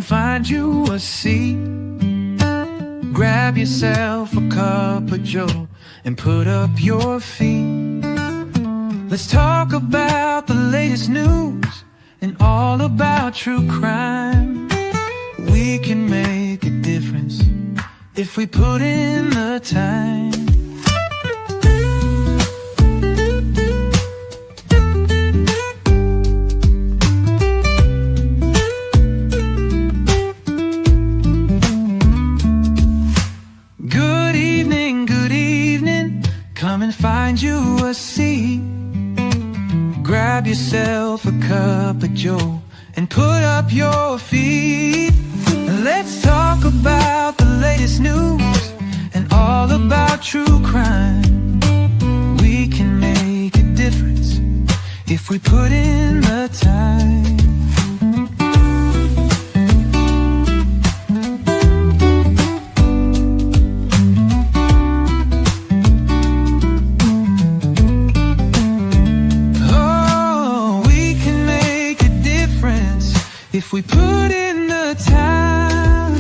find you a seat. Grab yourself a cup of Joe and put up your feet. Let's talk about the latest news and all about true crime. We can make a difference if we put in the time. Good evening, come and find you a seat. Grab yourself a cup of Joe and put up your feet. Let's talk about the latest news and all about true crime. We can make a difference if we put in the time. Oh, we can make a difference if we put in the time.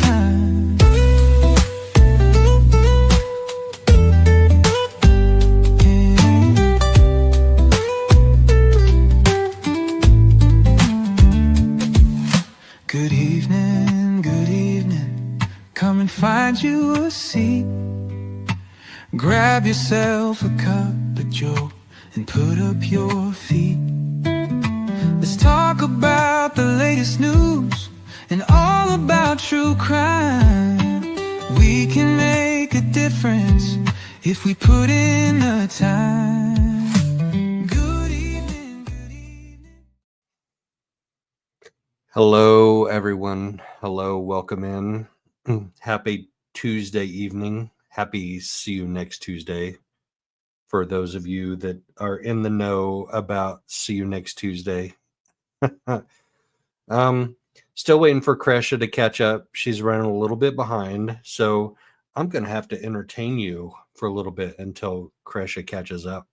Yeah. Good evening, come and find you a seat. Grab yourself a cup of Joe and put up your feet. Let's talk about the latest news and all about true crime. We can make a difference if we put in the time. Good evening. Hello, everyone. Hello, welcome in. Happy Tuesday evening. Happy see you next Tuesday. For those of you that are in the know about see you next Tuesday. Still waiting for Kresha to catch up. She's running a little bit behind, so I'm going to have to entertain you for a little bit until Kresha catches up,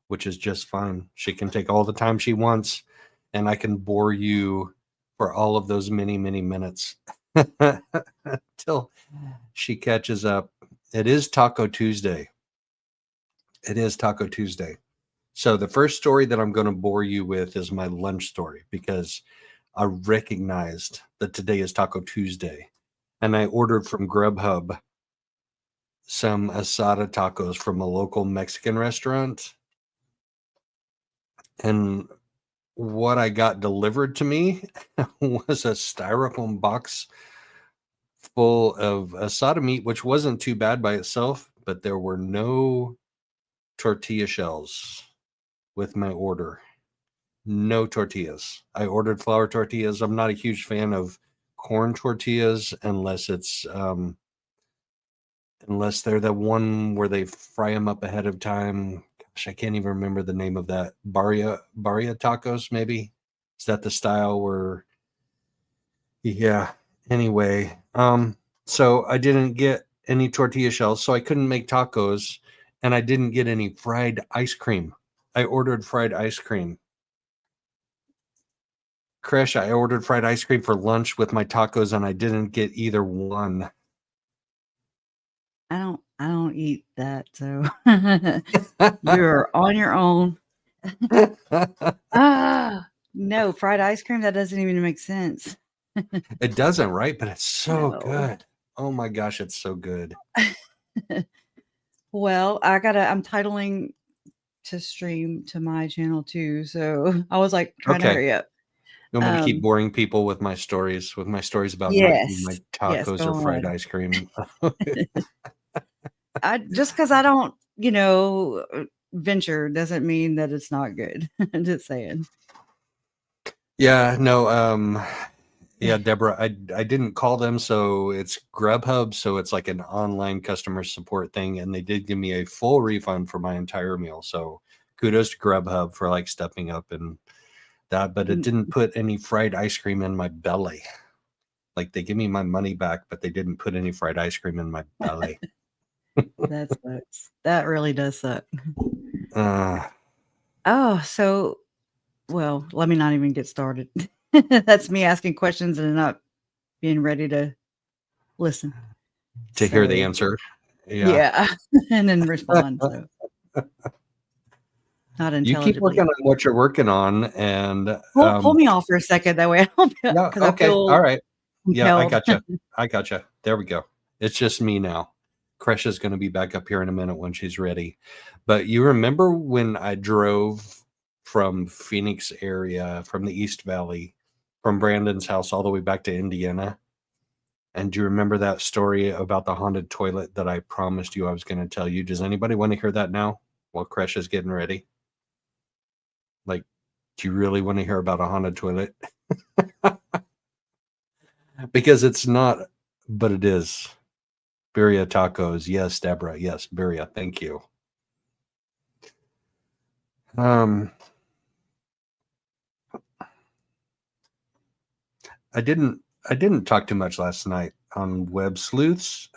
which is just fine. She can take all the time she wants, and I can bore you for all of those many, many minutes until she catches up. It is Taco Tuesday. It is Taco Tuesday. So the first story that I'm going to bore you with is my lunch story, because I recognized that today is Taco Tuesday, and I ordered from Grubhub some asada tacos from a local Mexican restaurant. And what I got delivered to me was a styrofoam box full of asada meat, which wasn't too bad by itself, but there were no tortilla shells with my order. No tortillas. I ordered flour tortillas. I'm not a huge fan of corn tortillas unless it's unless they're the one where they fry them up ahead of time. Gosh, I can't even remember the name of that. Barria tacos, maybe? Is that the style where? Yeah. Anyway, so I didn't get any tortilla shells, so I couldn't make tacos, and I didn't get any fried ice cream. I ordered fried ice cream. Kresha, I ordered fried ice cream for lunch with my tacos, and I didn't get either one. I don't eat that, so you're on your own. No, fried ice cream, that doesn't even make sense. It doesn't, right? But it's so No. good. Oh my gosh, it's so good. Well, I'm titling to stream to my channel too, so I was like trying to Okay. hurry up. You want me to keep boring people with my stories about Yes. my Yes, tacos go or fried on. ice cream? Just because I don't, venture doesn't mean that it's not good. I'm just saying. Yeah, no, yeah, Deborah, I didn't call them, so it's Grubhub, so it's like an online customer support thing, and they did give me a full refund for my entire meal. So kudos to Grubhub for like stepping up and that, but it didn't put any fried ice cream in my belly. Like they give me my money back, but they didn't put any fried ice cream in my belly. That sucks. That really does suck. Uh, Well, let me not even get started. That's me asking questions and not being ready to listen. To hear the So, answer. yeah. And then respond. So not You keep intelligibly. working on what you're working on, and Pull me off for a second. That way I don't, yeah, because I okay, feel all right. Yeah, I compelled. gotcha. There we go. It's just me now. Kresha's going to be back up here in a minute when she's ready. But you remember when I drove from Phoenix area, from the East Valley, from Brandon's house all the way back to Indiana? And do you remember that story about the haunted toilet that I promised you I was going to tell you? Does anybody want to hear that now while Kresha's getting ready? Like, do you really want to hear about a haunted toilet? Because it's not, but it is. Birria tacos. Yes, Deborah. Yes, Birria. Thank you. I didn't talk too much last night on Web Sleuths.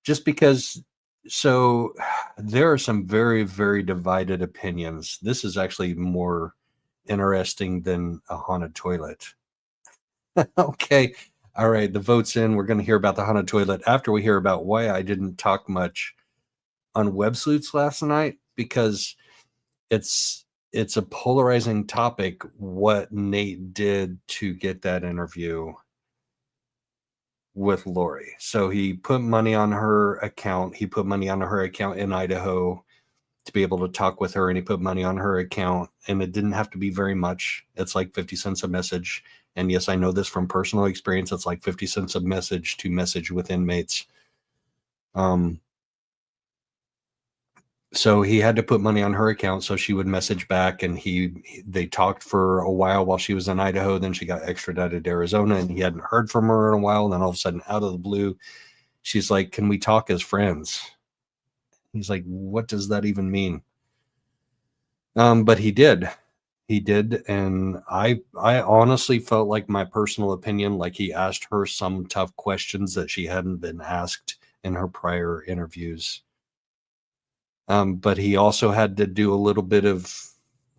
Just because, so there are some very, very divided opinions. This is actually more interesting than a haunted toilet. Okay. All right. The vote's in. We're going to hear about the haunted toilet after we hear about why I didn't talk much on Web Sleuths last night, because it's a polarizing topic what Nate did to get that interview with Lori. So he put money on her account. He put money on her account in Idaho to be able to talk with her, and he put money on her account, and it didn't have to be very much. It's like 50 cents a message. And yes, I know this from personal experience. It's like 50 cents a message to message with inmates. So he had to put money on her account so she would message back, and they talked for a while she was in Idaho. Then she got extradited to Arizona, and he hadn't heard from her in a while. And then all of a sudden, out of the blue, she's like, "Can we talk as friends?" He's like, "What does that even mean?" But he did. And I honestly felt like, my personal opinion, like he asked her some tough questions that she hadn't been asked in her prior interviews. But he also had to do a little bit of,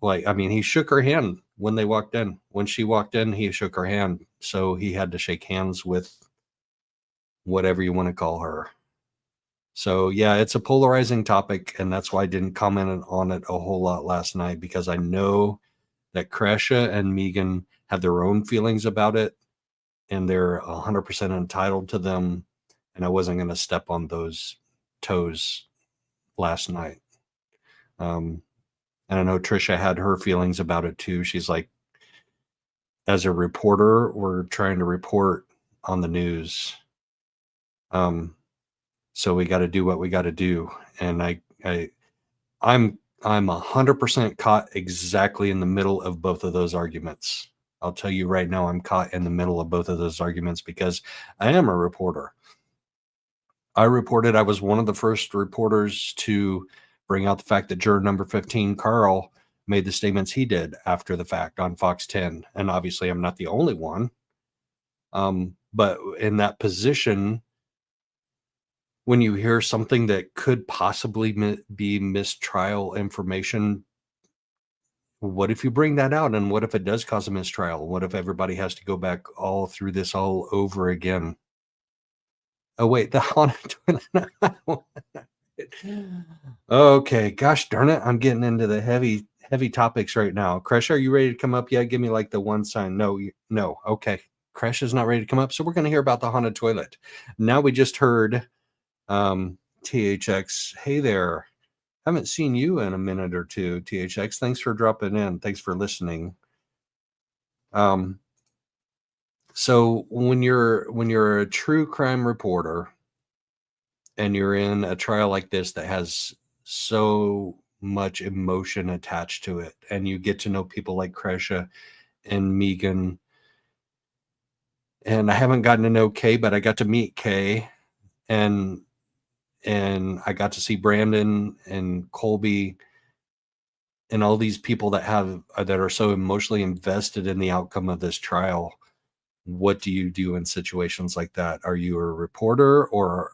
like, I mean, he shook her hand when they walked in. When she walked in, he shook her hand. So he had to shake hands with whatever you want to call her. So yeah, it's a polarizing topic, and that's why I didn't comment on it a whole lot last night, because I know that Kresha and Megan have their own feelings about it, and they're 100% entitled to them. And I wasn't going to step on those toes last night. And I know Trisha had her feelings about it too. She's like, as a reporter, we're trying to report on the news. So we got to do what we got to do. And I'm 100% caught exactly in the middle of both of those arguments. I'll tell you right now, I'm caught in the middle of both of those arguments because I am a reporter. I was one of the first reporters to bring out the fact that juror number 15, Carl, made the statements he did after the fact on Fox 10. And obviously I'm not the only one. But in that position, when you hear something that could possibly be mistrial information, what if you bring that out? And what if it does cause a mistrial? What if everybody has to go back all through this all over again? Oh, wait, the haunted toilet. Okay, gosh darn it. I'm getting into the heavy topics right now. Kresha, are you ready to come up yet? Give me like the one sign. No. Okay. Kresha's not ready to come up. So we're going to hear about the haunted toilet. Now we just heard THX. Hey there. Haven't seen you in a minute or two, THX. Thanks for dropping in. Thanks for listening. So when you're a true crime reporter and you're in a trial like this that has so much emotion attached to it, and you get to know people like Kresha and Megan, and I haven't gotten to know Kay, but I got to meet Kay, and I got to see Brandon and Colby and all these people that are so emotionally invested in the outcome of this trial. What do you do in situations like that? Are you a reporter, or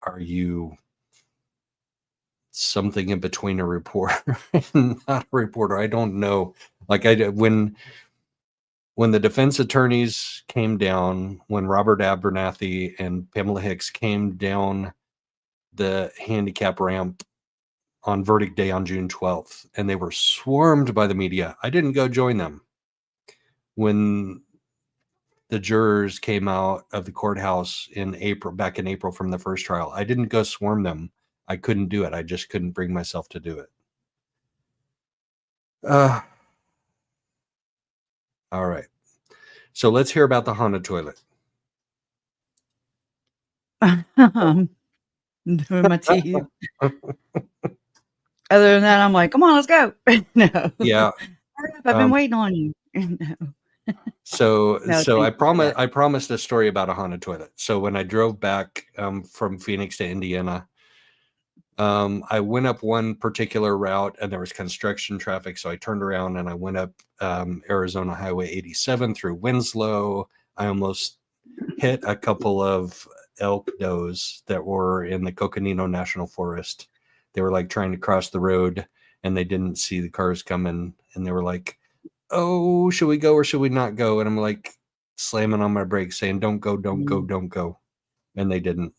are you something in between a reporter and not a reporter? I don't know. Like when when the defense attorneys came down, when Robert Abernathy and Pamela Hicks came down the handicap ramp on verdict day on June 12th, and they were swarmed by the media. I didn't go join them. When the jurors came out of the courthouse back in April from the first trial, I didn't go swarm them. I couldn't do it. I just couldn't bring myself to do it. All right. So let's hear about the haunted toilet. Doing my teeth. Other than that, I'm like, come on, let's go. No. Yeah. Hurry up, I've been waiting on you. No. So No, I thank you for that. promised a story about a haunted toilet. So when I drove back from Phoenix to Indiana, I went up one particular route and there was construction traffic. So I turned around and I went up Arizona Highway 87 through Winslow. I almost hit a couple of elk does that were in the Coconino National Forest. They were like trying to cross the road and they didn't see the cars coming. And they were like, oh, should we go or should we not go? And I'm like slamming on my brakes saying, don't go, don't go, don't go. And they didn't.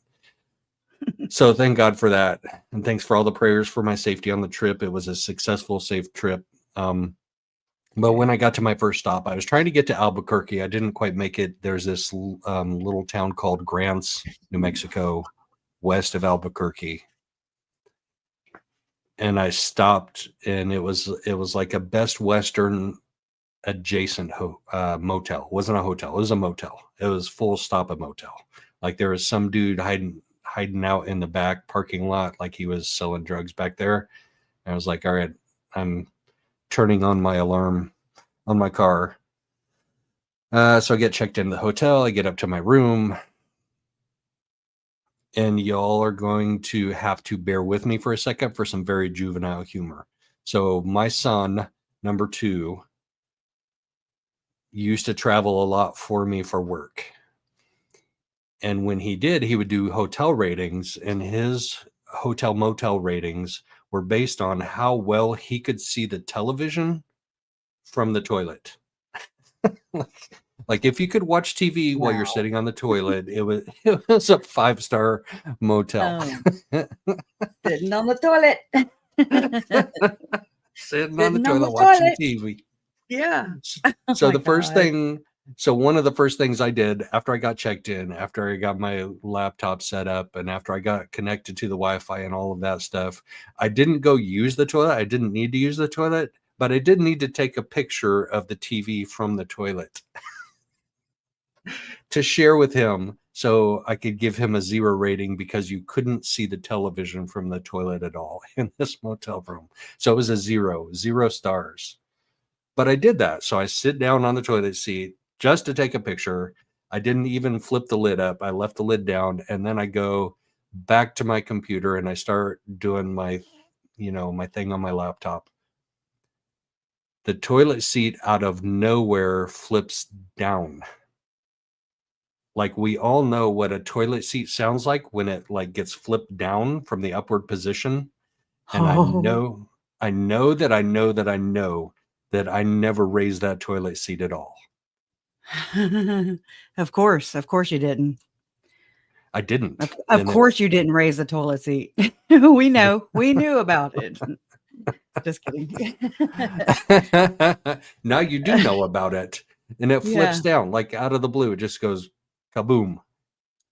So thank God for that. And thanks for all the prayers for my safety on the trip. It was a successful, safe trip. But when I got to my first stop, I was trying to get to Albuquerque. I didn't quite make it. There's this little town called Grants, New Mexico, west of Albuquerque. And I stopped, and it was like a Best Western adjacent motel. It wasn't a hotel. It was a motel. It was full stop a motel. Like there was some dude hiding out in the back parking lot, like he was selling drugs back there. And I was like, all right, I'm turning on my alarm on my car. So I get checked into the hotel. I get up to my room. And y'all are going to have to bear with me for a second for some very juvenile humor. So my son, number 2, used to travel a lot for me for work. And when he did, he would do hotel ratings, and his hotel motel ratings were based on how well he could see the television from the toilet. Like if you could watch TV while you're sitting on the toilet, it was a 5-star motel. Sitting on the toilet. Sitting on the toilet watching TV. Yeah. So the first thing, so one of the first things I did after I got checked in, after I got my laptop set up, and after I got connected to the Wi-Fi and all of that stuff, I didn't go use the toilet. I didn't need to use the toilet, but I did need to take a picture of the TV from the toilet to share with him so I could give him a 0 rating because you couldn't see the television from the toilet at all in this motel room. So it was a 0 stars. But I did that. So I sit down on the toilet seat just to take a picture. I didn't even flip the lid up. I left the lid down, and then I go back to my computer and I start doing my thing on my laptop. The toilet seat out of nowhere flips down. Like we all know what a toilet seat sounds like when it like gets flipped down from the upward position. And I know that I never raised that toilet seat at all. Of course you didn't. I didn't. Of course you didn't raise the toilet seat. We knew about it. Just kidding. Now you do know about it. And it flips down like out of the blue. It just goes kaboom.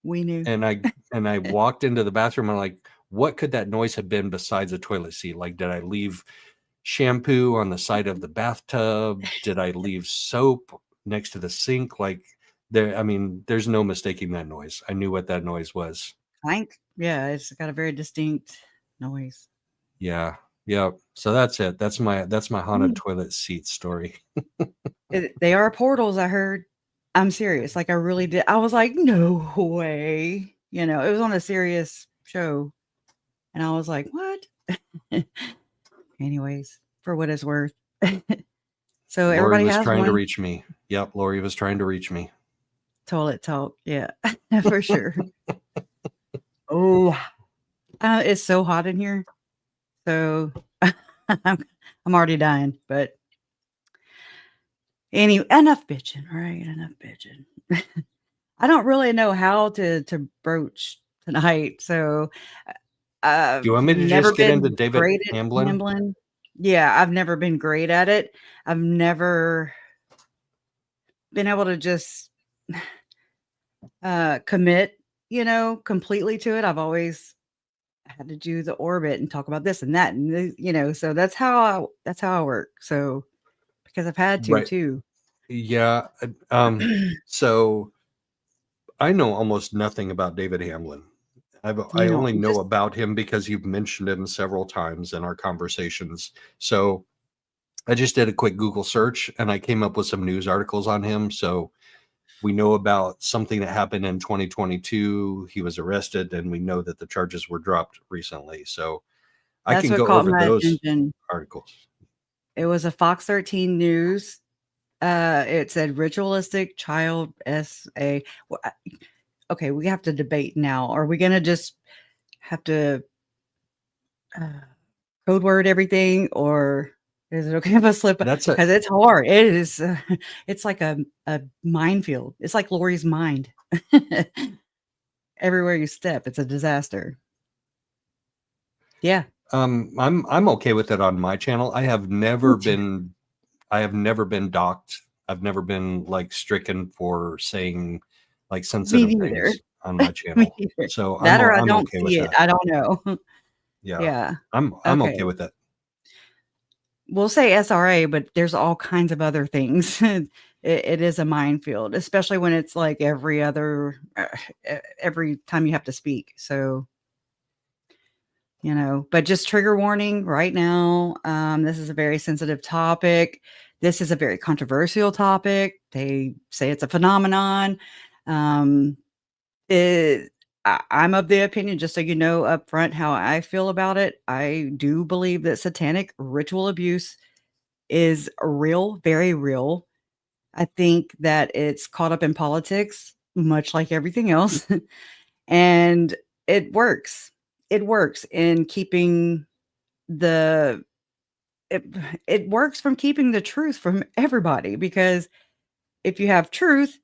We knew. And I walked into the bathroom and I'm like, what could that noise have been besides a toilet seat? Like, did I leave shampoo on the side of the bathtub? Did I leave soap next to the sink? Like there's no mistaking that noise. I knew what that noise was. Clank. Yeah, it's got a very distinct noise. Yeah. So that's it. That's my haunted toilet seat story. They are portals, I heard. I'm serious. Like I really did. I was like, no way. It was on a serious show. And I was like, what? Anyways, for what it's worth. So Lori everybody was has trying one. to reach me. Yep, Lori was trying to reach me. Toilet talk. Yeah, for sure. It's so hot in here. So I'm already dying, but enough bitching, right? Enough bitching. I don't really know how to broach tonight, so Do you I've want me to never just get into been David great at Hamlin? gambling. Yeah, I've never been great at it. I've never been able to just commit, completely to it. I've always had to do the orbit and talk about this and that, and so that's how I work. So because I've had to Right. too. Yeah. So I know almost nothing about David Hamlin. I You know, only know just about him because you've mentioned him several times in our conversations. So I just did a quick Google search and I came up with some news articles on him. So we know about something that happened in 2022. He was arrested and we know that the charges were dropped recently. So I that's can what go caught over my those attention. articles. It was a Fox 13 News. It said ritualistic child SA. Well, okay, we have to debate now. Are we going to just have to uh, code word everything, or is it okay if I slip? That's a Because it's hard. It is. It's like a minefield. It's like Lori's mind. Everywhere you step, it's a disaster. Yeah, I'm okay with it on my channel. I have never been docked. I've never been like stricken for saying like me sensitive neither. things on my Me channel. neither. So That or I I'm don't okay with see it. that. I don't know. Yeah. Yeah. I'm okay Okay. with it. We'll say SRA, but there's all kinds of other things. It is a minefield, especially when it's like every time you have to speak. So, but just trigger warning right now. This is a very sensitive topic. This is a very controversial topic. They say it's a phenomenon. Um, I'm of the opinion, just so you know up front how I feel about it. I do believe that satanic ritual abuse is real, very real. I think that it's caught up in politics, much like everything else. And it works. It works in keeping the it, it works from keeping the truth from everybody, because if you have truth,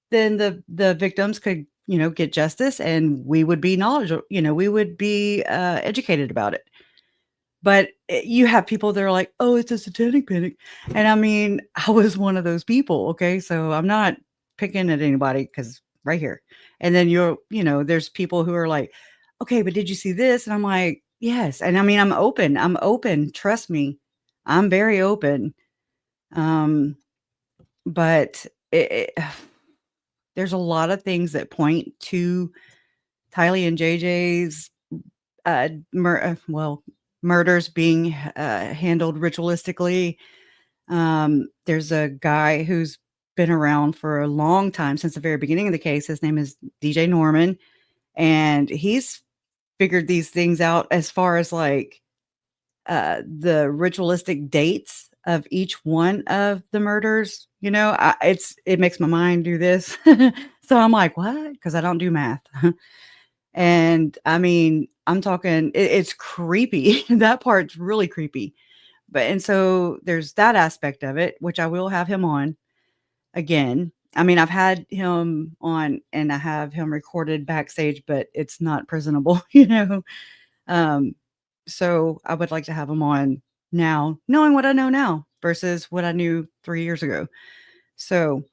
then the victims could, get justice, and we would be knowledgeable, we would be educated about it. But you have people that are like, "Oh, it's a satanic panic." And I mean, I was one of those people, okay? So I'm not picking at anybody, because right here. And then there's people who are like, "Okay, but did you see this?" And I'm like, "Yes." And I mean, I'm open. I'm open. Trust me. I'm very open. Um, but there's a lot of things that point to Tylee and JJ's murders being handled ritualistically. There's a guy who's been around for a long time, since the very beginning of the case. His name is DJ Norman, and he's figured these things out as far as like the ritualistic dates of each one of the murders. It makes my mind do this. So I'm like, what? Because I don't do math. And I mean, I'm talking, it's creepy. That part's really creepy. And so there's that aspect of it, which I will have him on again. I mean, I've had him on and I have him recorded backstage, but it's not presentable, Um, so I would like to have him on now, knowing what I know now versus what I knew 3 years ago. So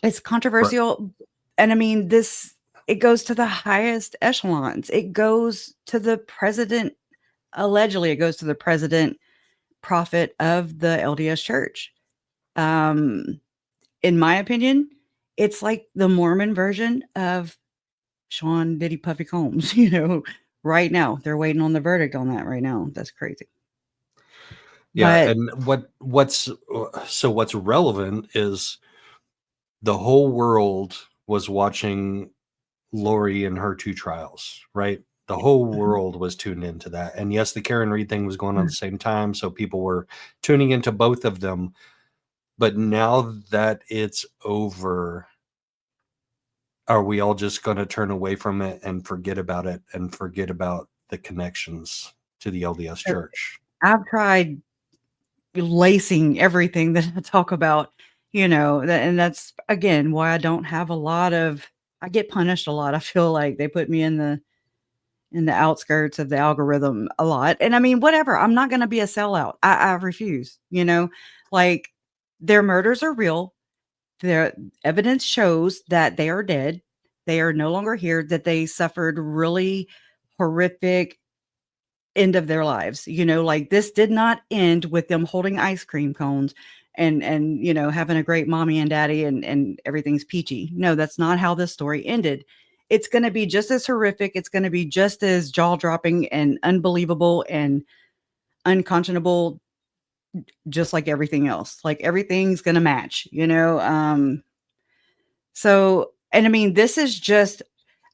it's Right. controversial. And I mean, it goes to the highest echelons. It goes to the president. Allegedly, it goes to the president prophet of the LDS church. Um, in my opinion, it's like the Mormon version of Sean Diddy Puffy Combs, right now. They're waiting on the verdict on that right now. That's crazy. Yeah, But and what's relevant is the whole world was watching Lori and her two trials, right? The whole world was tuned into that. And yes, the Karen Reed thing was going on at the same time, so people were tuning into both of them. But now that it's over, are we all just going to turn away from it and forget about it and forget about the connections to the LDS church? I've tried lacing everything that I talk about And that's again why I don't have a lot of. I get punished a lot. I feel like they put me in the outskirts of the algorithm a lot. And I mean, whatever. I'm not going to be a sellout. I refuse. Like their murders are real. Their evidence shows that they are dead. They are no longer here. That they suffered really horrific end of their lives. Like this did not end with them holding ice cream cones and having a great mommy and daddy and everything's peachy. No, that's not how this story ended. It's going to be just as horrific. It's going to be just as jaw-dropping and unbelievable and unconscionable, just like everything else. Like everything's going to match. So, and I mean, this is just,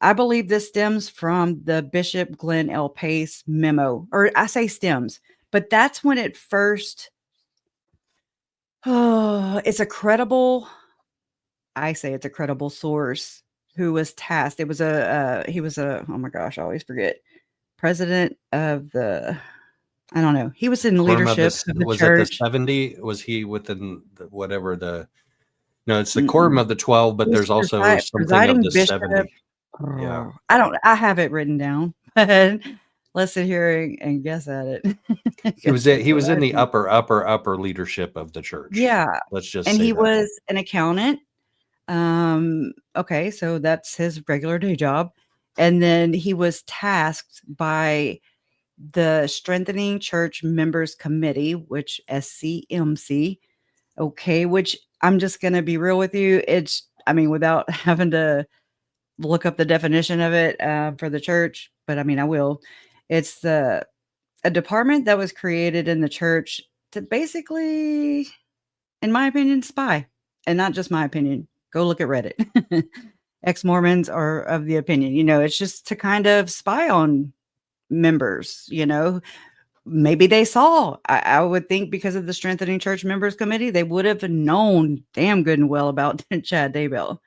I believe this stems from the Bishop Glenn L. Pace memo, or I say stems, but that's when it first, it's a credible, I say it's a credible source who was tasked. It was he was oh my gosh, I always forget, president of I don't know. He was in Quorum of leadership this, of the was it the church. 70? Was he within whatever no, it's the quorum Mm-mm. of the 12, He but was there's also something of presiding the bishop. 70. Yeah. I have it written down, but let's sit here and guess at it. He 'Cause was that's what in I the do. upper leadership of the church. Yeah, Let's just and say he that. was an accountant. Okay, so that's his regular day job, and then he was tasked by the Strengthening Church Members Committee, which SCMC, okay, which I'm just gonna be real with you, I mean, without having to look up the definition of it, for the church, but I mean, I will. It's a department that was created in the church to basically, in my opinion, spy. And not just my opinion. Go look at Reddit. Ex-Mormons are of the opinion, it's just to kind of spy on members. Maybe they saw. I would think because of the Strengthening Church Members Committee, they would have known damn good and well about Chad Daybell.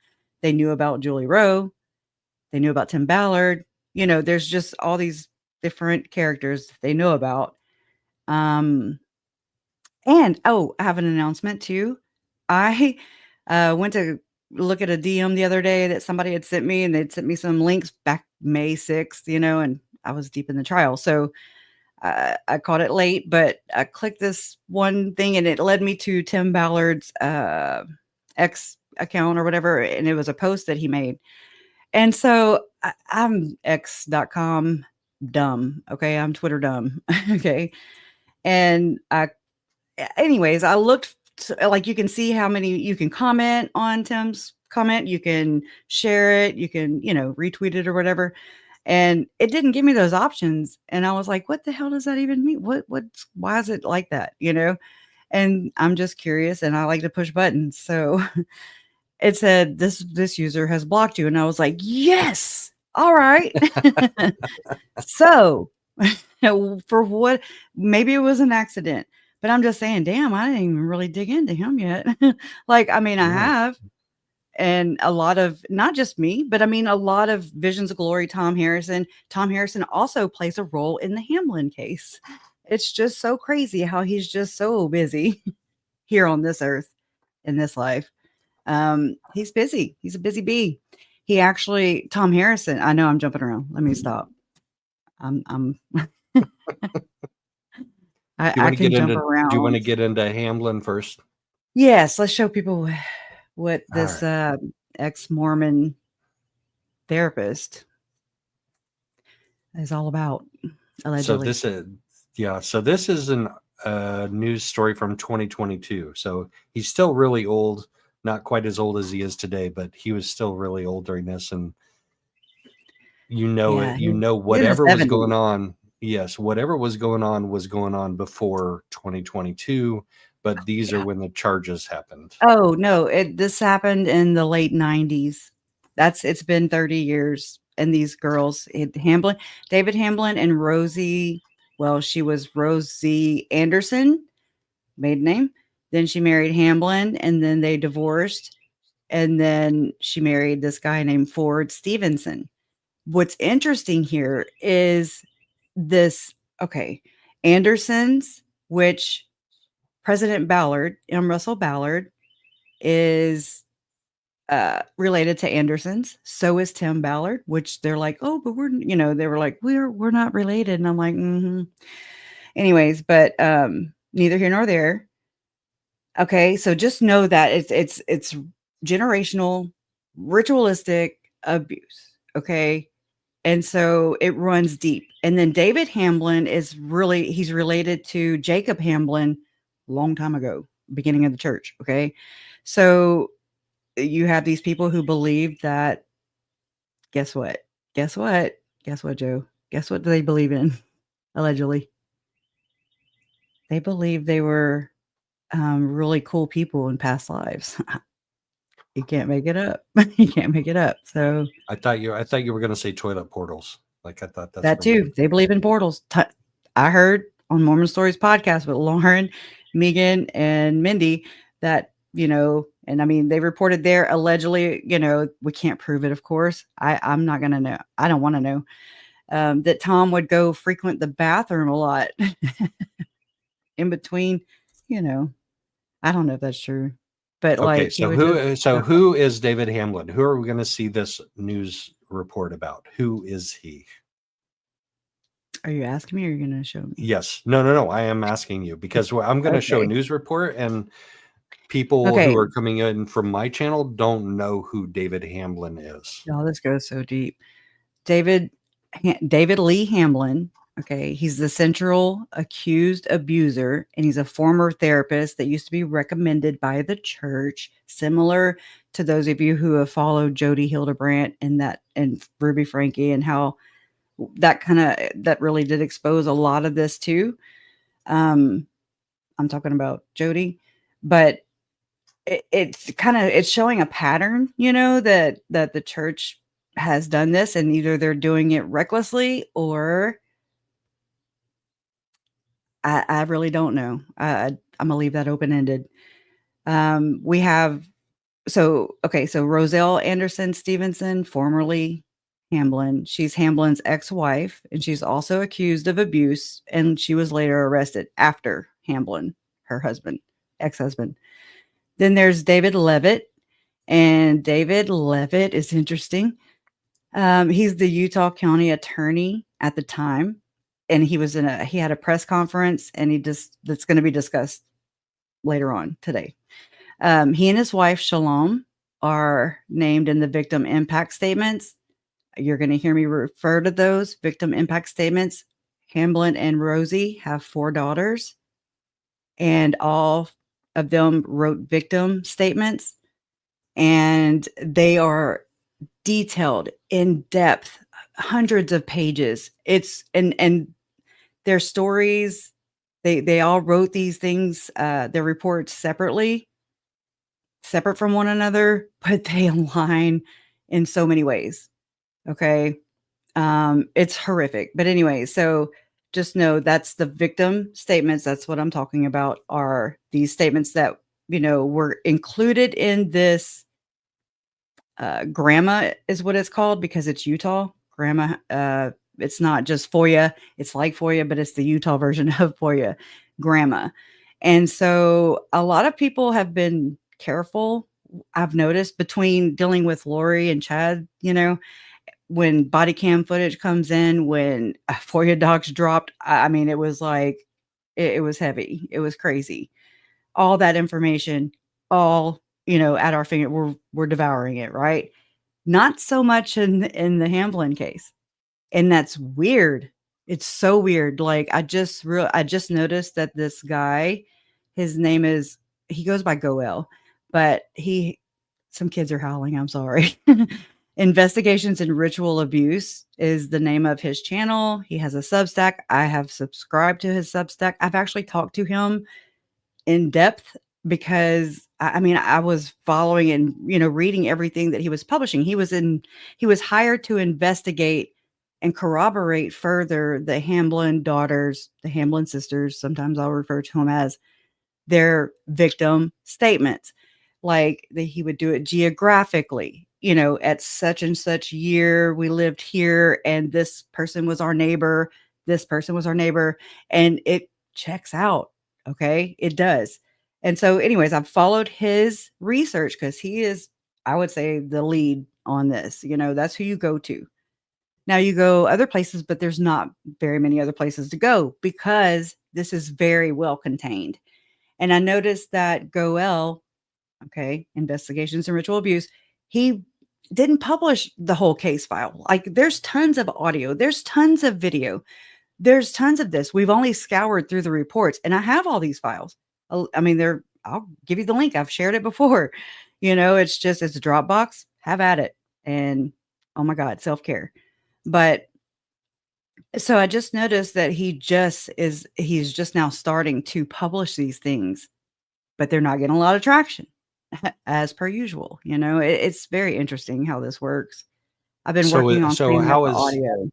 They knew about Julie Rowe. They knew about Tim Ballard. There's just all these different characters they know about. Um, and oh, I have an announcement too. I went to look at a DM the other day that somebody had sent me, and they'd sent me some links back May 6th, and I was deep in the trial. So I caught it late, but I clicked this one thing and it led me to Tim Ballard's X account or whatever. And it was a post that he made. And so I'm X.com dumb. Okay. I'm Twitter dumb. Okay. And anyways, I looked like you can see how many you can comment on Tim's comment. You can share it. You can, retweet it or whatever. And it didn't give me those options. And I was like, what the hell does that even mean? Why is it like that? And I'm just curious and I like to push buttons. So it said this user has blocked you. And I was like, yes. All right. So for what, maybe it was an accident, but I'm just saying, damn, I didn't even really dig into him yet. Like, I mean, I Yeah. have. And a lot of, not just me, but I mean, a lot of Visions of Glory, Tom Harrison. Tom Harrison also plays a role in the Hamlin case. It's just so crazy how he's just so busy here on this earth in this life. He's busy. He's a busy bee. He actually, Tom Harrison, I know I'm jumping around. Let me stop. I'm I can jump Do you want to around. get into Hamlin first? Yes, let's show people what All this right. ex-Mormon therapist is all about, So allegedly. this is an news story from 2022. So he's still really old, not quite as old as he is today, but he was still really old during this. And Yeah, he's in the whatever was 70s. going on. Yes, whatever was going on before 2022, but these are Yeah. when the charges happened. Oh, no, this happened in the late 90s. It's been 30 years, and these girls, David Hamlin and Rosie, well, she was Rosie Anderson, maiden name. Then she married Hamlin, and then they divorced, and then she married this guy named Ford Stevenson. What's interesting here is this, okay, Anderson's, which President Ballard, M. Russell Ballard, is related to Andersons. So is Tim Ballard, which they're like, oh, but we're, they were like, we're not related. And I'm like, anyways, but neither here nor there. Okay, so just know that it's generational, ritualistic abuse. Okay. And so it runs deep. And then David Hamlin he's related to Jacob Hamlin long time ago, beginning of the church. Okay. So you have these people who believe that, guess what? Guess what? Guess what, Joe? Guess what do they believe in? Allegedly. They believe they were really cool people in past lives. You can't make it up. You can't make it up. So I thought you were going to say toilet portals. Like I thought that's that too. They believe in portals. I heard on Mormon Stories podcast with Lauren, Megan, and Mindy that, and I mean, they reported there allegedly, we can't prove it, of course. I'm not going to know. I don't want to know. That Tom would go frequent the bathroom a lot in between, I don't know if that's true. But okay. like, So who is David Hamlin? Who are we going to see this news report about? Who is he? Are you asking me or are you going to show me? Yes. No. I am asking you because I'm going to show a news report and people who are coming in from my channel don't know who David Hamlin is. Oh, this goes so deep. David Lee Hamlin. Okay. He's the central accused abuser, and he's a former therapist that used to be recommended by the church, similar to those of you who have followed Jody Hildebrandt and Ruby Frankie, and how that really did expose a lot of this too. I'm talking about Jody, but it's showing a pattern, that the church has done this, and either they're doing it recklessly or I really don't know. I'm gonna leave that open-ended. We have so Roselle Anderson Stevenson, formerly Hamlin. She's Hamlin's ex-wife, and she's also accused of abuse, and she was later arrested after Hamlin, her ex-husband. Then there's David Levitt, and David Levitt is interesting. He's the Utah County attorney at the time, and he had a press conference, and that's going to be discussed later on today. He and his wife Shalom are named in the victim impact statements. You're going to hear me refer to those victim impact statements. Hamlin and Rosie have 4 daughters, and all of them wrote victim statements, and they are detailed, in depth, hundreds of pages. It's and their stories, they all wrote these things, their reports separate from one another, but they align in so many ways. Okay. It's horrific. But anyway, so just know that's the victim statements. That's what I'm talking about, are these statements that, were included in this GRAMA is what it's called, because it's Utah. GRAMA, it's not just FOIA. It's like FOIA, but it's the Utah version of FOIA, GRAMA. And so a lot of people have been careful, I've noticed, between dealing with Lori and Chad, when body cam footage comes in, when FOIA docs dropped. I mean, it was like, it was heavy. It was crazy. All that information, all, at our finger, we're devouring it, right? Not so much in the Hamlin case. And that's weird. It's so weird. Like, I just noticed that this guy, his name he goes by Goel, but some kids are howling. I'm sorry. Investigations in Ritual Abuse is the name of his channel. He has a Substack. I have subscribed to his Substack. I've actually talked to him in depth because I was following and, reading everything that he was publishing. He was hired to investigate and corroborate further the Hamlin daughters, the Hamlin sisters. Sometimes I'll refer to them as their victim statements. Like he would do it geographically, at such and such year we lived here, and this person was our neighbor. This person was our neighbor, and it checks out. Okay, it does. And so, anyways, I've followed his research because he is, I would say, the lead on this. That's who you go to. Now you go other places, but there's not very many other places to go because this is very well contained. And I noticed that Goel, okay, Investigations and Ritual Abuse, he didn't publish the whole case file. Like, there's tons of audio, there's tons of video, there's tons of this. We've only scoured through the reports, and I have all these files. I mean, I'll give you the link. I've shared it before. It's a Dropbox. Have at it. And oh my God, self-care. But so I just noticed that he's just now starting to publish these things, but they're not getting a lot of traction as per usual. It's very interesting how this works. I've been working on cleaning up the audio.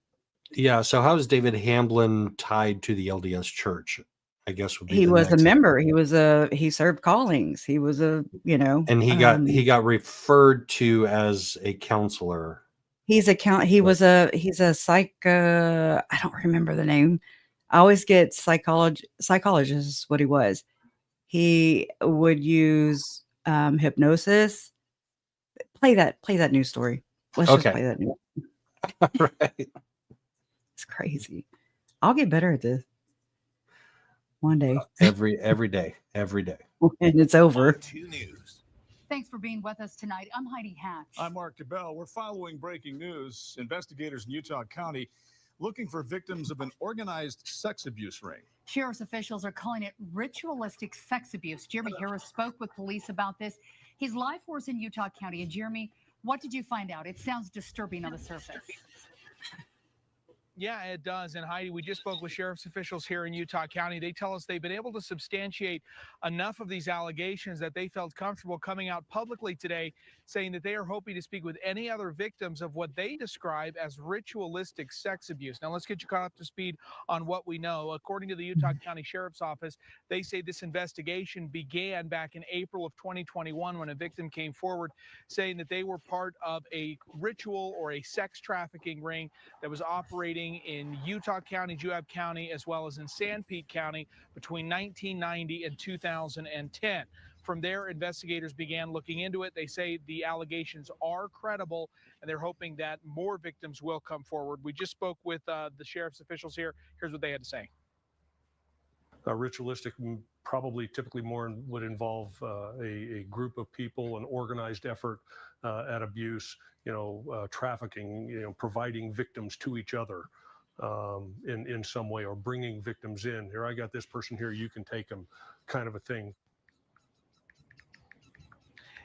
Yeah. So how is David Hamlin tied to the LDS Church? I guess would be He was a member. He served callings. He was and he got referred to as a counselor. He's a psych. I don't remember the name. I always get psychologist is what he was. He would use hypnosis. Play that news story. Let's just play that news. Right. It's crazy. I'll get better at this one day. Every day. And it's over. 2 News. Thanks for being with us tonight. I'm Heidi Hatch. I'm Mark Cabell. We're following breaking news. Investigators in Utah County looking for victims of an organized sex abuse ring. Sheriff's officials are calling it ritualistic sex abuse. Jeremy Harris spoke with police about this. He's live for us in Utah County. And Jeremy, what did you find out? It sounds disturbing on the surface. Yeah, it does. And Heidi, we just spoke with sheriff's officials here in Utah County. They tell us they've been able to substantiate enough of these allegations that they felt comfortable coming out publicly today, saying that they are hoping to speak with any other victims of what they describe as ritualistic sex abuse. Now, let's get you caught up to speed on what we know. According to the Utah County Sheriff's Office, they say this investigation began back in April of 2021 when a victim came forward saying that they were part of a ritual or a sex trafficking ring that was operating in Utah County, Juab County, as well as in Sanpete County between 1990 and 2010. From there, investigators began looking into it. They say the allegations are credible, and they're hoping that more victims will come forward. We just spoke with the sheriff's officials here. Here's what they had to say. Ritualistic probably typically more would involve a group of people, an organized effort at abuse, trafficking, providing victims to each other in some way, or bringing victims in. Here, I got this person here, you can take them, kind of a thing.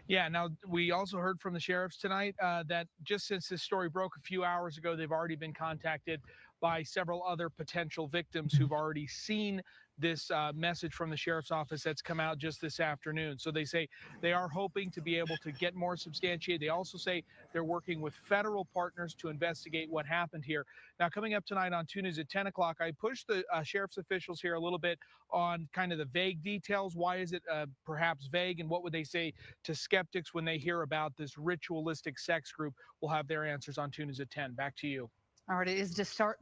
Yeah, now we also heard from the sheriffs tonight that just since this story broke a few hours ago, they've already been contacted by several other potential victims who've already seen this message from the sheriff's office that's come out just this afternoon. So they say they are hoping to be able to get more substantiated. They also say they're working with federal partners to investigate what happened here. Now, coming up tonight on 2 News at 10 o'clock, I pushed the sheriff's officials here a little bit on kind of the vague details. Why is it perhaps vague, and what would they say to skeptics when they hear about this ritualistic sex group? We'll have their answers on 2 News at 10. Back to you. All right, it is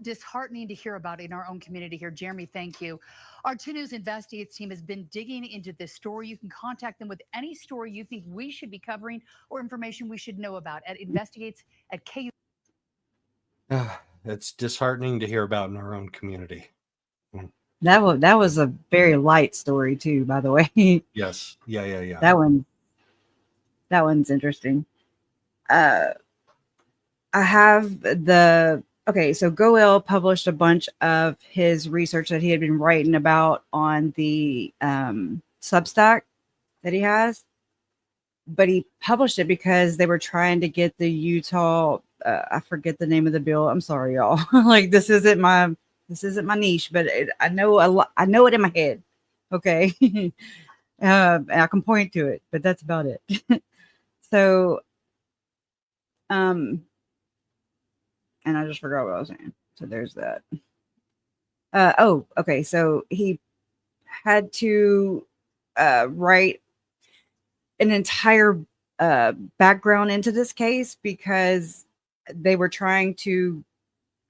disheartening to hear about it in our own community here. Jeremy, thank you. Our 2 News Investigates team has been digging into this story. You can contact them with any story you think we should be covering or information we should know about at investigates@ku. It's disheartening to hear about in our own community. That was a very light story too, by the way. Yes. Yeah. That one's interesting. I have so Goel published a bunch of his research that he had been writing about on the Substack that he has, but he published it because they were trying to get the Utah, I forget the name of the bill. I'm sorry, y'all. Like, this isn't my niche, but I know it in my head. Okay. I can point to it, but that's about it. So, and I just forgot what I was saying. So there's that. Okay. So he had to write an entire background into this case because they were trying to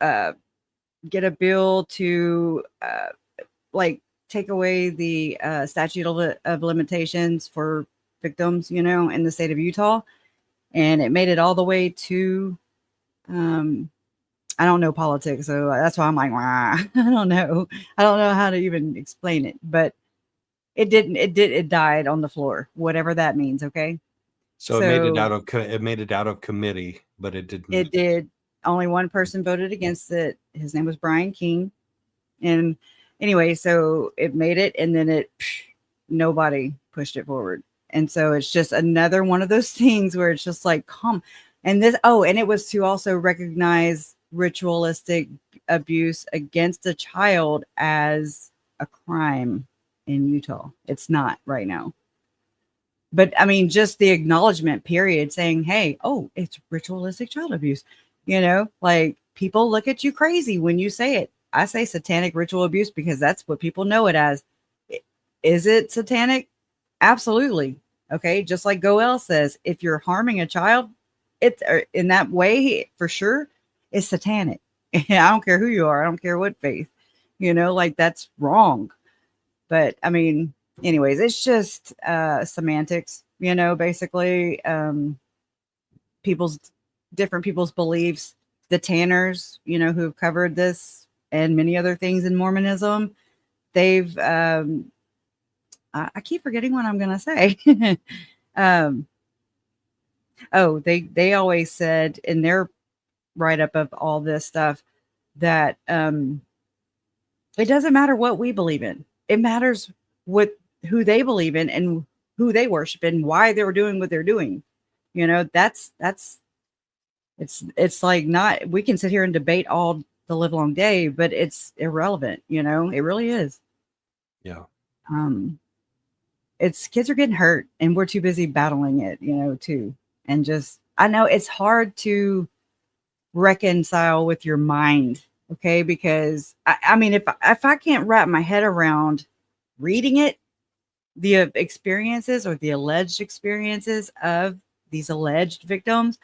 get a bill to take away the statute of limitations for victims, you know, in the state of Utah. And it made it all the way to, I don't know politics. So that's why I'm like, wah, I don't know. I don't know how to even explain it, but it died on the floor, whatever that means. Okay. So it made it out of committee, but it didn't. It did. Only one person voted against it. His name was Brian King. And anyway, so it made it, and then nobody pushed it forward. And so it's just another one of those things where it's just like, come. And it was to also recognize ritualistic abuse against a child as a crime in Utah. It's not right now. But I mean, just the acknowledgement period saying, hey, it's ritualistic child abuse. You know, like people look at you crazy when you say it. I say satanic ritual abuse because that's what people know it as. Is it satanic? Absolutely. Okay. Just like Goel says, if you're harming a child, it's in that way, for sure, it's satanic. I don't care who you are. I don't care what faith, you know, like that's wrong. But I mean, anyways, it's just semantics, you know, basically different people's beliefs. The Tanners, you know, who've covered this and many other things in Mormonism, they've I keep forgetting what I'm gonna say. They always said in their write-up of all this stuff that it doesn't matter what we believe in. It matters who they believe in and who they worship and why they're doing what they're doing. You know, it's like not, we can sit here and debate all the live long day, but it's irrelevant, you know, it really is. Yeah. It's kids are getting hurt and we're too busy battling it, you know, too. And just, I know it's hard to reconcile with your mind. Okay. Because I mean, if I can't wrap my head around reading it, the experiences or the alleged experiences of these alleged victims,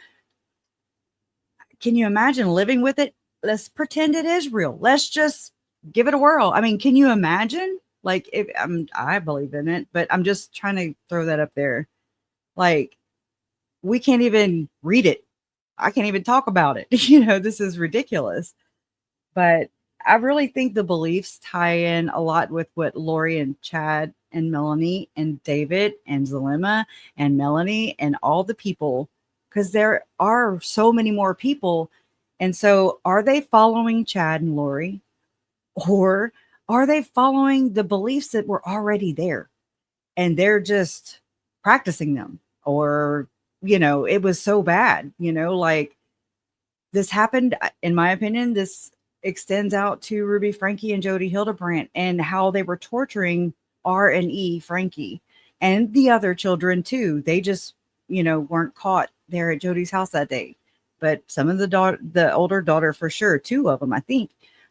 can you imagine living with it? Let's pretend it is real. Let's just give it a whirl. I mean, can you imagine? Like, if I believe in it, but I'm just trying to throw that up there. Like, we can't even read it. I can't even talk about it. You know, this is ridiculous. But I really think the beliefs tie in a lot with what Lori and Chad and Melanie and David and Zelima and Melanie and all the people, because there are so many more people. And so are they following Chad and Lori, or are they following the beliefs that were already there and they're just practicing them? Or, you know, it was so bad, you know, like this happened, in my opinion, this extends out to Ruby Frankie and Jody Hildebrandt and how they were torturing R and E Frankie and the other children too. They just, you know, weren't caught there at Jody's house that day. But some of the older daughter, for sure, 2 of them, I think,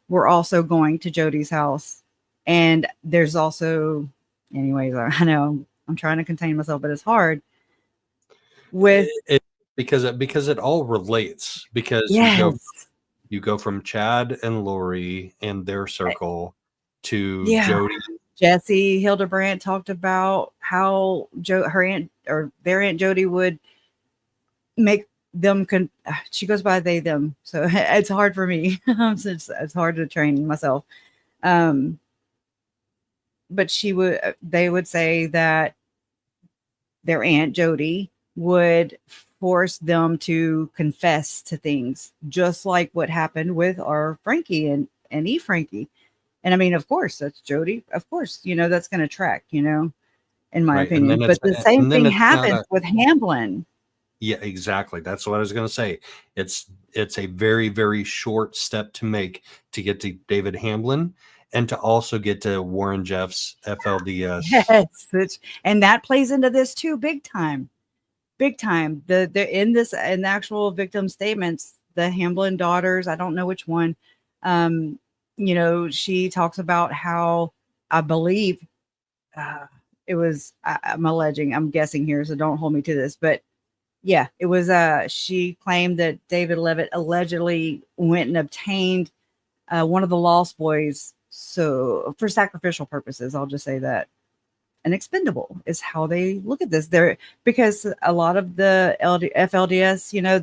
were also going to Jody's house. And there's also, anyways, I know I'm trying to contain myself, but it's hard with it because it all relates, because yes. you go from Chad and Lori and their circle to Jody. Jesse Hildebrandt talked about how her aunt or their Aunt Jody would make them she goes by they them, so it's hard for me. It's hard to train myself. But they would say that their Aunt Jody would force them to confess to things, just like what happened with our Frankie and E Frankie. And I mean, of course, that's Jody. Of course, you know, that's going to track, you know, in my opinion. But the same thing happens with Hamlin. Yeah, exactly. That's what I was going to say. It's a very, very short step to make to get to David Hamlin and to also get to Warren Jeff's FLDS. Yes, and that plays into this too, big time. Big time. In the actual victim statements, the Hamlin daughters, I don't know which one, you know, she talks about how, I believe it was, I'm guessing here, so don't hold me to this, but yeah, it was, she claimed that David Levitt allegedly went and obtained one of the Lost Boys' So for sacrificial purposes, I'll just say that. And expendable is how they look at this. There, because a lot of the FLDS, you know,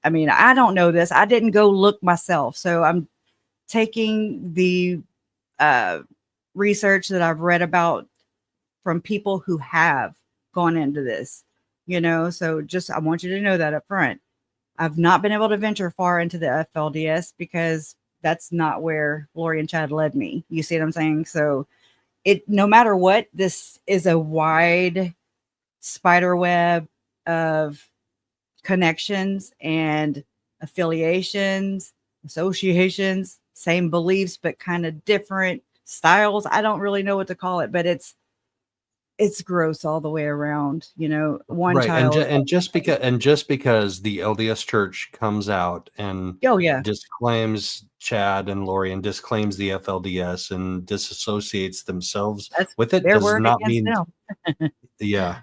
I mean, I don't know this. I didn't go look myself. So I'm taking the research that I've read about from people who have gone into this, you know. So just, I want you to know that up front. I've not been able to venture far into the FLDS because that's not where Lori and Chad led me. You see what I'm saying? So no matter what, this is a wide spider web of connections and affiliations, associations, same beliefs, but kind of different styles. I don't really know what to call it, but it's gross all the way around, you know. One Right. child. And just because the LDS Church comes out and Oh yeah. disclaims Chad and Lori and disclaims the FLDS and disassociates themselves That's with it their does word not against mean, them. yeah,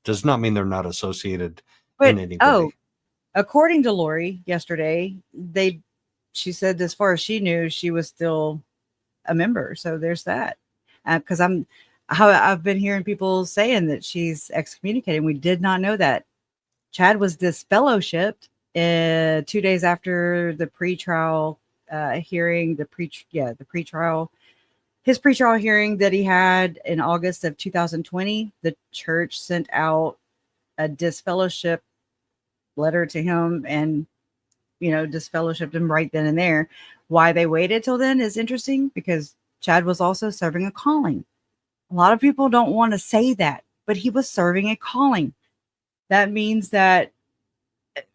does not mean they're not associated But in any way. according to Lori yesterday, she said as far as she knew, she was still a member. So there's that. Because I've been hearing people saying that she's excommunicated. We did not know that. Chad was disfellowshipped 2 days after the pretrial hearing, his pretrial hearing that he had in August of 2020. The church sent out a disfellowship letter to him and, you know, disfellowshipped him right then and there. Why they waited till then is interesting, because Chad was also serving a calling. A lot of people don't want to say that, but he was serving a calling. That means that,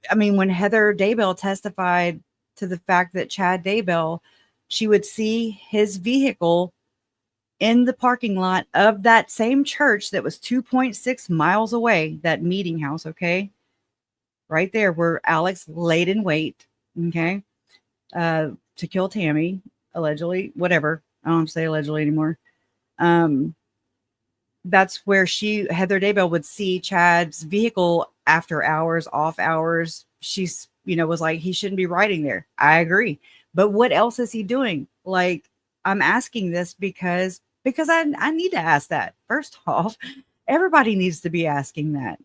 I mean, when Heather Daybell testified to the fact that Chad Daybell, she would see his vehicle in the parking lot of that same church that was 2.6 miles away, that meeting house, okay? Right there where Alex laid in wait, okay, to kill Tammy, allegedly, whatever. I don't say allegedly anymore. That's where Heather Daybell would see Chad's vehicle after hours, off hours. She's, you know, was like, he shouldn't be riding there. I agree. But what else is he doing? Like, I'm asking this because I need to ask that. First off, everybody needs to be asking that.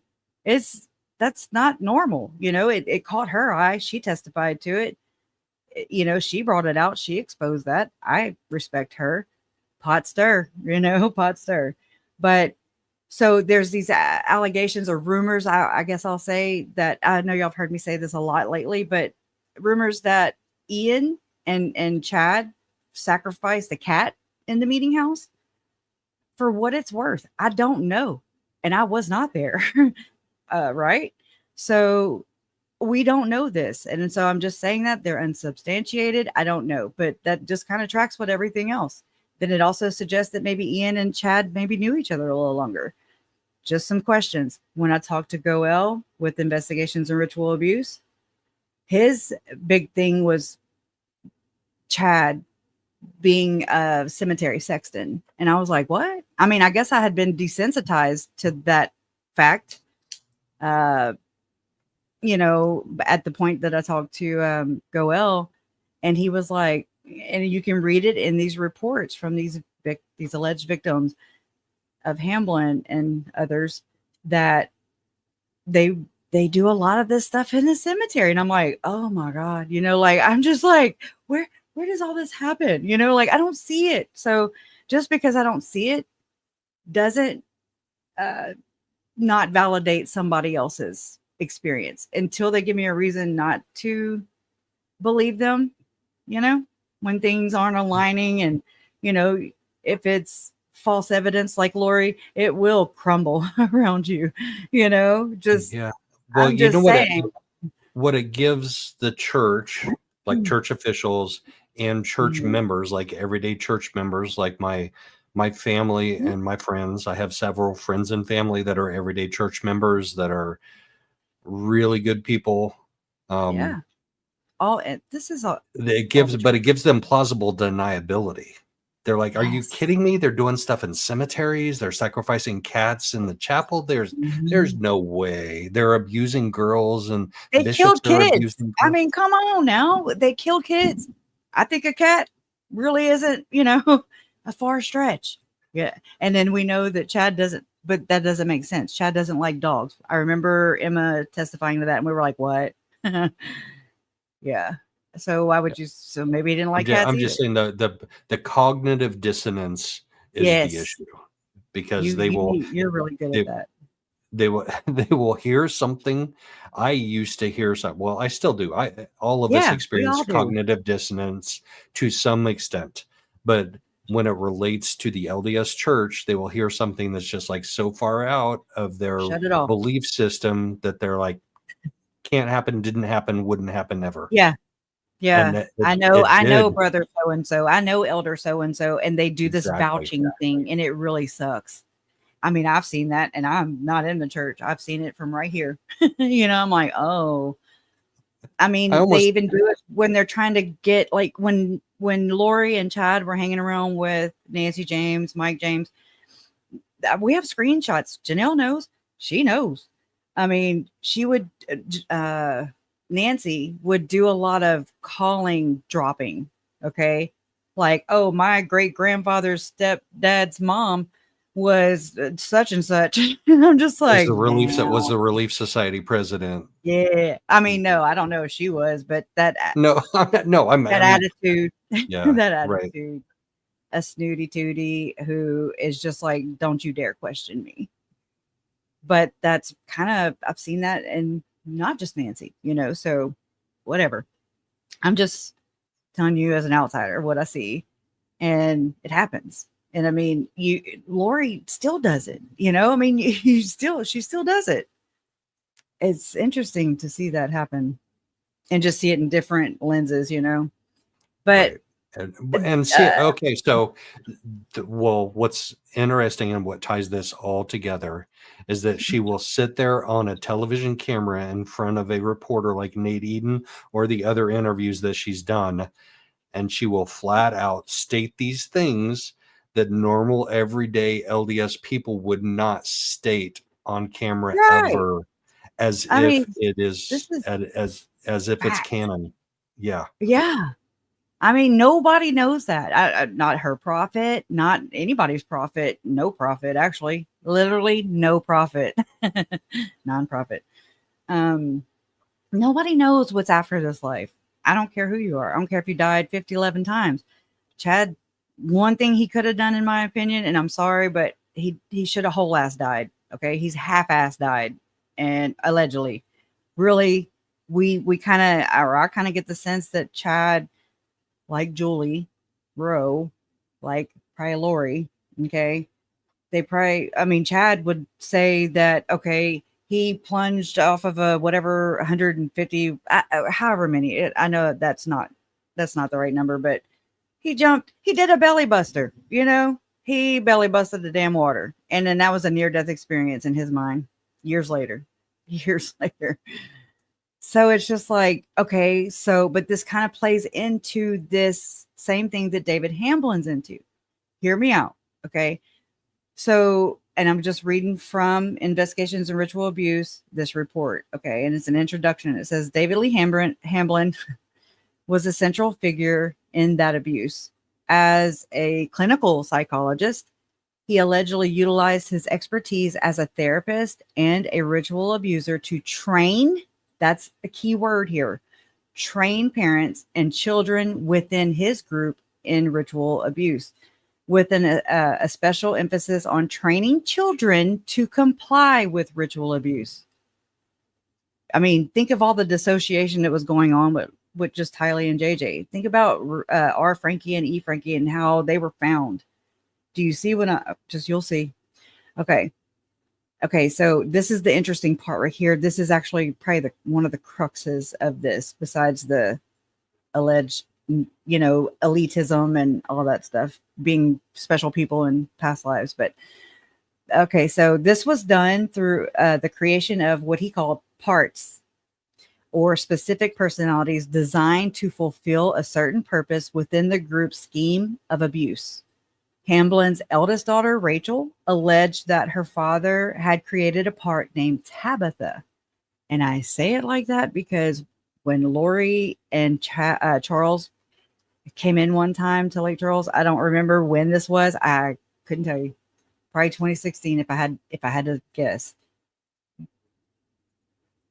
That's not normal. You know, it caught her eye. She testified to it. You know, she brought it out. She exposed that. I respect her. Pot stir, you know, pot stir. But so there's these allegations or rumors, I guess I'll say, that I know y'all have heard me say this a lot lately, but rumors that Ian and Chad sacrificed a cat in the meeting house. For what it's worth, I don't know. And I was not there. Right? So we don't know this. And so I'm just saying that they're unsubstantiated. I don't know, but that just kind of tracks with everything else. Then it also suggests that maybe Ian and Chad maybe knew each other a little longer. Just some questions. When I talked to Goel with Investigations and Ritual Abuse, his big thing was Chad being a cemetery sexton. And I was like, what? I mean, I guess I had been desensitized to that fact. You know, at the point that I talked to Goel, and he was like, and you can read it in these reports from these alleged victims of Hamlin and others, that they do a lot of this stuff in the cemetery. And I'm like, oh my God, you know, like, I'm just like, where does all this happen? You know, like, I don't see it. So just because I don't see it doesn't not validate somebody else's experience until they give me a reason not to believe them, you know, when things aren't aligning. And, you know, if it's false evidence like Lori, it will crumble around you, you know, just, Yeah. Well, I'm you just know saying. what it gives the church, like church officials and church members, like everyday church members, like my family and my friends. I have several friends and family that are everyday church members that are really good people. Yeah. This is all. It gives them plausible deniability. They're like, are you kidding me? They're doing stuff in cemeteries. They're sacrificing cats in the chapel. There's no way. They're abusing girls, and They bishops killed are kids. abusing I girls. mean, come on now. They kill kids. I think a cat really isn't, a far stretch. Yeah. And then we know that Chad doesn't, but that doesn't make sense. Chad doesn't like dogs. I remember Emma testifying to that, and we were like, what? Yeah. So why would you? So maybe he didn't like cats I'm either. just saying the cognitive dissonance is the Yes. issue, because they will You're really good they at that. they will they will hear something. I used to hear some. Well, I still do. All of us Yeah, we experience all do. cognitive dissonance to some extent, but when it relates to the LDS Church, they will hear something that's just like so far out of their Shut it off. belief system that they're like, can't happen, didn't happen, wouldn't happen ever. Yeah. And Yeah. I know brother so and so. I know elder so and so, and they do this Exactly. vouching thing, and it really sucks. I mean, I've seen that, and I'm not in the church. I've seen it from right here. I'm like, oh. I mean, they even do it when they're trying to get, like, when Lori and Chad were hanging around with Nancy James, Mike James. We have screenshots. Janelle knows. She knows. I mean, she would. Nancy would do a lot of calling dropping. Okay. Like, oh, my great grandfather's stepdad's mom was such and such. And I'm just like, was the Relief Society president. Yeah. I mean, no, I don't know if she was, but that No, that attitude, yeah, that right. attitude, a snooty tootie who is just like, don't you dare question me. But that's kind of, I've seen that, and not just Nancy, so whatever. I'm just telling you as an outsider what I see, and it happens. And I mean, Lori still does it, I mean, she still does it. It's interesting to see that happen and just see it in different lenses, but right. And see, okay, so what's interesting and what ties this all together is that she will sit there on a television camera in front of a reporter like Nate Eden or the other interviews that she's done, and she will flat out state these things that normal everyday LDS people would not state on camera ever, as if it is as if it's canon. Yeah. I mean, nobody knows that. Not her prophet, not anybody's prophet, no prophet, actually, literally no prophet, non-prophet. Nobody knows what's after this life. I don't care who you are. I don't care if you died 11 times. Chad, one thing he could have done, in my opinion, and I'm sorry, but he should have whole ass died. Okay. He's half-ass died, and allegedly, really, I kind of get the sense that Chad, like Julie Rowe, like probably Lori, okay, Chad would say that, okay, he plunged off of a whatever 150, however many. I know that's not the right number, but he jumped. He did a belly buster. He belly busted the damn water, and then that was a near death experience in his mind. Years later. So it's just like, okay, but this kind of plays into this same thing that David Hamlin's into. Hear me out, okay? So, and I'm just reading from Investigations in Ritual Abuse, this report, okay? And it's an introduction. It says, David Lee Hamlin was a central figure in that abuse. As a clinical psychologist, he allegedly utilized his expertise as a therapist and a ritual abuser to train, that's a key word here, train parents and children within his group in ritual abuse, with a special emphasis on training children to comply with ritual abuse. I mean, think of all the dissociation that was going on with just Tylee and JJ. Think about R. Frankie and E. Frankie and how they were found. Do you see you'll see. Okay, so this is the interesting part right here. This is actually probably one of the cruxes of this, besides the alleged, elitism and all that stuff, being special people in past lives. But okay, so this was done through the creation of what he called parts, or specific personalities designed to fulfill a certain purpose within the group's scheme of abuse. Hamlin's eldest daughter, Rachel, alleged that her father had created a part named Tabitha. And I say it like that because when Lori and Charles came in one time to Lake Charles. I don't remember when this was. I couldn't tell you. Probably 2016 if I had to guess.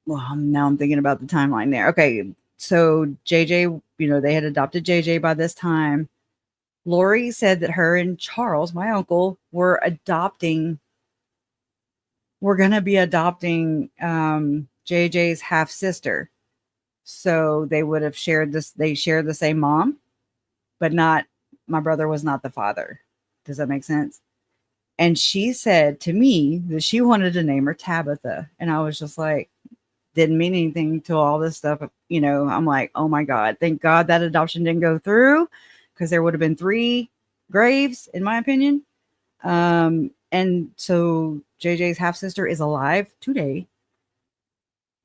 Well, now I'm thinking about the timeline there. Okay, so JJ, they had adopted JJ by this time. Lori said that her and Charles, my uncle, were going to be adopting JJ's half sister. So they would have shared this. They shared the same mom, but my brother was not the father. Does that make sense? And she said to me that she wanted to name her Tabitha. And I was just like, didn't mean anything to all this stuff. I'm like, oh my God, thank God that adoption didn't go through, because there would have been 3 graves, in my opinion. And so JJ's half sister is alive today.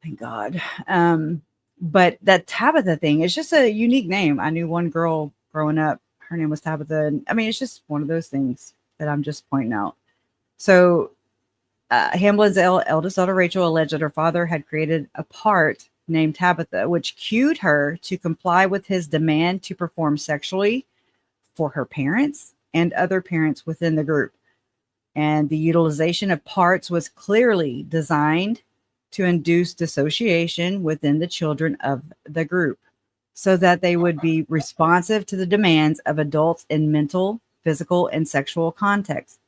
Thank God. But that Tabitha thing is just a unique name. I knew one girl growing up, her name was Tabitha. And I mean, it's just one of those things that I'm just pointing out. So Hamlin's eldest daughter, Rachel, alleged that her father had created a part named Tabitha, which cued her to comply with his demand to perform sexually for her parents and other parents within the group. And the utilization of parts was clearly designed to induce dissociation within the children of the group so that they would be responsive to the demands of adults in mental, physical, and sexual contexts.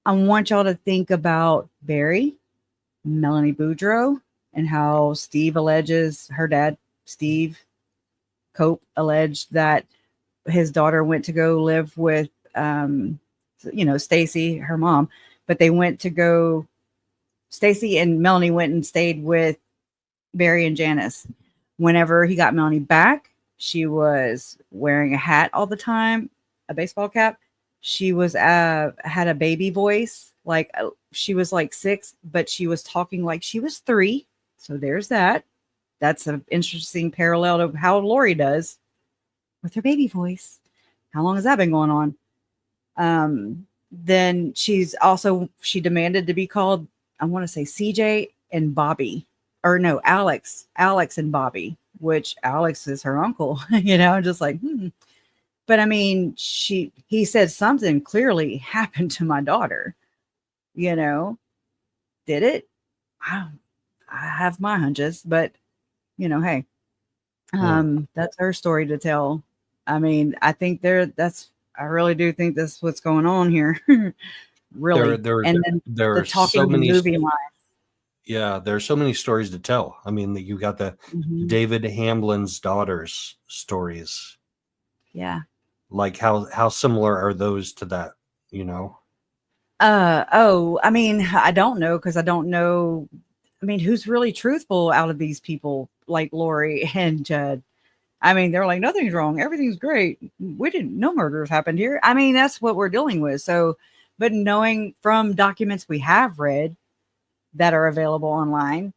I want y'all to think about Barry, Melanie Boudreaux, and how Steve alleges her dad, Steve Cope, alleged that his daughter went to go live with, Stacy, her mom, but Stacy and Melanie went and stayed with Barry and Janice. Whenever he got Melanie back, she was wearing a hat all the time, a baseball cap. She was had a baby voice, like she was like 6, but she was talking like she was 3. So there's that. That's an interesting parallel to how Lori does with her baby voice. How long has that been going on? Then she demanded to be called, I want to say CJ and Bobby, or no, Alex and Bobby, which Alex is her uncle, just like, But I mean, he said something clearly happened to my daughter, did it? I have my hunches, but hey, that's her story to tell. I mean, I think I really do think that's what's going on here. Really. And then there the are talking so many movie line. Yeah, there's so many stories to tell. I mean, you got the David Hamlin's daughters stories. Yeah. Like how similar are those to that, I mean, I don't know, because I don't know. I mean, who's really truthful out of these people like Lori and Judd? I mean, they're like, nothing's wrong, everything's great. No murders happened here. I mean, that's what we're dealing with. So, but knowing from documents we have read that are available online,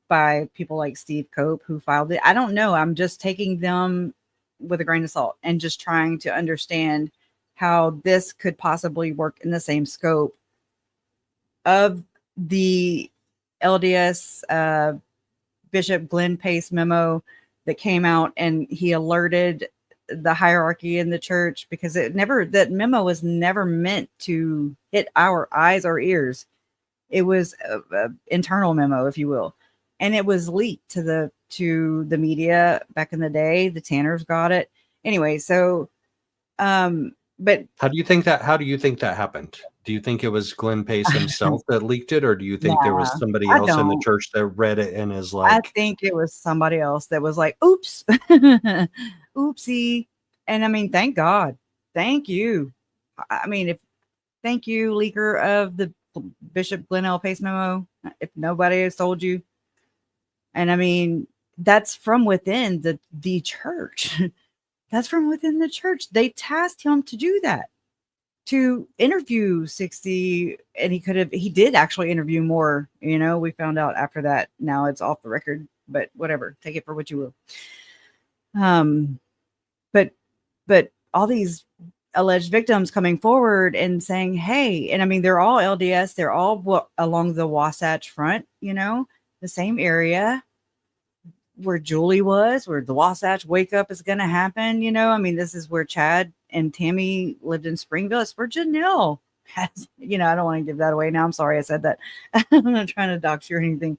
by people like Steve Cope who filed it. I don't know. I'm just taking them with a grain of salt and just trying to understand how this could possibly work in the same scope of the LDS Bishop Glenn Pace memo that came out, and he alerted the hierarchy in the church, because that memo was never meant to hit our eyes or ears. It was a internal memo, if you will. And it was leaked to the media back in the day. The Tanners got it. Anyway, so but how do you think that happened? Do you think it was Glenn Pace himself that leaked it, or do you think there was somebody else in the church that read it and is like, I think it was somebody else that was like, oops, oopsie. And I mean, thank God. Thank you. I mean, thank you, leaker of the Bishop Glenn L. Pace memo, if nobody has told you. And I mean, that's from within the church. That's from within the church. They tasked him to do that, to interview 60, and he did actually interview more. We found out after that. Now it's off the record, but whatever, take it for what you will. But all these alleged victims coming forward and saying, hey, and I mean, they're all LDS. They're all along the Wasatch Front, the same area. where Julie was, where the Wasatch Wake Up is going to happen. You know, I mean, this is where Chad and Tammy lived in Springville. It's where Janelle has, you know, I don't want to give that away now. I'm sorry I said that. I'm not trying to dox you or anything.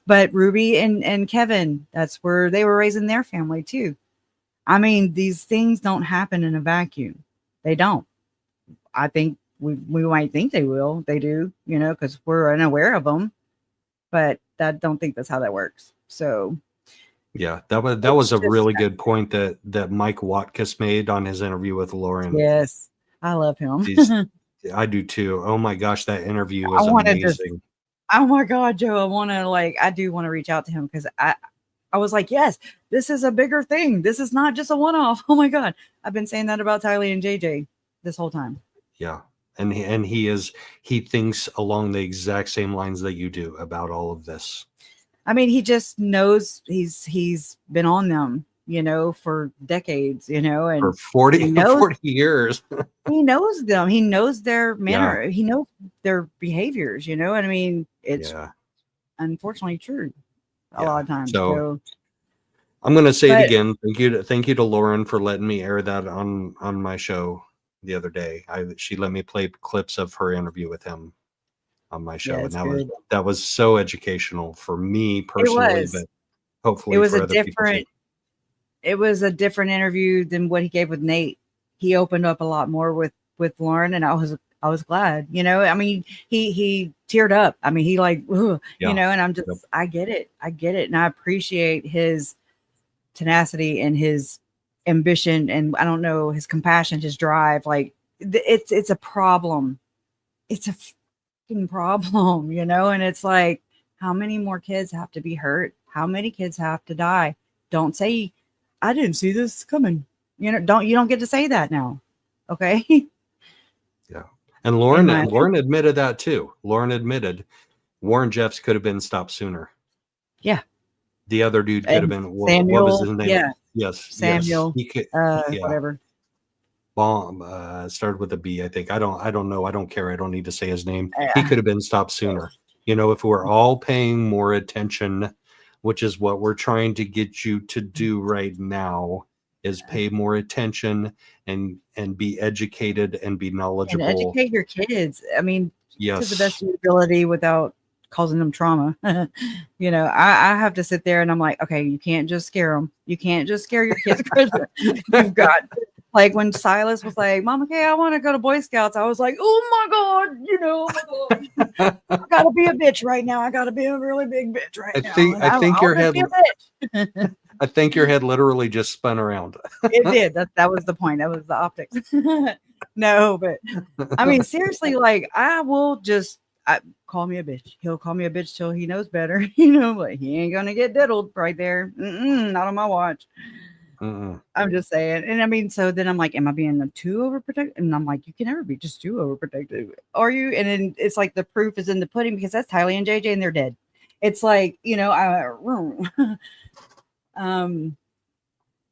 But Ruby and Kevin, that's where they were raising their family too. I mean, these things don't happen in a vacuum. They don't. I think we might think they will. They do, you know, because we're unaware of them. But I don't think that's how that works. So, yeah, that was a really good point that Mike Watkiss made on his interview with Lauren. Yes, I love him. I do too. Oh my gosh, that interview was amazing. Oh my God, Joe, I do want to reach out to him because I was like, yes, this is a bigger thing. This is not just a one-off. Oh my God. I've been saying that about Tylee and JJ this whole time. Yeah. And he thinks along the exact same lines that you do about all of this. I mean, he just knows he's been on them, you know, for decades, you know, and for 40 years. He knows them. He knows their manner. Yeah. He knows their behaviors, you know, and I mean, it's unfortunately true a lot of times. So I'm going to say it again. Thank you to Lauren for letting me air that on my show the other day. She let me play clips of her interview with him on my show, and that was so educational for me personally, but hopefully it was for other people too. It was a different interview than what he gave with Nate. He opened up a lot more with Lauren, and I was glad, you know. I mean, he teared up. I mean, he you know, and I'm just I get it, and I appreciate his tenacity and his ambition, and I don't know, his compassion, his drive. Like it's a problem. It's a fucking problem, you know. And it's like, how many more kids have to be hurt? How many kids have to die? Don't say I didn't see this coming. You know, you don't get to say that now. Okay. Yeah. And Lauren admitted that too. Lauren admitted Warren Jeffs could have been stopped sooner. Yeah. The other dude could have been Samuel, what was his name? Yeah. Yes. Samuel. Yes. He could, whatever. Bomb started with a B, I think. I don't know. I don't care. I don't need to say his name. He could have been stopped sooner. You know, if we're all paying more attention, which is what we're trying to get you to do right now, is pay more attention and be educated and be knowledgeable. And educate your kids. I mean, yes, to the best of your ability without causing them trauma. You know, I have to sit there and I'm like, okay, you can't just scare them. You can't just scare your kids. You've got, like when Silas was like, Mom, okay, I want to go to Boy Scouts. I was like, oh my God, you know, I gotta be a bitch right now. I gotta be a really big bitch right now. I think your head I think your head literally just spun around. It did. That was the point. That was the optics. No, but I mean, seriously, like I will just call me a bitch. He'll call me a bitch till he knows better, you know, but he ain't gonna get diddled right there. Not on my watch. I'm just saying. And I mean, so then I'm like, am I being too overprotective? And I'm like, you can never be just too overprotective. Are you? And then it's like the proof is in the pudding because that's Tylee and JJ and they're dead. It's like, you know,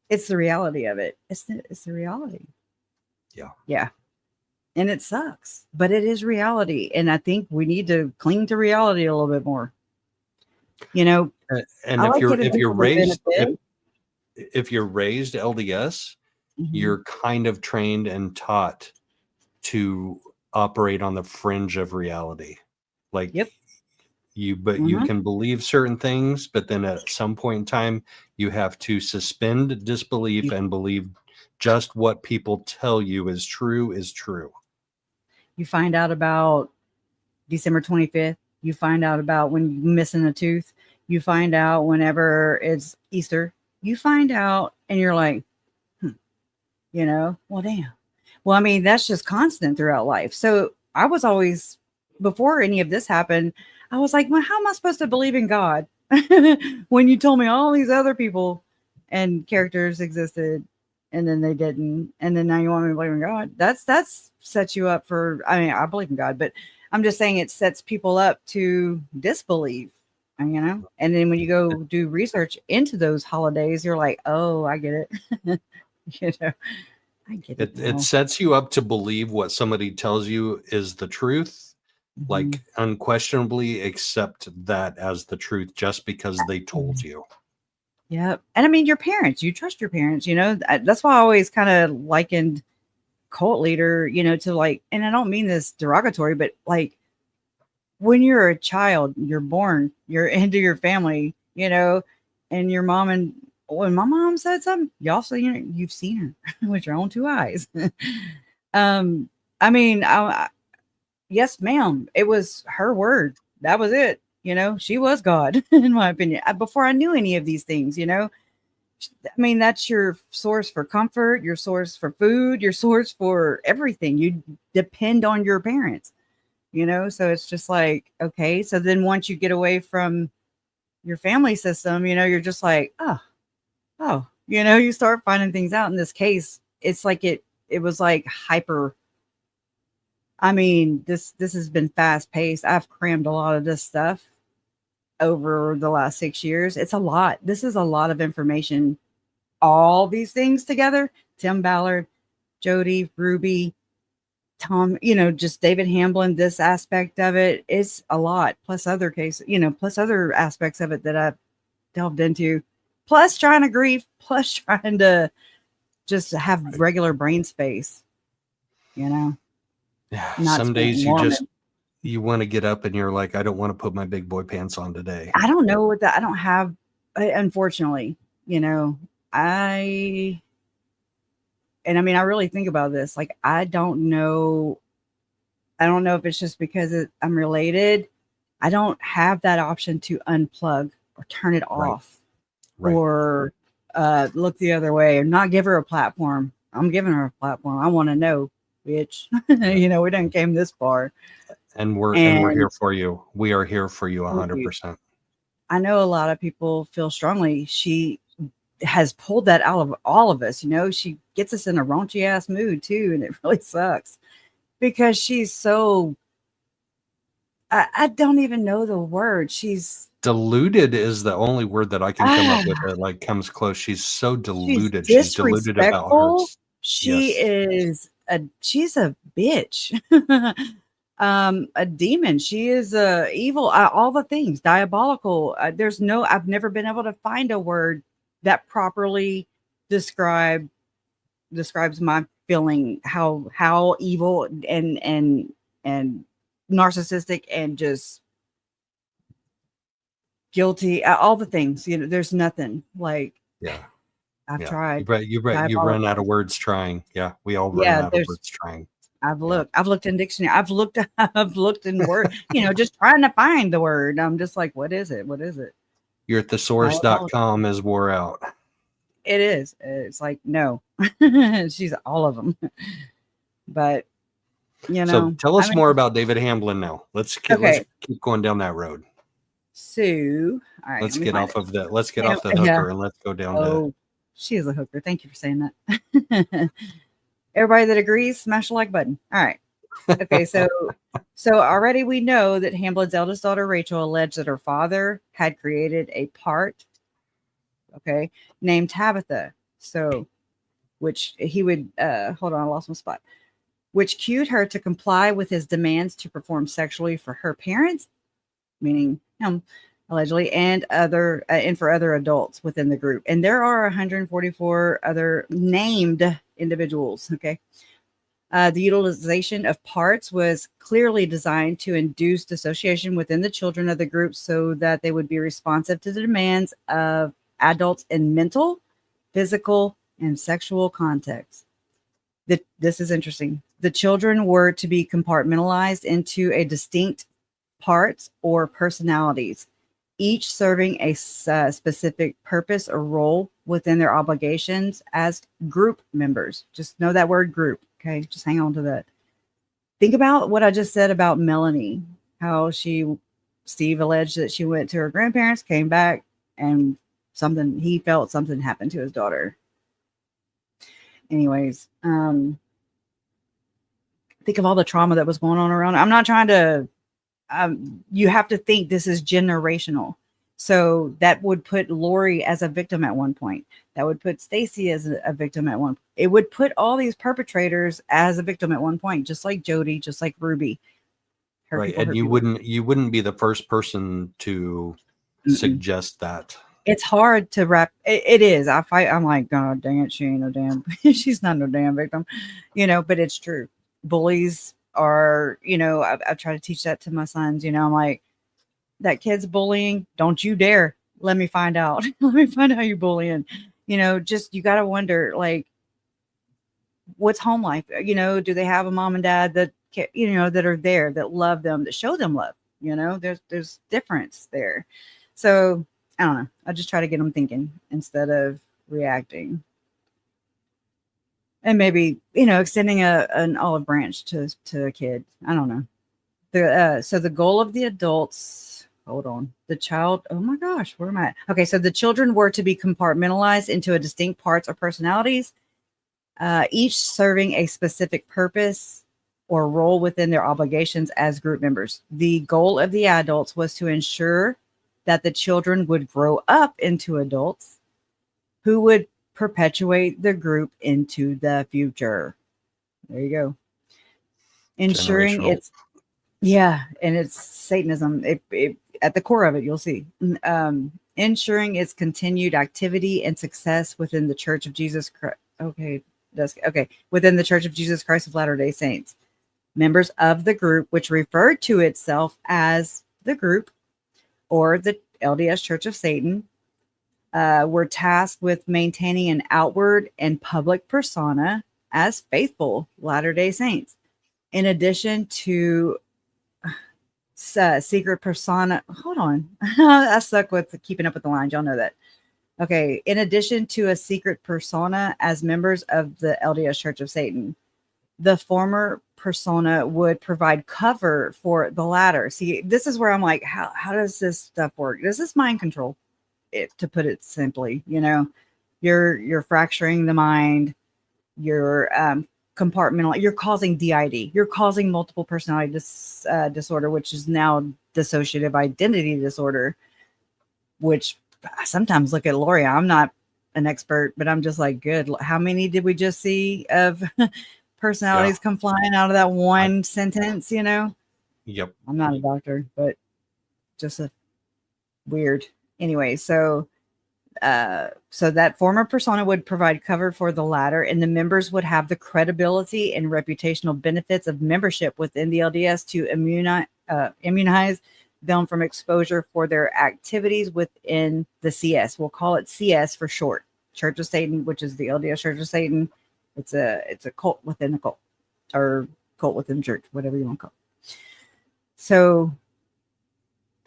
it's the reality of it. It's the reality. Yeah. Yeah. And it sucks, but it is reality. And I think we need to cling to reality a little bit more. You know, and if you're raised LDS, you're kind of trained and taught to operate on the fringe of reality. Like you can believe certain things, but then at some point in time, you have to suspend disbelief and believe just what people tell you is true. You find out about December 25th. You find out about when you're missing a tooth. You find out whenever it's Easter. You find out and you're like, you know, well, damn. Well, I mean, that's just constant throughout life. So I was always, before any of this happened, I was like, well, how am I supposed to believe in God when you told me all these other people and characters existed and then they didn't, and then now you want me to believe in God? That's sets you up for, I mean, I believe in God, but I'm just saying it sets people up to disbelieve. You know, and then when you go do research into those holidays, you're like, oh, I get it. You know, I get it. It sets you up to believe what somebody tells you is the truth, like unquestionably accept that as the truth just because they told you. Yep. And I mean, your parents, you trust your parents, that's why I always kind of likened cult leader, to like, and I don't mean this derogatory, but like when you're a child, you're born, you're into your family, and your mom, and when my mom said something, y'all see her, you've seen her with your own two eyes. I mean, yes, ma'am, it was her word. That was it. She was God, in my opinion, before I knew any of these things, I mean, that's your source for comfort, your source for food, your source for everything. You depend on your parents, so it's just like, okay. So then once you get away from your family system, you're just like, oh, you start finding things out. In this case, it's like it was like hyper. I mean, this has been fast paced. I've crammed a lot of this stuff over the last 6 years. It's a lot. This is a lot of information. All these things together, Tim Ballard, Jody, Ruby, Tom, just David Hamlin, this aspect of it is a lot, plus other cases, plus other aspects of it that I've delved into, plus trying to grieve, plus trying to just have regular brain space, Yeah. Not Some days Mormon. you want to get up and you're like, I don't want to put my big boy pants on today. I don't know what that, I don't have, unfortunately, and I mean, I really think about this. Like, I don't know if it's just because I'm related. I don't have that option to unplug or turn it off, or look the other way, or not give her a platform. I'm giving her a platform. I want to know, bitch. We didn't came this far. And we're here for you. We are here for you 100%. I know a lot of people feel strongly. She has pulled that out of all of us. She gets us in a raunchy ass mood too. And it really sucks because she's so, I don't even know the word. She's deluded is the only word that I can come up with that like comes close. She's so deluded. She's deluded about her. She's a bitch. A demon. She is evil, all the things, diabolical. I've never been able to find a word that properly describes my feeling, how evil and narcissistic and just guilty, all the things. There's nothing like. Yeah, I've tried. You run out of words trying. Yeah, we all run out of words trying. I've looked in dictionary. I've looked in word, just trying to find the word. I'm just like, what is it? What is it? Your thesaurus.com is wore out. It is. It's like, no, she's all of them. But, so tell us more about David Hamlin now. Let's keep going down that road. So, all right. Let's get off of that. Let's get off the hooker and let's go down to. She is a hooker. Thank you for saying that. Everybody that agrees, smash the like button. All right. Okay, so already we know that Hamlin's eldest daughter, Rachel, alleged that her father had created a part, named Tabitha. So, which he would, hold on, I lost my spot, which cued her to comply with his demands to perform sexually for her parents, meaning him, allegedly, and for other adults within the group. And there are 144 other named individuals. The utilization of parts was clearly designed to induce dissociation within the children of the group so that they would be responsive to the demands of adults in mental, physical, and sexual contexts. This is interesting. The children were to be compartmentalized into a distinct parts or personalities, each serving a specific purpose or role within their obligations as group members. Just know that word group. Okay, just hang on to that. Think about what I just said about Melanie, how Steve alleged that she went to her grandparents, came back, and he felt something happened to his daughter. Anyways, think of all the trauma that was going on around. I'm not trying to, you have to think this is generational. So that would put Lori as a victim at one point. That would put Stacy as a victim at one point. It would put all these perpetrators as a victim at one point, just like Jody, just like Ruby. Right. And you wouldn't be the first person to suggest that. it's hard to wrap. It is. I'm like, God dang it, she ain't no damn. She's not no damn victim, But it's true. Bullies are, I've tried to teach that to my sons. I'm like, that kid's bullying. Don't you dare. Let me find out. Let me find out you're bullying. Just you got to wonder, like, what's home life? Do they have a mom and dad that that are there, that love them, that show them love? There's difference there. So I don't know. I just try to get them thinking instead of reacting, and maybe extending an olive branch to a kid. I don't know. So the goal of the adults. Hold on. The child. Oh my gosh, where am I at? Okay, so the children were to be compartmentalized into a distinct parts or personalities, each serving a specific purpose or role within their obligations as group members. The goal of the adults was to ensure that the children would grow up into adults who would perpetuate the group into the future. There you go. Ensuring Generational. and it's Satanism. At the core of it, you'll see. Ensuring its continued activity and success within the Church of Jesus Christ. Within the Church of Jesus Christ of Latter-day Saints. Members of the group, which referred to itself as the group or the LDS Church of Satan, were tasked with maintaining an outward and public persona as faithful Latter-day Saints. In addition to secret persona, hold on, I suck with keeping up with the lines. Y'all know that. Okay, in addition to a secret persona as members of the LDS Church of Satan, the former persona would provide cover for the latter. See, this is where I'm like, how does this stuff work? This is mind control, to put it simply. You're fracturing the mind. You're compartmental. You're causing DID. You're causing multiple personality disorder, which is now dissociative identity disorder, which I sometimes look at Lori. I'm not an expert, but I'm just like, good. How many did we just see of personalities come flying out of that one sentence? Yep. I'm not a doctor, but just a weird. Anyway, so that former persona would provide cover for the latter, and the members would have the credibility and reputational benefits of membership within the LDS to immunize them from exposure for their activities within the CS. We'll call it CS for short. Church of Satan, which is the LDS Church of Satan. It's a cult within a cult, or cult within church, whatever you want to call it. So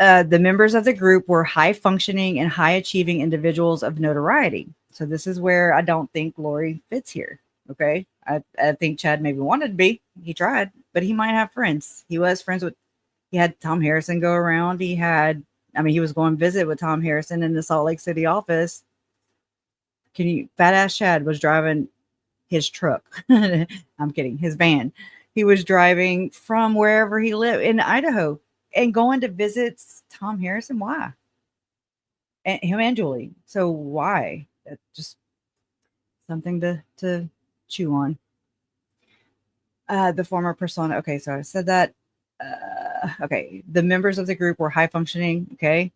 the members of the group were high functioning and high achieving individuals of notoriety. So this is where I don't think Lori fits here. Okay. I think Chad maybe wanted to be. He tried, but he might have friends. He was friends with, he had Tom Harrison go around. He was going to visit with Tom Harrison in the Salt Lake City office. Fat ass Chad was driving his truck. I'm kidding. His van. He was driving from wherever he lived in Idaho and going to visit Tom Harrison. Why? And him and Julie. So why? That's just something to chew on. The former persona. Okay, so I said that. Okay, the members of the group were high functioning. Okay,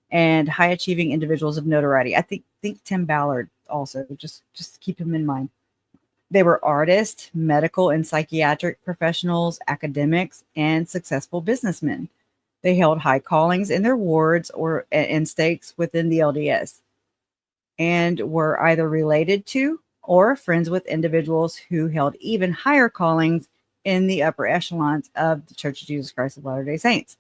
and high achieving individuals of notoriety. I think Tim Ballard also. Just keep him in mind. They were artists, medical and psychiatric professionals, academics, and successful businessmen. They held high callings in their wards and stakes within the LDS, and were either related to or friends with individuals who held even higher callings in the upper echelons of the Church of Jesus Christ of Latter-day Saints.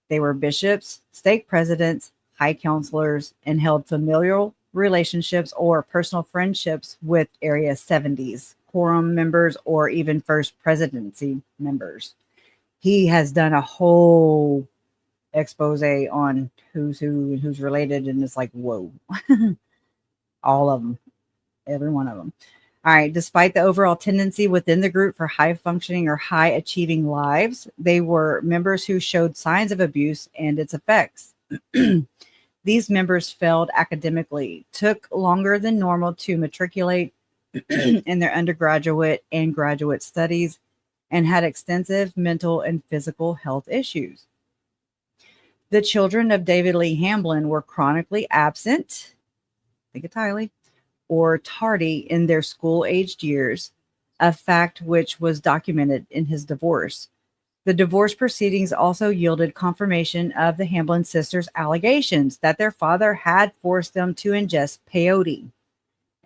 They were bishops, stake presidents, high counselors, and held familial relationships or personal friendships with Area 70s, quorum members, or even First Presidency members. He has done a whole expose on who's who and who's related, and it's like, whoa. All of them. Every one of them. All right. Despite the overall tendency within the group for high functioning or high achieving lives, they were members who showed signs of abuse and its effects. These members failed academically, took longer than normal to matriculate in their undergraduate and graduate studies, and had extensive mental and physical health issues. The children of David Lee Hamlin were chronically absent, think of Tylee, or tardy in their school-aged years, a fact which was documented in his divorce. The divorce proceedings also yielded confirmation of the Hamlin sisters' allegations that their father had forced them to ingest peyote,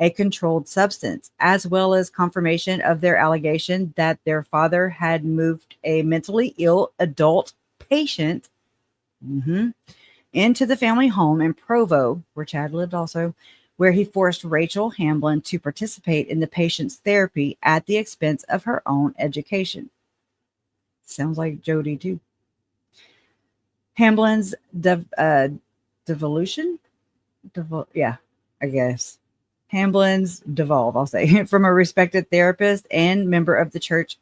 a controlled substance, as well as confirmation of their allegation that their father had moved a mentally ill adult patient into the family home in Provo, where Chad lived also, where he forced Rachel Hamlin to participate in the patient's therapy at the expense of her own education. Sounds like Jody too. Hamlin's devolution? I guess. Hamlin's devolve, I'll say, from a respected therapist and member of the Church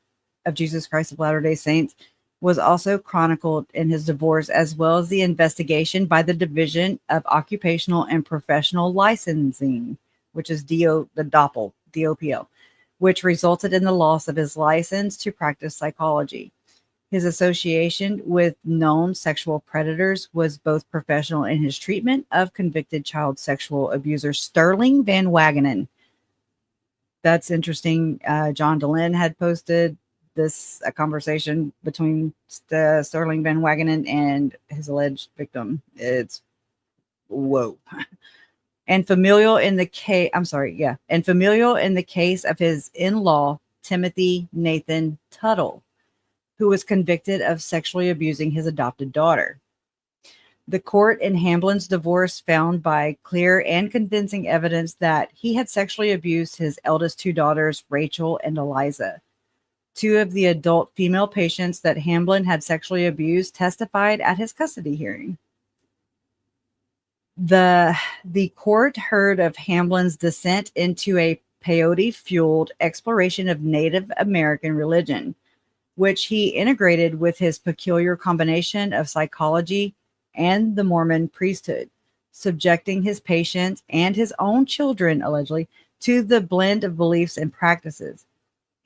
of Jesus Christ of Latter-day Saints, was also chronicled in his divorce, as well as the investigation by the Division of Occupational and Professional Licensing, which is DOPL, which resulted in the loss of his license to practice psychology. His association with known sexual predators was both professional in his treatment of convicted child sexual abuser Sterling Van Wagenen. That's interesting. John DeLynn had posted a conversation between Sterling Van Wagenen and his alleged victim. It's whoa. And familial in the case of his in-law, Timothy Nathan Tuttle, who was convicted of sexually abusing his adopted daughter. The court in Hamlin's divorce found by clear and convincing evidence that he had sexually abused his eldest two daughters, Rachel and Eliza. Two of the adult female patients that Hamlin had sexually abused testified at his custody hearing. The court heard of Hamlin's descent into a peyote-fueled exploration of Native American religion, which he integrated with his peculiar combination of psychology and the Mormon priesthood, subjecting his patients and his own children, allegedly, to the blend of beliefs and practices.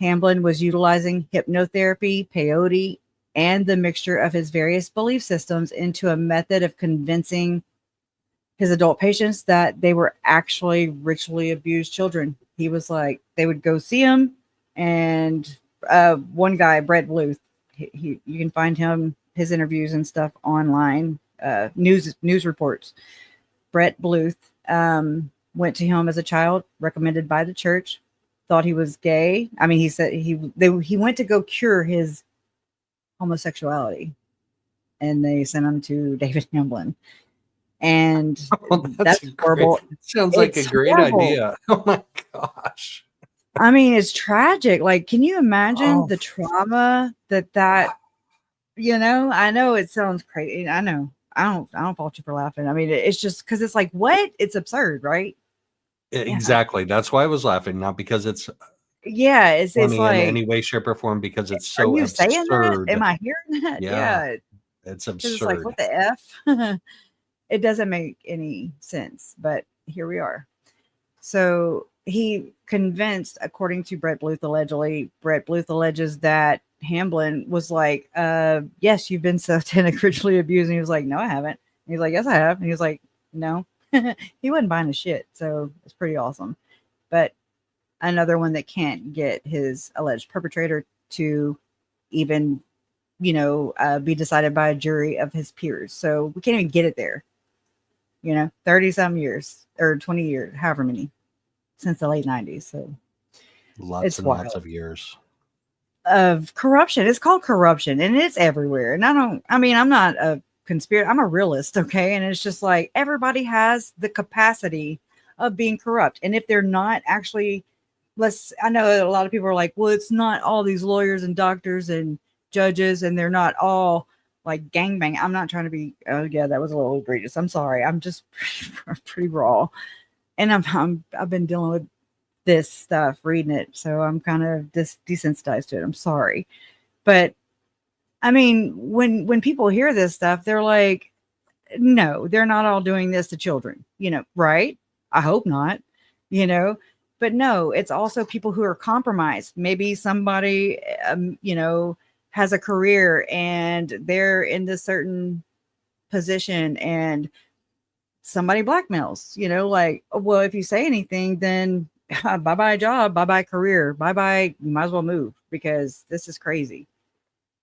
Hamlin was utilizing hypnotherapy, peyote, and the mixture of his various belief systems into a method of convincing his adult patients that they were actually ritually abused children. He was like, they would go see him, and one guy, Brett Bluth, you can find his interviews and stuff online, news reports. Brett Bluth went to him as a child, recommended by the church, thought he was gay. I mean, he said he went to go cure his homosexuality, and they sent him to David Hamlin. And that's horrible. Sounds like a great idea. Oh my gosh. I mean, it's tragic. Like, can you imagine the trauma that, I know it sounds crazy. I know. I don't fault you for laughing. I mean, it's just because it's like, what? It's absurd, right? Exactly. That's why I was laughing, not because it's it's like in any way, shape, or form, because it's so are you absurd. saying that? Am I hearing that? Yeah. It's absurd. It's like, what the F? It doesn't make any sense, but here we are. So he convinced, according to Brett Bluth, alleges that Hamlin was like, yes, you've been satanic ritually abused. And he was like, no, I haven't. And he's like, yes, I have. And he was like, no. He wasn't buying his shit. So it's pretty awesome. But another one that can't get his alleged perpetrator to even, be decided by a jury of his peers. So we can't even get it there. 30 some years or 20 years, however many, since the late 90s. So lots of years of corruption. It's called corruption, and it's everywhere. And I'm not a conspiracy. I'm a realist. Okay. And it's just like, everybody has the capacity of being corrupt. And if they're not actually, I know a lot of people are like, well, it's not all these lawyers and doctors and judges, and they're not all like gangbang. I'm not trying to be, that was a little egregious. I'm sorry. I'm just pretty raw. And I've been dealing with this stuff, reading it. So I'm kind of desensitized to it. I'm sorry. But I mean, when people hear this stuff, they're like, no, they're not all doing this to children, right? I hope not, but no, it's also people who are compromised. Maybe somebody, has a career and they're in this certain position and somebody blackmails, like, well, if you say anything, then bye-bye job, bye-bye career, bye-bye, you might as well move because this is crazy.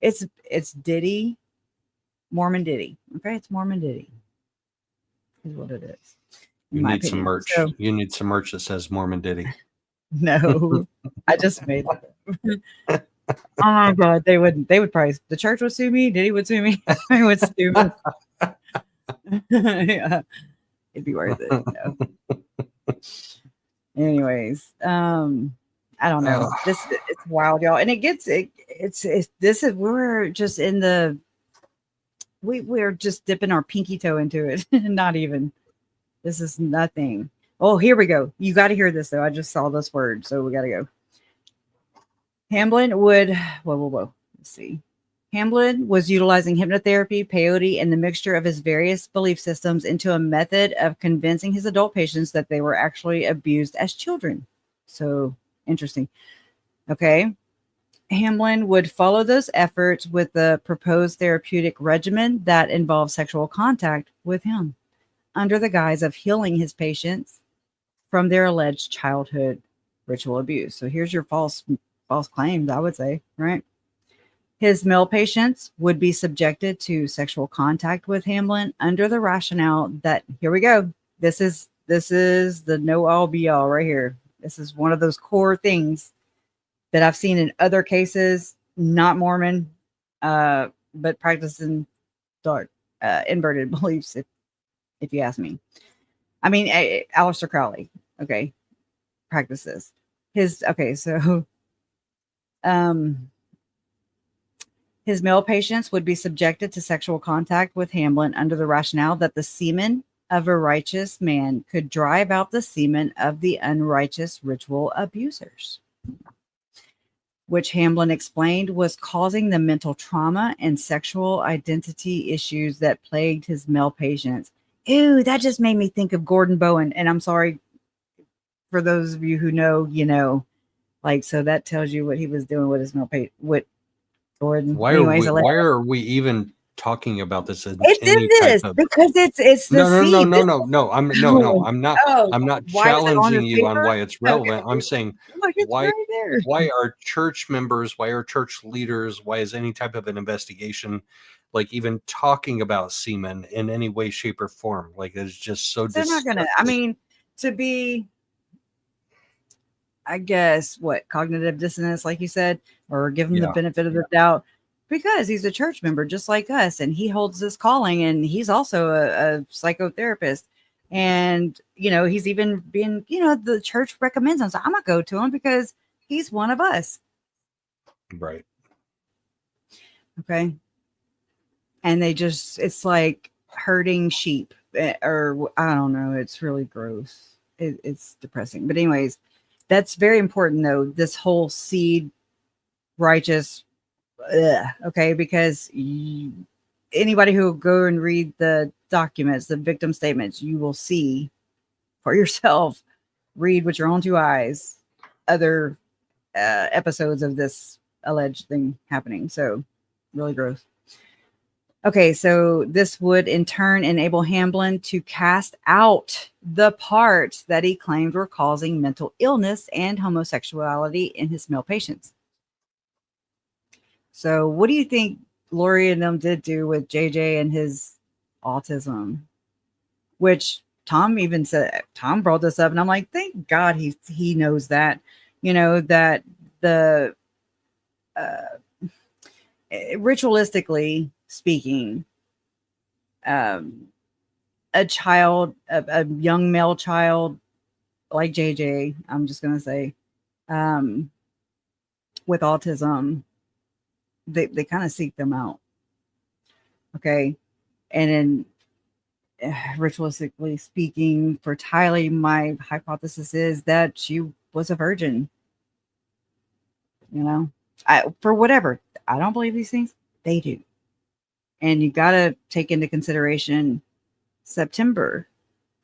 It's Diddy, Mormon Diddy. Okay, it's Mormon Diddy is what it is. You need some merch. So, you need some merch that says Mormon Diddy. no, I just made that. Oh my God, they would probably, the church would sue me, Diddy would sue me, I would sue me. Yeah, it'd be worth it. Anyways, I don't know. It's wild, y'all, and we're just in the we're just dipping our pinky toe into it. Not even. This is nothing. Oh, here we go. You got to hear this though. I just saw this word, so we got to go. Hamlin would, whoa. Let's see. Hamlin was utilizing hypnotherapy, peyote, and the mixture of his various belief systems into a method of convincing his adult patients that they were actually abused as children. So interesting. Okay. Hamlin would follow those efforts with the proposed therapeutic regimen that involved sexual contact with him under the guise of healing his patients from their alleged childhood ritual abuse. So here's your false claims, I would say, right? His male patients would be subjected to sexual contact with Hamlin under the rationale that, here we go, this is the no all be all right here. This is one of those core things that I've seen in other cases, not Mormon, but practicing dark inverted beliefs, if you ask me. I mean, Aleister Crowley, okay, practices. His male patients would be subjected to sexual contact with Hamlin under the rationale that the semen of a righteous man could drive out the semen of the unrighteous ritual abusers, which Hamlin explained was causing the mental trauma and sexual identity issues that plagued his male patients. Ew, that just made me think of Gordon Bowen. And I'm sorry, for those of you who know, like, so that tells you what he was doing with his male patient, with Gordon. Why are we even talking about this? Because it's the No. I'm not. I'm not challenging you on why it's relevant. Okay. I'm saying why are church members, why are church leaders, why is any type of an investigation like even talking about semen in any way, shape, or form? Like, it's just so. They're not gonna. I mean, to be, I guess, what, cognitive dissonance, like you said, or give him the benefit of the doubt, because he's a church member just like us, and he holds this calling, and he's also a psychotherapist, and he's even being, the church recommends him, so I'm gonna go to him because he's one of us, right? Okay. And it's like herding sheep, or I don't know, it's really gross. It's depressing, but anyways, that's very important though, this whole seed righteous, okay, because anybody who will go and read the documents, the victim statements, you will see for yourself, read with your own two eyes, other episodes of this alleged thing happening. So really gross. Okay, so this would in turn enable Hamlin to cast out the parts that he claimed were causing mental illness and homosexuality in his male patients. So what do you think Lori and them did do with JJ and his autism? Which Tom even said, Tom brought this up, and I'm like, thank God he knows that, that the ritualistically speaking, a young male child like JJ, I'm just gonna say, with autism, they kind of seek them out, okay, and then ritualistically speaking, for Tylee, my hypothesis is that she was a virgin. For whatever, I don't believe these things. They do. And you got to take into consideration September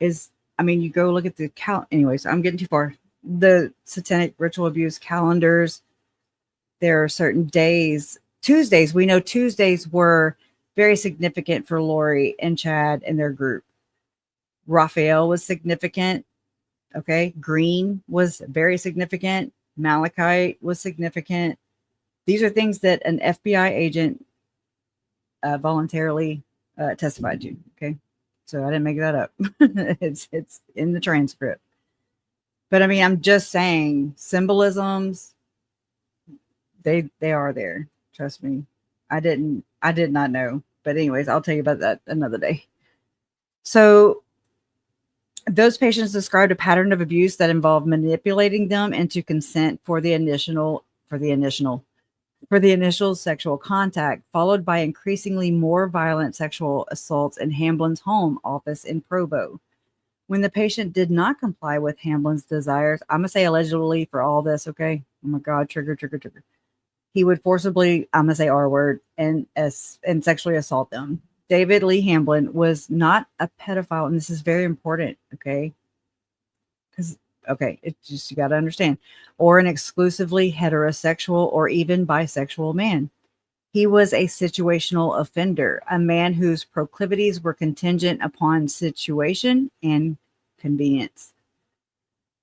is, you go look at the anyways, I'm getting too far. The satanic ritual abuse calendars, there are certain days, Tuesdays, we know Tuesdays were very significant for Lori and Chad and their group. Raphael was significant. Okay. Green was very significant. Malachite was significant. These are things that an FBI agent voluntarily testified to. Okay. So I didn't make that up. it's in the transcript. But I mean, I'm just saying symbolisms, they are there. Trust me. I did not know. But anyways, I'll tell you about that another day. So those patients described a pattern of abuse that involved manipulating them into consent for the initial sexual contact, followed by increasingly more violent sexual assaults in Hamlin's home office in Provo. When the patient did not comply with Hamlin's desires, I'm going to say allegedly for all this, okay? Oh my God, trigger. He would forcibly, I'm going to say R word, and sexually assault them. David Lee Hamlin was not a pedophile, and this is very important, okay? Because, okay, it's just, you got to understand, or an exclusively heterosexual or even bisexual man. He was a situational offender, a man whose proclivities were contingent upon situation and convenience.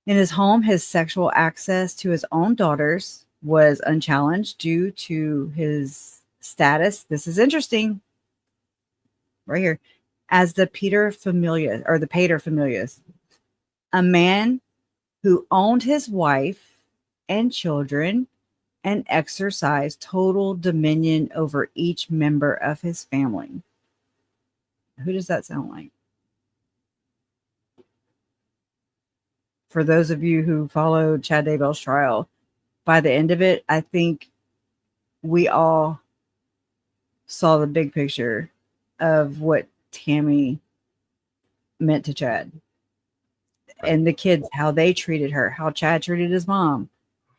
In his home, his sexual access to his own daughters was unchallenged due to his status. This is interesting. Right here, as the pater familias, a man who owned his wife and children and exercised total dominion over each member of his family. Who does that sound like? For those of you who followed Chad Daybell's trial, by the end of it, I think we all saw the big picture of what Tammy meant to Chad. Right. And the kids, how they treated her, how Chad treated his mom,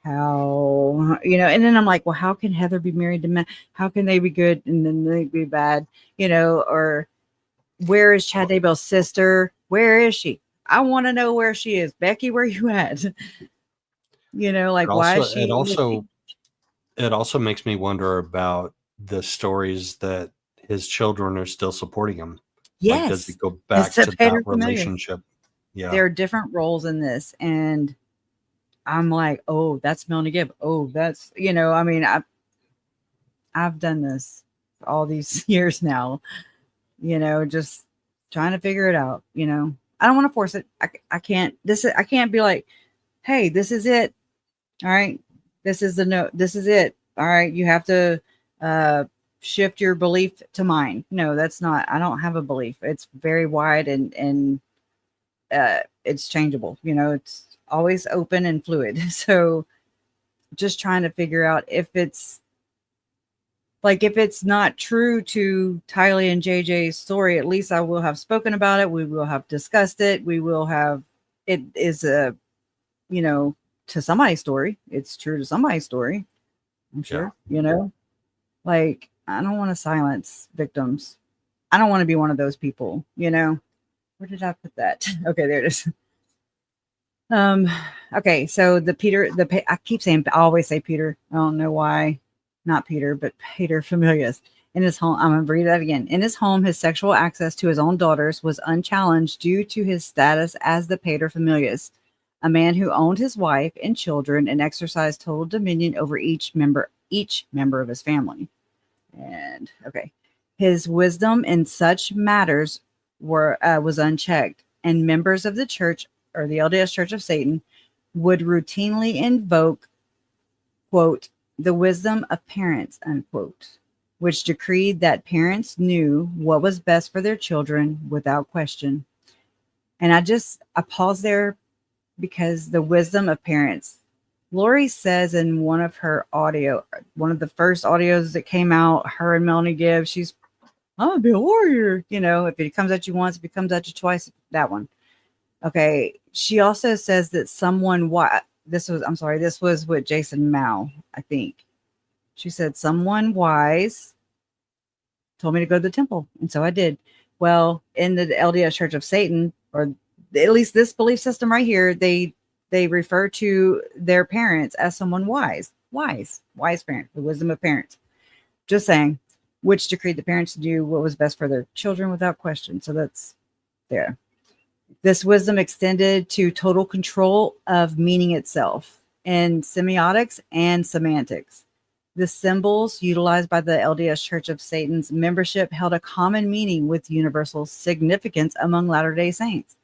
how, and then I'm like, well, how can Heather be married to men? How can they be good and then they be bad? Or where is Chad Daybell's sister? Where is she? I want to know where she is. Becky, where you at? Why is she? It also makes me wonder about the stories that his children are still supporting him. Yes. Does he go back to that relationship? Yeah. There are different roles in this. And I'm like, oh, that's Melanie Gibb. Oh, that's, I've done this all these years now, just trying to figure it out. I don't want to force it. I can't be like, hey, this is it. All right. This is it. All right. You have to, shift your belief to mine. No, that's not. I don't have a belief. It's very wide and it's changeable. It's always open and fluid. So just trying to figure out if it's not true to Tylee and JJ's story, at least I will have spoken about it. We will have discussed it. We will have, it is to somebody's story. It's true to somebody's story. I'm sure, I don't want to silence victims. I don't want to be one of those people, Where did I put that? Okay, there it is. Okay, so I keep saying, I always say Peter. I don't know why. Not Peter, but pater familias. In his home, I'm going to read that again. In his home, his sexual access to his own daughters was unchallenged due to his status as the pater familias, a man who owned his wife and children and exercised total dominion over each member of his family. And okay, his wisdom in such matters was unchecked, and members of the church, or the LDS Church of Satan, would routinely invoke, quote, the wisdom of parents, unquote, which decreed that parents knew what was best for their children without question. And I pause there because the wisdom of parents. Lori says in one of the first audios that came out, her and Melanie Gibb, I'm gonna be a warrior. If it comes at you once, if it comes at you twice, that one. Okay. She also says that this was with Jason Mao, I think. She said someone wise told me to go to the temple. And so I did. Well, in the LDS Church of Satan, or at least this belief system right here, they refer to their parents as someone wise parent, the wisdom of parents. Just saying. which decreed the parents to do what was best for their children without question. So that's there. This wisdom extended to total control of meaning itself in semiotics and semantics. The symbols utilized by the LDS Church of Satan's membership held a common meaning with universal significance among Latter-day Saints.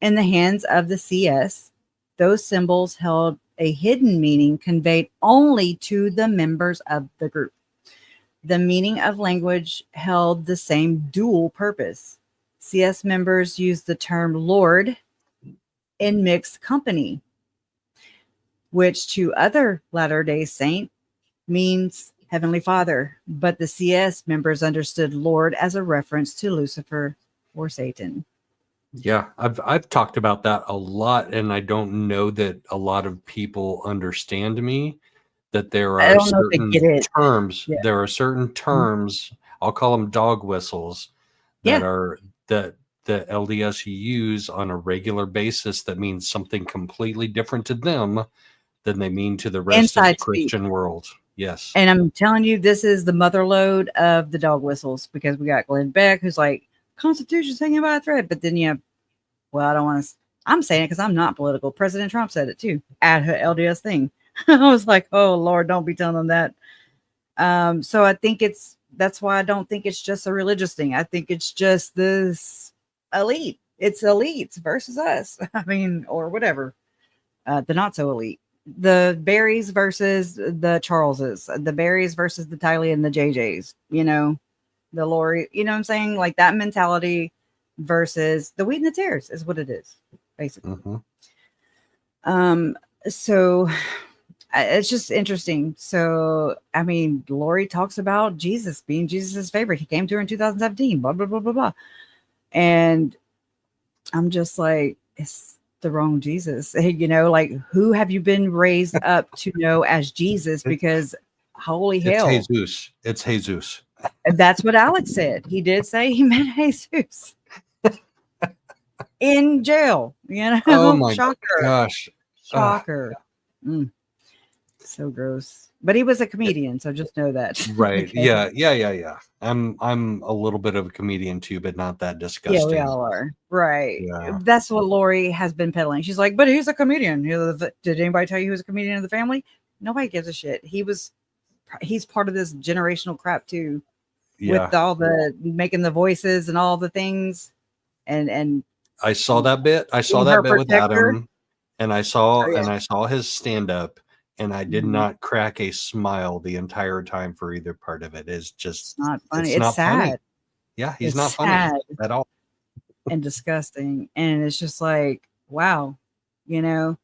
In the hands of the CS, those symbols held a hidden meaning conveyed only to the members of the group. The meaning of language held the same dual purpose. CS members used the term Lord in mixed company, which to other Latter-day Saint means Heavenly Father, but the CS members understood Lord as a reference to Lucifer or Satan. Yeah, I've talked about that a lot, and I don't know that a lot of people understand me. That there I are don't know if they certain get it. terms, Yeah. there are certain terms, I'll call them dog whistles, that Yeah. are that the LDS use on a regular basis that means something completely different to them than they mean to the rest of the Inside speak. Christian world. Yes. And I'm telling you, this is the mother lode of the dog whistles, because we got Glenn Beck, who's like, Constitution's hanging by a thread. But then, well, I don't want to, I'm saying it because I'm not political. President Trump said it too at her LDS thing. I was like, oh, Lord, don't be telling them that. So I think that's why I don't think it's just a religious thing. I think it's just this elite. It's elites versus us. I mean, or whatever. The not so elite. The Berries versus the Charleses, the Berries versus the Tylee and the JJs, the Lori, you know what I'm saying? Like that mentality versus the wheat and the tares is what it is, basically. Mm-hmm. So it's just interesting. So, I mean, Lori talks about Jesus being Jesus's favorite. He came to her in 2017, blah, blah, blah, blah, blah. And I'm just like, it's the wrong Jesus, like, who have you been raised up to know as Jesus? Because holy hell, It's Jesus. And that's what Alex said. He did say he meant Jesus in jail, Oh my Shocker. gosh. Shocker. So gross. But he was a comedian, so just know that. Right. Okay. Yeah. I'm a little bit of a comedian too, but not that disgusting. Yeah, we all are. Right. Yeah. That's what Lori has been peddling. She's like, but he's a comedian. Did anybody tell you he was a comedian of the family? Nobody gives a shit. He's part of this generational crap too. Yeah. With all the making the voices and all the things. And I saw that bit. I saw that bit with Adam, and I saw his stand up, and I did not crack a smile the entire time for either part of it. It's just not funny. It's not sad. funny. Yeah, he's not sad funny at all. And disgusting. And it's just like, wow, And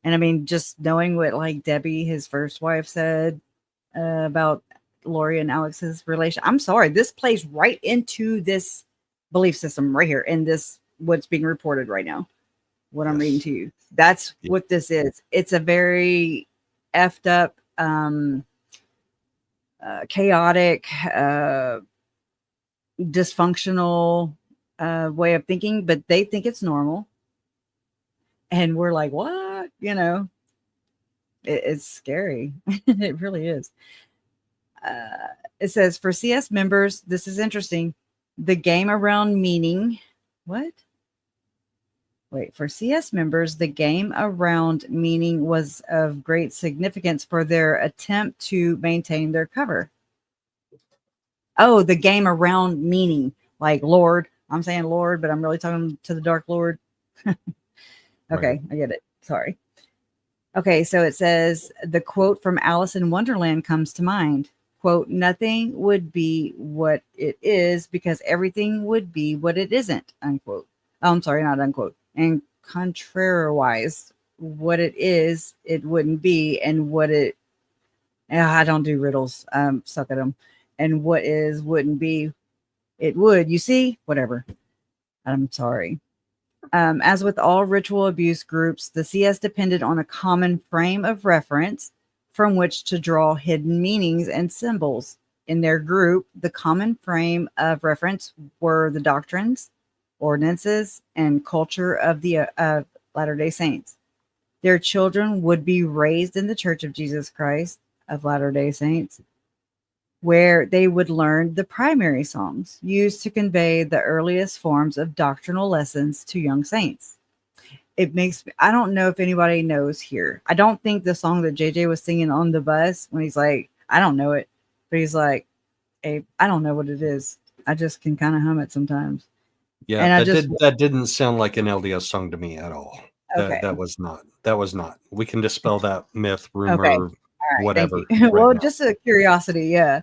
I mean, just knowing what like Debbie, his first wife, said about Lori and Alex's relation. I'm sorry, this plays right into this belief system right here in this what's being reported right now. What I'm reading to you. That's what this is. It's a very effed up, chaotic, dysfunctional way of thinking, but they think it's normal. And we're like, what? It's scary. It really is. It says for CS members, this is interesting. The game around meaning. What? Wait, for CS members, the game around meaning was of great significance for their attempt to maintain their cover. Oh, the game around meaning, like Lord. I'm saying Lord, but I'm really talking to the Dark Lord. Okay, right. I get it. Sorry. Okay, so it says the quote from Alice in Wonderland comes to mind. Quote, nothing would be what it is because everything would be what it isn't, unquote. Oh, I'm sorry, not unquote. And contrariwise, what it is, it wouldn't be. And what it, I don't do riddles, suck at them. And what is, wouldn't be, it would. You see? Whatever. I'm sorry. As with all ritual abuse groups, the CS depended on a common frame of reference from which to draw hidden meanings and symbols. In their group, the common frame of reference were the doctrines, ordinances, and culture of the Latter-day Saints. Their children would be raised in the Church of Jesus Christ of Latter-day Saints. where they would learn the primary songs used to convey the earliest forms of doctrinal lessons to young saints. It makes me, I don't know if anybody knows here. I don't think the song that JJ was singing on the bus when he's like, I don't know it, but he's like, hey, I don't know what it is. I just can kind of hum it sometimes. Yeah, And I that just, didn't sound like an LDS song to me at all. okay. That was not. That was not. We can dispel that myth, Okay. rumor, All right. whatever. Thank you. Right Well, now. just a curiosity. Yeah.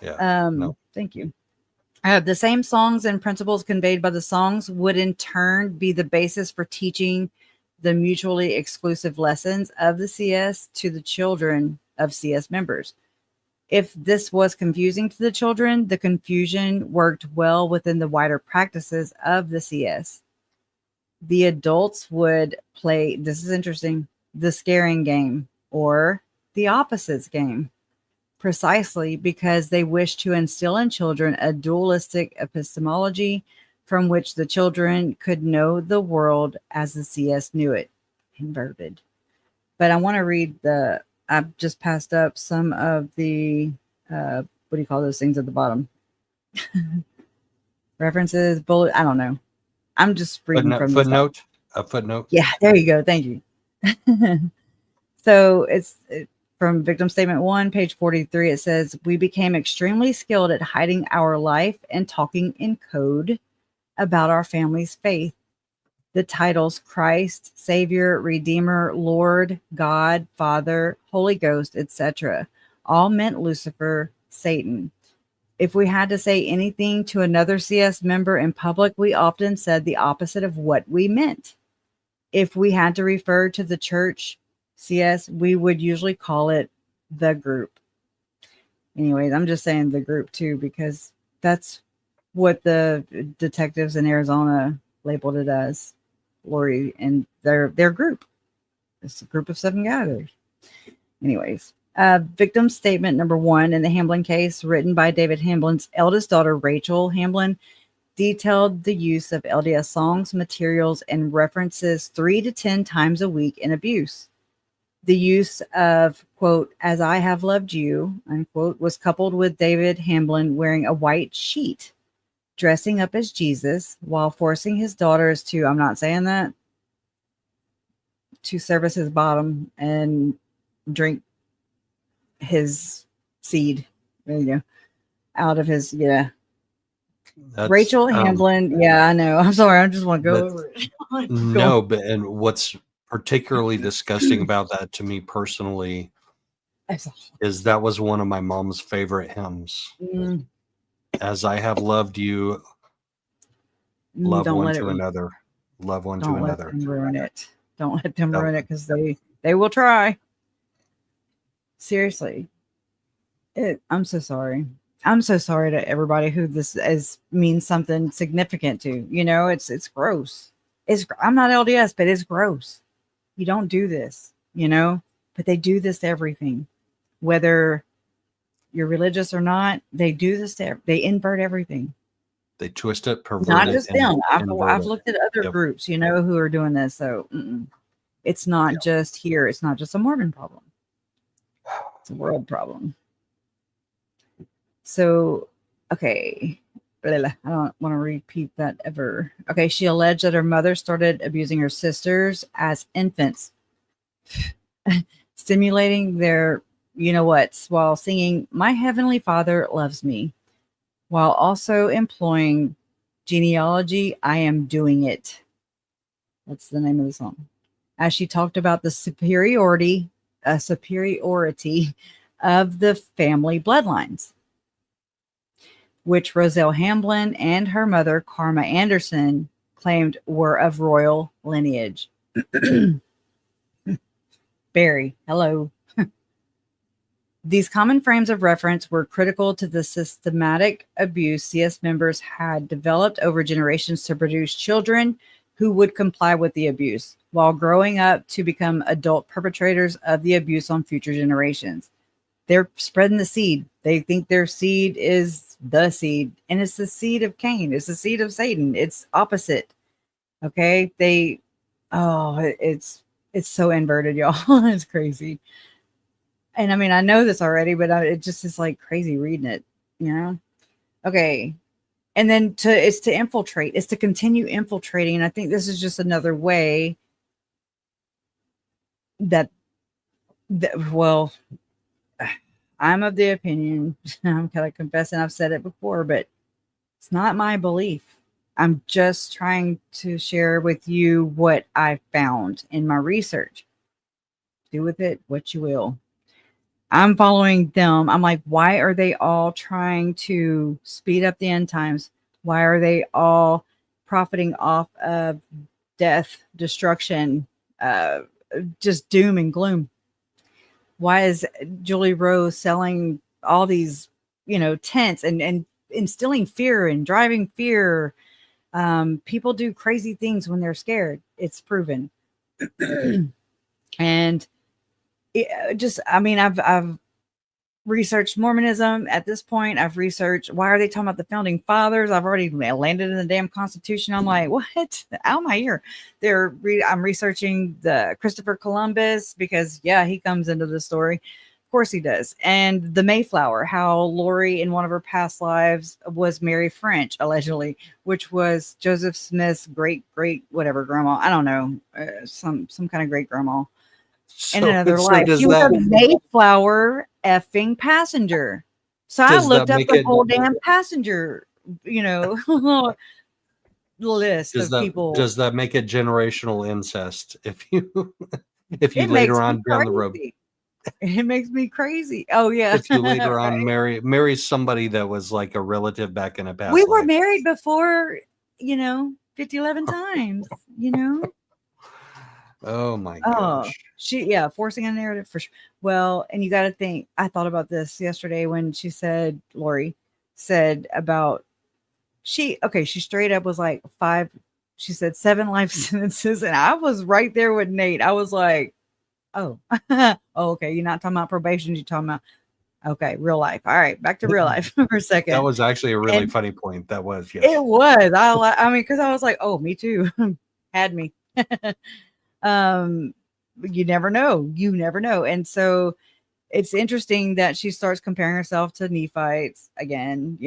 Yeah. No. Thank you. The same songs and principles conveyed by the songs would in turn be the basis for teaching the mutually exclusive lessons of the CS to the children of CS members. If this was confusing to the children, the confusion worked well within the wider practices of the CS. The adults would play, this is interesting, the scaring game or the opposites game, precisely because they wish to instill in children a dualistic epistemology from which the children could know the world as the CS knew it, inverted. But I want to read I've just passed up some of the, what do you call those things at the bottom? References, bullet, I don't know. I'm just reading from the footnote. A footnote. Yeah, there you go. Thank you. So it's from Victim Statement 1, page 43. It says, we became extremely skilled at hiding our life and talking in code about our family's faith. The titles Christ, Savior, Redeemer, Lord, God, Father, Holy Ghost, etc. all meant Lucifer, Satan. If we had to say anything to another CS member in public, we often said the opposite of what we meant. If we had to refer to the church CS, we would usually call it the group. Anyways, I'm just saying the group too, because that's what the detectives in Arizona labeled it as. Lori and their group. It's a group of 7 guys. Anyways, victim statement number 1 in the Hamlin case, written by David Hamlin's eldest daughter, Rachel Hamlin, detailed the use of LDS songs, materials, and references 3 to 10 times a week in abuse. The use of, quote, as I have loved you, unquote, was coupled with David Hamlin wearing a white sheet, dressing up as Jesus while forcing his daughters to, I'm not saying that, to service his bottom and drink his seed. There you go. Out of his, yeah. Rachel Hamlin. Yeah, I know. I'm sorry. I just want to go over it. No, but and what's particularly disgusting about that to me personally is that was one of my mom's favorite hymns. As I have loved you, love one to another. Love one to another. Don't let them ruin it. Don't let them ruin it, because they will try. Seriously. I'm so sorry. I'm so sorry to everybody who this means something significant to. You know, it's gross. I'm not LDS, but it's gross. You don't do this, you know, but they do this to everything. Whether you're religious or not, they do this they invert everything. They twist it, pervert not it. Just them. I've it. looked at other groups, you know, who are doing this. So it's not just here. It's not just a Mormon problem. It's a world problem. So, okay. I don't want to repeat that ever. Okay. She alleged that her mother started abusing her sisters as infants, stimulating their you-know-whats while singing My Heavenly Father Loves Me, while also employing genealogy, I Am Doing It. That's the name of the song. As she talked about the superiority of the family bloodlines, which Roselle Hamlin and her mother, Karma Anderson, claimed were of royal lineage. Barry, hello. These common frames of reference were critical to the systematic abuse CS members had developed over generations to produce children who would comply with the abuse while growing up to become adult perpetrators of the abuse on future generations. They're spreading the seed. They think their seed is the seed, and it's the seed of Cain. It's the seed of Satan. It's opposite. Okay. It's so inverted, y'all. It's crazy. And I mean, I know this already, but it just is like crazy reading it, you know? Okay. And then it's to infiltrate, it's to continue infiltrating. And I think this is just another way that well, I'm of the opinion, I'm kind of confessing, I've said it before, but it's not my belief. I'm just trying to share with you what I found in my research. Do with it what you will. I'm following them. I'm like, why are they all trying to speed up the end times? Why are they all profiting off of death, destruction, just doom and gloom? Why is Julie Rose selling all these, tents and instilling fear and driving fear? People do crazy things when they're scared. It's proven. And I've researched Mormonism at this point. I've researched, why are they talking about the founding fathers? I've already landed in the damn Constitution. I'm like, what? Out of my ear. I'm researching the Christopher Columbus because, yeah, he comes into the story. Of course he does. And the Mayflower, how Lori in one of her past lives was Mary French, allegedly, which was Joseph Smith's great whatever grandma. I don't know, some kind of great grandma. In another life. She was a Mayflower effing passenger. So I looked up the whole damn passenger, list of people. Does that make it generational incest if you later on down the road? It makes me crazy. Oh yeah. If you later on marry somebody that was like a relative back in a past we were life. married before, 11 times, Oh my gosh. Forcing a narrative for sure. Well, and you got to think, I thought about this yesterday when Lori said about, she straight up was like 5, she said 7 life sentences. And I was right there with Nate. I was like, oh, okay. You're not talking about probation. You're talking about, okay, real life. All right. Back to real life for a second. That was actually a really funny point. That was, yes. It was. I mean, cause I was like, oh, me too. Had me. You never know. And so it's interesting that she starts comparing herself to Nephites again,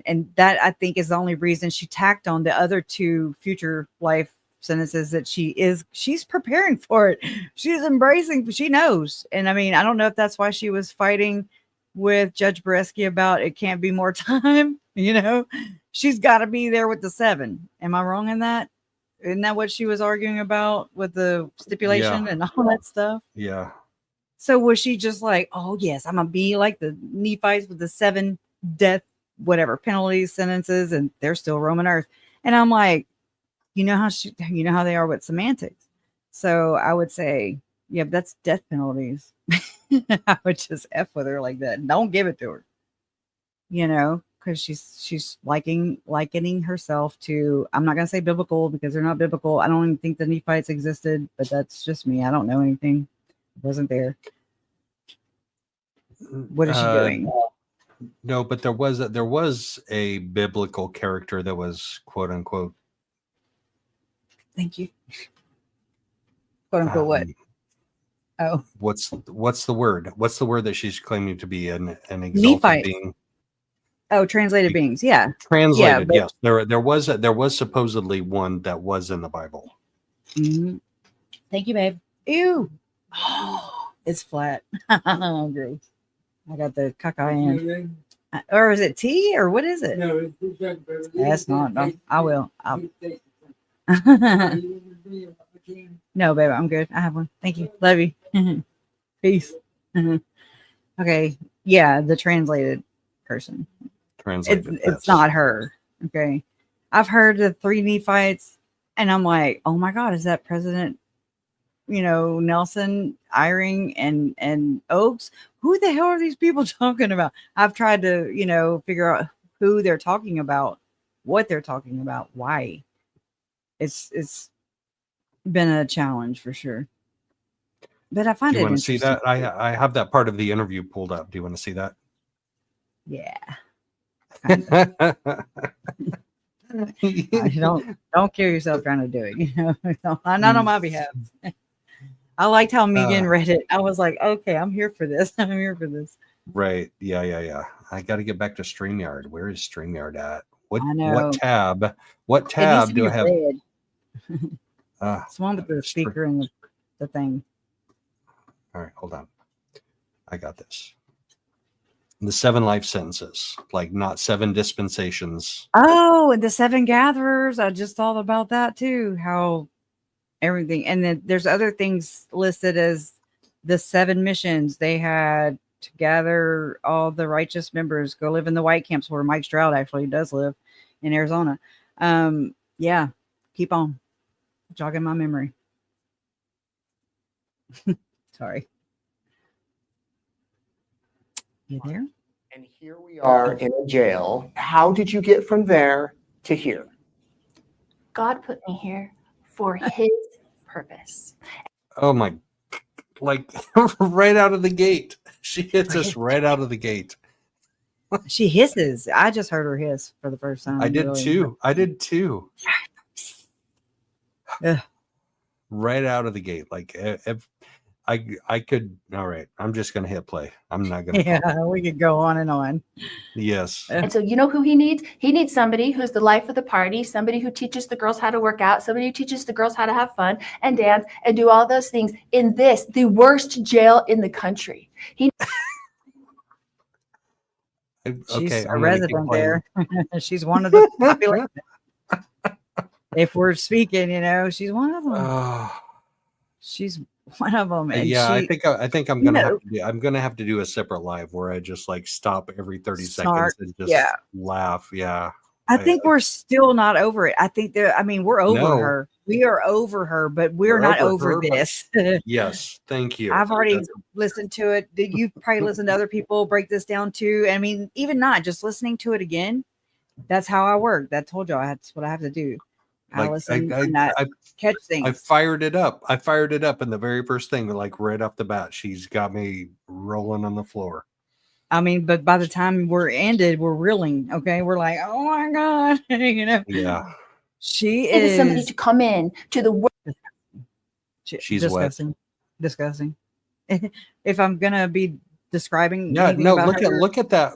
and that I think is the only reason she tacked on the other 2 future life sentences, that she's preparing for it. She's embracing, she knows. And I mean, I don't know if that's why she was fighting with Judge Bresky about it can't be more time, she's got to be there with the 7. Am I wrong in that? Isn't that what she was arguing about with the stipulation and all that stuff? Yeah. So was she just like, oh yes, I'm gonna be like the Nephites with the 7 death, whatever penalties, sentences, and they're still roaming earth? And I'm like, how they are with semantics. So I would say, yeah, that's death penalties. I would just F with her like that. Don't give it to her. Because she's likening herself to, I'm not gonna say biblical because they're not biblical. I don't even think the Nephites existed, but that's just me. I don't know anything. I wasn't there. What is she doing? No, but there was a biblical character that was quote unquote. Thank you. Quote unquote what? Oh. What's the word? What's the word that she's claiming to be an exalted Nephites. being? Oh, translated beings. Yeah. Translated, yeah, yes. There was supposedly one that was in the Bible. Mm-hmm. Thank you, babe. Ew. Oh, it's flat. Oh, gross. I got the caca in. Or is it tea or what is it? No, that's not. No, I will. No, babe, I'm good. I have one. Thank you. Love you. Peace. Okay. Yeah, the translated person. It's not her. Okay. I've heard the 3 Nephites, and I'm like, oh my God, is that President, Nelson, Eyring, and Oakes? Who the hell are these people talking about? I've tried to, figure out who they're talking about, what they're talking about, why. It's been a challenge for sure. But I find it interesting. Do you want to see that? I have that part of the interview pulled up. Do you want to see that? Yeah. Don't kill yourself trying to do it. Not on my behalf. I liked how Uh, Megan read it. I was like, okay, I'm here for this. I'm here for this. right. Yeah. I got to get back to StreamYard. Where is StreamYard at? What I know. tab? What It needs tab to do be I have? red. Uh, It's one with the speaker and the thing. all right, hold on. I got this. The 7 life sentences, like not 7 dispensations. Oh, and the 7 gatherers. I just thought about that too. How everything, and then there's other things listed as the 7 missions they had to gather all the righteous members, go live in the white camps where Mike Stroud actually does live in Arizona. Yeah, keep on jogging my memory. Sorry. You there? And here we are in a jail. How did you get from there to here? God put me here for his purpose. Oh my, like right out of the gate. She hits us right out of the gate. She hisses. I just heard her hiss for the first time. I did really. too. I did too. Ugh. Right out of the gate. Like if I could. All right. I'm just going to hit play. I'm not going to. Yeah, we could go on and on. Yes. And so you know who he needs? He needs somebody who's the life of the party, somebody who teaches the girls how to work out, somebody who teaches the girls how to have fun and dance and do all those things in this, the worst jail in the country. She's a resident there. She's one of the population. If we're speaking, she's one of them. She's one of them. And yeah, she, I think I'm gonna have to do a separate live where I just like stop every 30 seconds and just laugh. Yeah. I think we're still not over it. I think we're over her. We are over her, but we're not over this. Yes, thank you. I've already listened to it. You've probably listened to other people break this down too. I mean, even not just listening to it again. That's how I work. That told y'all that's what I have to do. I listen and I catch things. I fired it up. And the very first thing, like right off the bat, she's got me rolling on the floor. I mean, but by the time we're ended, we're reeling. Okay. We're like, oh my God. Yeah. She is somebody to come in to the world. She's disgusting. Disgusting. If I'm gonna be describing, look at that.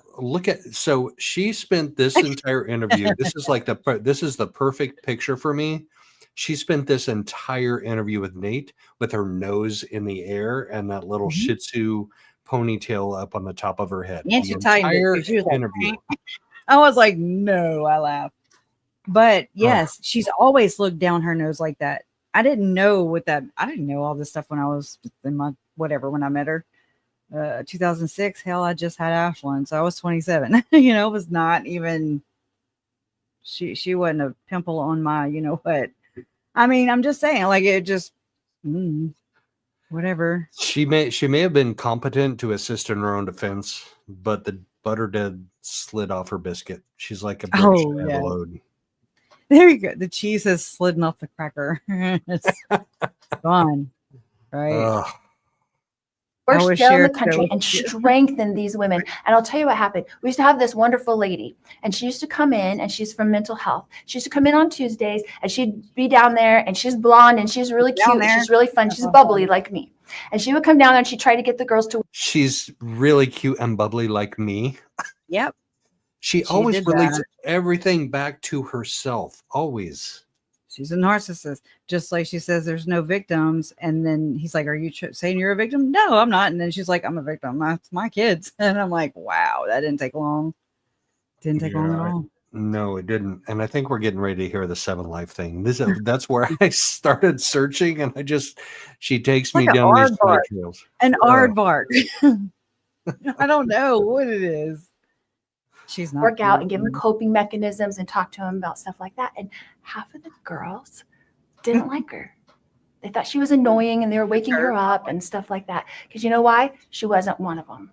So she spent this entire interview. This is the perfect picture for me. She spent this entire interview with Nate with her nose in the air and that little Shih Tzu ponytail up on the top of her head. And she tightened it. She was interview. I was like, no, I laughed. But yes, she's always looked down her nose like that. I didn't know all this stuff when I was in my when I met her. 2006, hell, I just had Ashlyn, so I was 27. It was not even she wasn't a pimple on my, what. I mean, I'm just saying, like, it just whatever. She may have been competent to assist in her own defense, but the butter did slid off her biscuit. She's like a British overload. There you go. The cheese has slidden off the cracker. It's gone. Right. Worst jail in the country and strengthen these women. And I'll tell you what happened. We used to have this wonderful lady, and she used to come in, and she's from mental health. She used to come in on Tuesdays, and she'd be down there, and she's blonde, and she's really cute. She's really fun. She's bubbly like me. And she would come down there, and she'd try to get the girls to. She's really cute and bubbly like me. Yep. She always relates everything back to herself. Always. She's a narcissist. Just like she says there's no victims. And then he's like, are you saying you're a victim? No, I'm not. And then she's like, I'm a victim. That's my kids. And I'm like, wow, that didn't take long. Didn't take long at all. No, it didn't. And I think we're getting ready to hear the 7 Life thing. That's where I started searching, and she takes me down these trails. An aardvark. I don't know what it is. She's not work out and give them coping mechanisms and talk to them about stuff like that. And half of the girls didn't like her. They thought she was annoying, and they were waking her up and stuff like that. Because you know why? She wasn't one of them.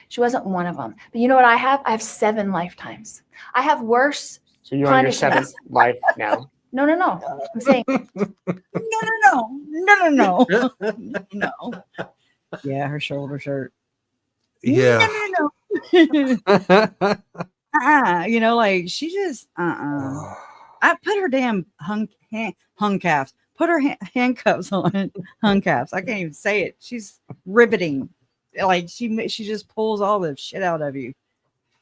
She wasn't one of them. But you know what I have? I have 7 lifetimes. I have worse. So you're on your 7th life now. No. I'm saying. No. No. Yeah, her shoulder shirt. Yeah. No. Like she just I put her damn hung calves. put her handcuffs on, handcuffs. I can't even say it. She's riveting. Like she just pulls all the shit out of you.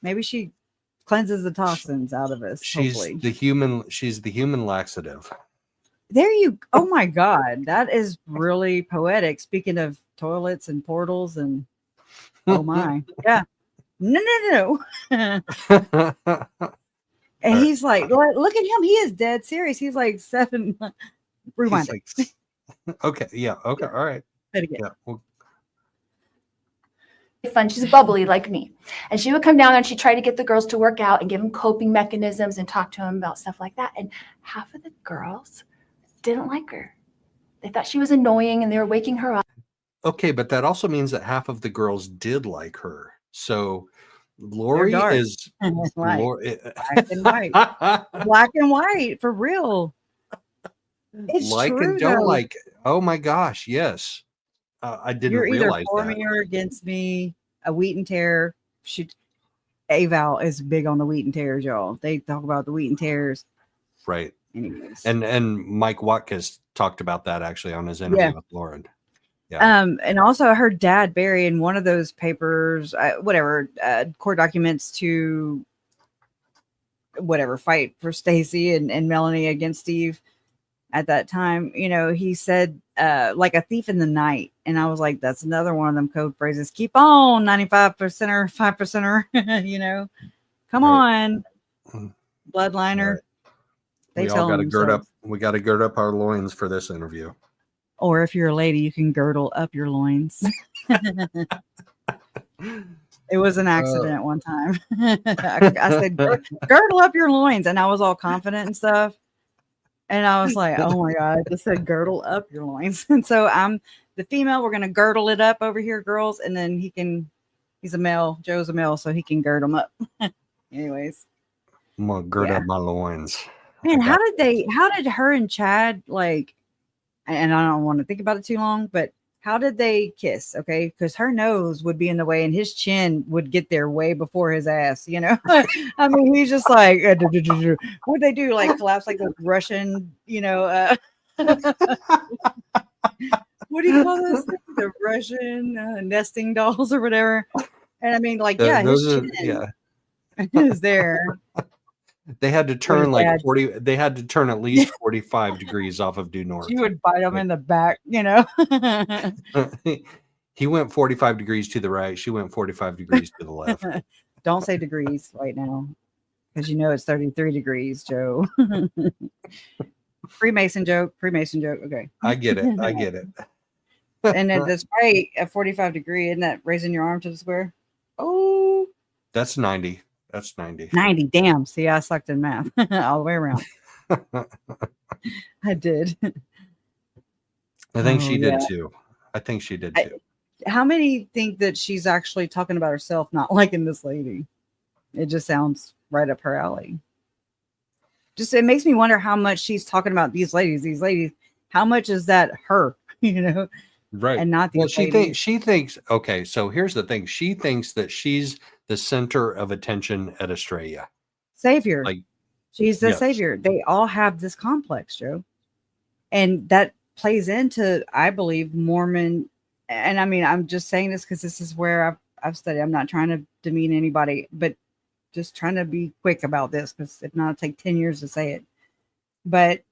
Maybe she cleanses the toxins out of us. She's hopefully. the human laxative. There you. Oh my God, that is really poetic. Speaking of toilets and portals and oh my, yeah. No. And he's like, look at him. He is dead serious. He's like 7. Rewind it. Like, okay. Yeah. Okay. All right. Again. Yeah. Well, fun. She's bubbly like me. And she would come down there and she'd try to get the girls to work out and give them coping mechanisms and talk to them about stuff like that. And half of the girls didn't like her. They thought she was annoying and they were waking her up. okay, but that also means that half of the girls did like her. So Lori is Right. Black and white. like Black and white for real. It's true, and don't though. like. Oh my gosh, yes. I didn't You're either realize for that. me or against me. A wheat and tear. Aval is big on the wheat and tears, y'all. They talk about the wheat and tears. Right. Anyways. And Mike Watkins talked about that actually on his interview with Lauren. Yeah. And also her dad, Barry, in one of those papers, court documents to fight for Stacy and Melanie against Steve at that time, he said like a thief in the night. And I was like, that's another one of them code phrases. Keep on 95%er, 5%er, come on, bloodliner. Right. We all got to gird up. We got to gird up our loins for this interview. Or if you're a lady, you can girdle up your loins. It was an accident one time. I said, girdle up your loins. And I was all confident and stuff. And I was like, oh my God, I just said girdle up your loins. And so I'm the female. We're going to girdle it up over here, girls. And then he's a male. Joe's a male, so he can gird them up. Anyways. I'm going to gird up my loins. Man, how did her and Chad, like, and I don't want to think about it too long, but how did they kiss? Okay. Because her nose would be in the way and his chin would get there way before his ass, I mean, he's just like, what'd they do? Like collapse like a Russian, what do you call those things? The Russian nesting dolls or whatever. And I mean, like, his chin is there. They had to turn like 40. They had to turn at least 45 degrees off of due north. You would bite them in the back, He went 45 degrees to the right. She went 45 degrees to the left. Don't say degrees right now, because it's 33 degrees, Joe. Freemason joke. Okay. I get it. And then that's right at 45 degree. Isn't that raising your arm to the square? Oh, that's 90. That's 90. 90. Damn. See, I sucked in math all the way around. I did. I think she did too. I think she did too. How many think that she's actually talking about herself not liking this lady? It just sounds right up her alley. It makes me wonder how much she's talking about these ladies. How much is that her, Right. And not these ladies. She thinks, okay, so here's the thing. She thinks that she's the center of attention at Estrella. Savior. Like, she's the savior. They all have this complex, Joe. And that plays into, I believe, Mormon. And I mean, I'm just saying this because this is where I've studied. I'm not trying to demean anybody, but just trying to be quick about this, because if not, it'll take 10 years to say it. But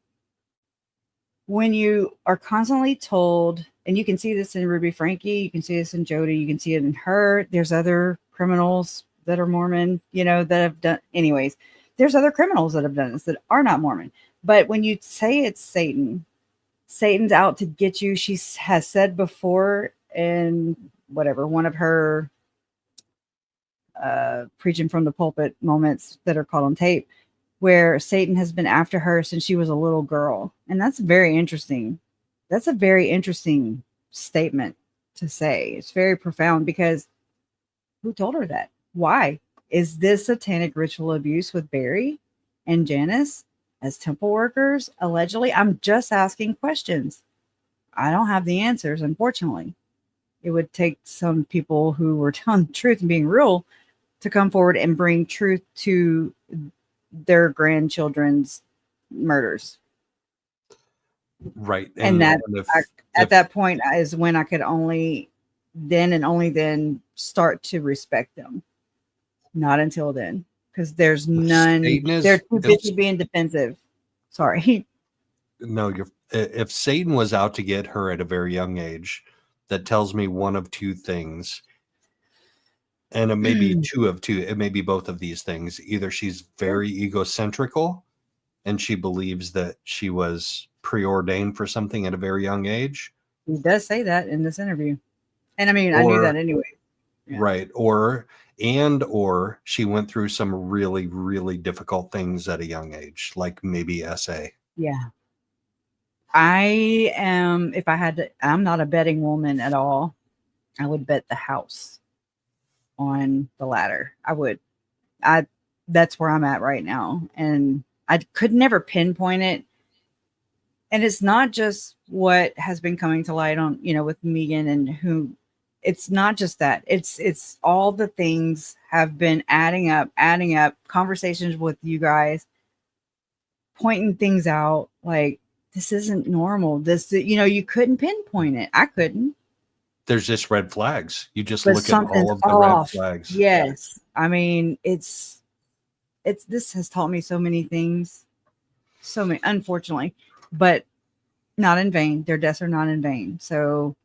when you are constantly told, and you can see this in Ruby Frankie, you can see this in Jody, you can see it in her. There's other criminals that are Mormon, that have done. Anyways, there's other criminals that have done this that are not Mormon. But when you say it's Satan's out to get you. She has said before in one of her preaching from the pulpit moments that are caught on tape, where Satan has been after her since she was a little girl. And that's very interesting. That's a very interesting statement to say. It's very profound, because who told her that? Why? Is this satanic ritual abuse with Barry and Janice as temple workers, allegedly? I'm just asking questions. I don't have the answers, unfortunately. It would take some people who were telling the truth and being real to come forward and bring truth to their grandchildren's murders. Right. And that at if that point is when I could only then start to respect them. Not until then, because there's none. They're too busy being defensive. Sorry. No, if Satan was out to get her at a very young age, that tells me one of two things. And it may be two of two. It may be both of these things. Either she's very egocentrical and she believes that she was preordained for something at a very young age. He does say that in this interview. And I mean, I knew that anyway. Yeah. Right. Or she went through some really, really difficult things at a young age, like maybe SA. Yeah. I am, if I had to, I'm not a betting woman at all. I would bet the house on the ladder. That's where I'm at right now. And I could never pinpoint it. And it's not just what has been coming to light on, with Megan and who, it's not just that. It's all the things have been adding up, conversations with you guys, pointing things out like, this isn't normal. This, you couldn't pinpoint it. I couldn't. There's just red flags. You just look at all of the red flags. Yes. I mean, this has taught me so many things, so many, unfortunately, but not in vain. Their deaths are not in vain. So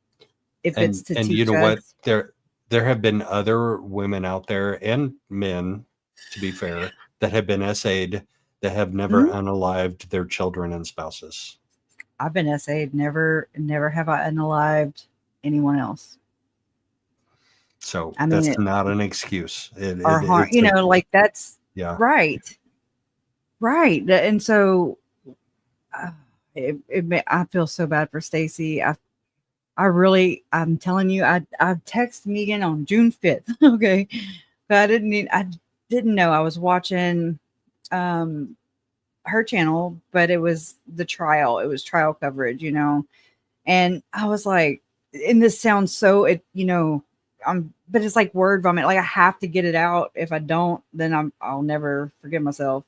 if it's to teach what, there have been other women out there and men, to be fair, that have been SA'd that have never unalived their children and spouses. I've been SA'd. Never have I unalived anyone else. So that's not an excuse. Like that's right. And so I feel so bad for Stacy. I'm telling you, I texted Megan on June 5th. Okay. But I didn't know. I was watching her channel, but it was the trial. It was trial coverage, and I was like, and this sounds so, but it's like word vomit. Like I have to get it out. If I don't, then I'll never forgive myself.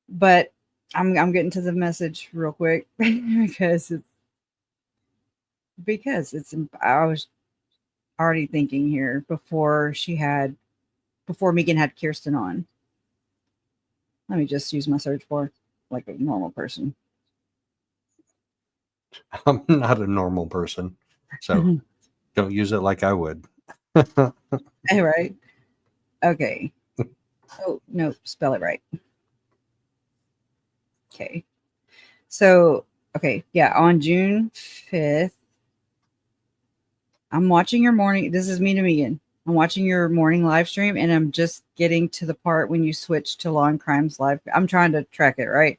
But I'm getting to the message real quick because I was already thinking here before Megan had Kirsten on. Let me just use my search bar like a normal person. I'm not a normal person, so don't use it like I would. All right. Okay. Oh, no, spell it right. Okay. So, okay. Yeah. On June 5th, I'm watching your morning. This is me to Megan. I'm watching your morning live stream and I'm just getting to the part when you switch to Law and Crimes live. I'm trying to track it, right?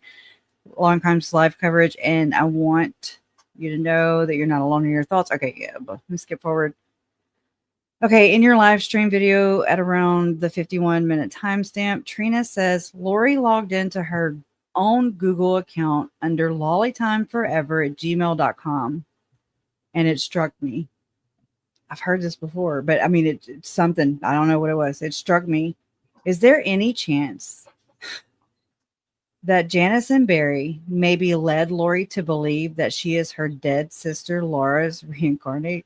Law and Crimes live coverage. And I want you to know that you're not alone in your thoughts. Okay. Yeah. But let me skip forward. Okay. In your live stream video at around the 51-minute timestamp, Trina says Lori logged into her own Google account under lollytimeforever@gmail.com. And it struck me. I've heard this before, but I mean, it's something. I don't know what it was. It struck me. Is there any chance that Janice and Barry maybe led Lori to believe that she is her dead sister Laura's reincarnate?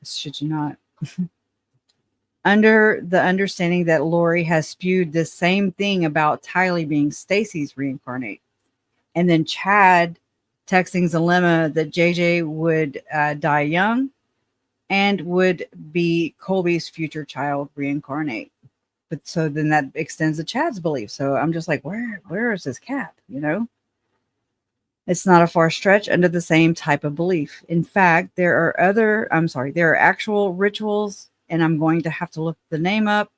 Should you not? Under the understanding that Lori has spewed the same thing about Tylee being Stacy's reincarnate. And then Chad texting Zalema that JJ would die young and would be Colby's future child reincarnate. But so then that extends to Chad's belief. So I'm just like, where is this cap? It's not a far stretch under the same type of belief. In fact, there are actual rituals, and I'm going to have to look the name up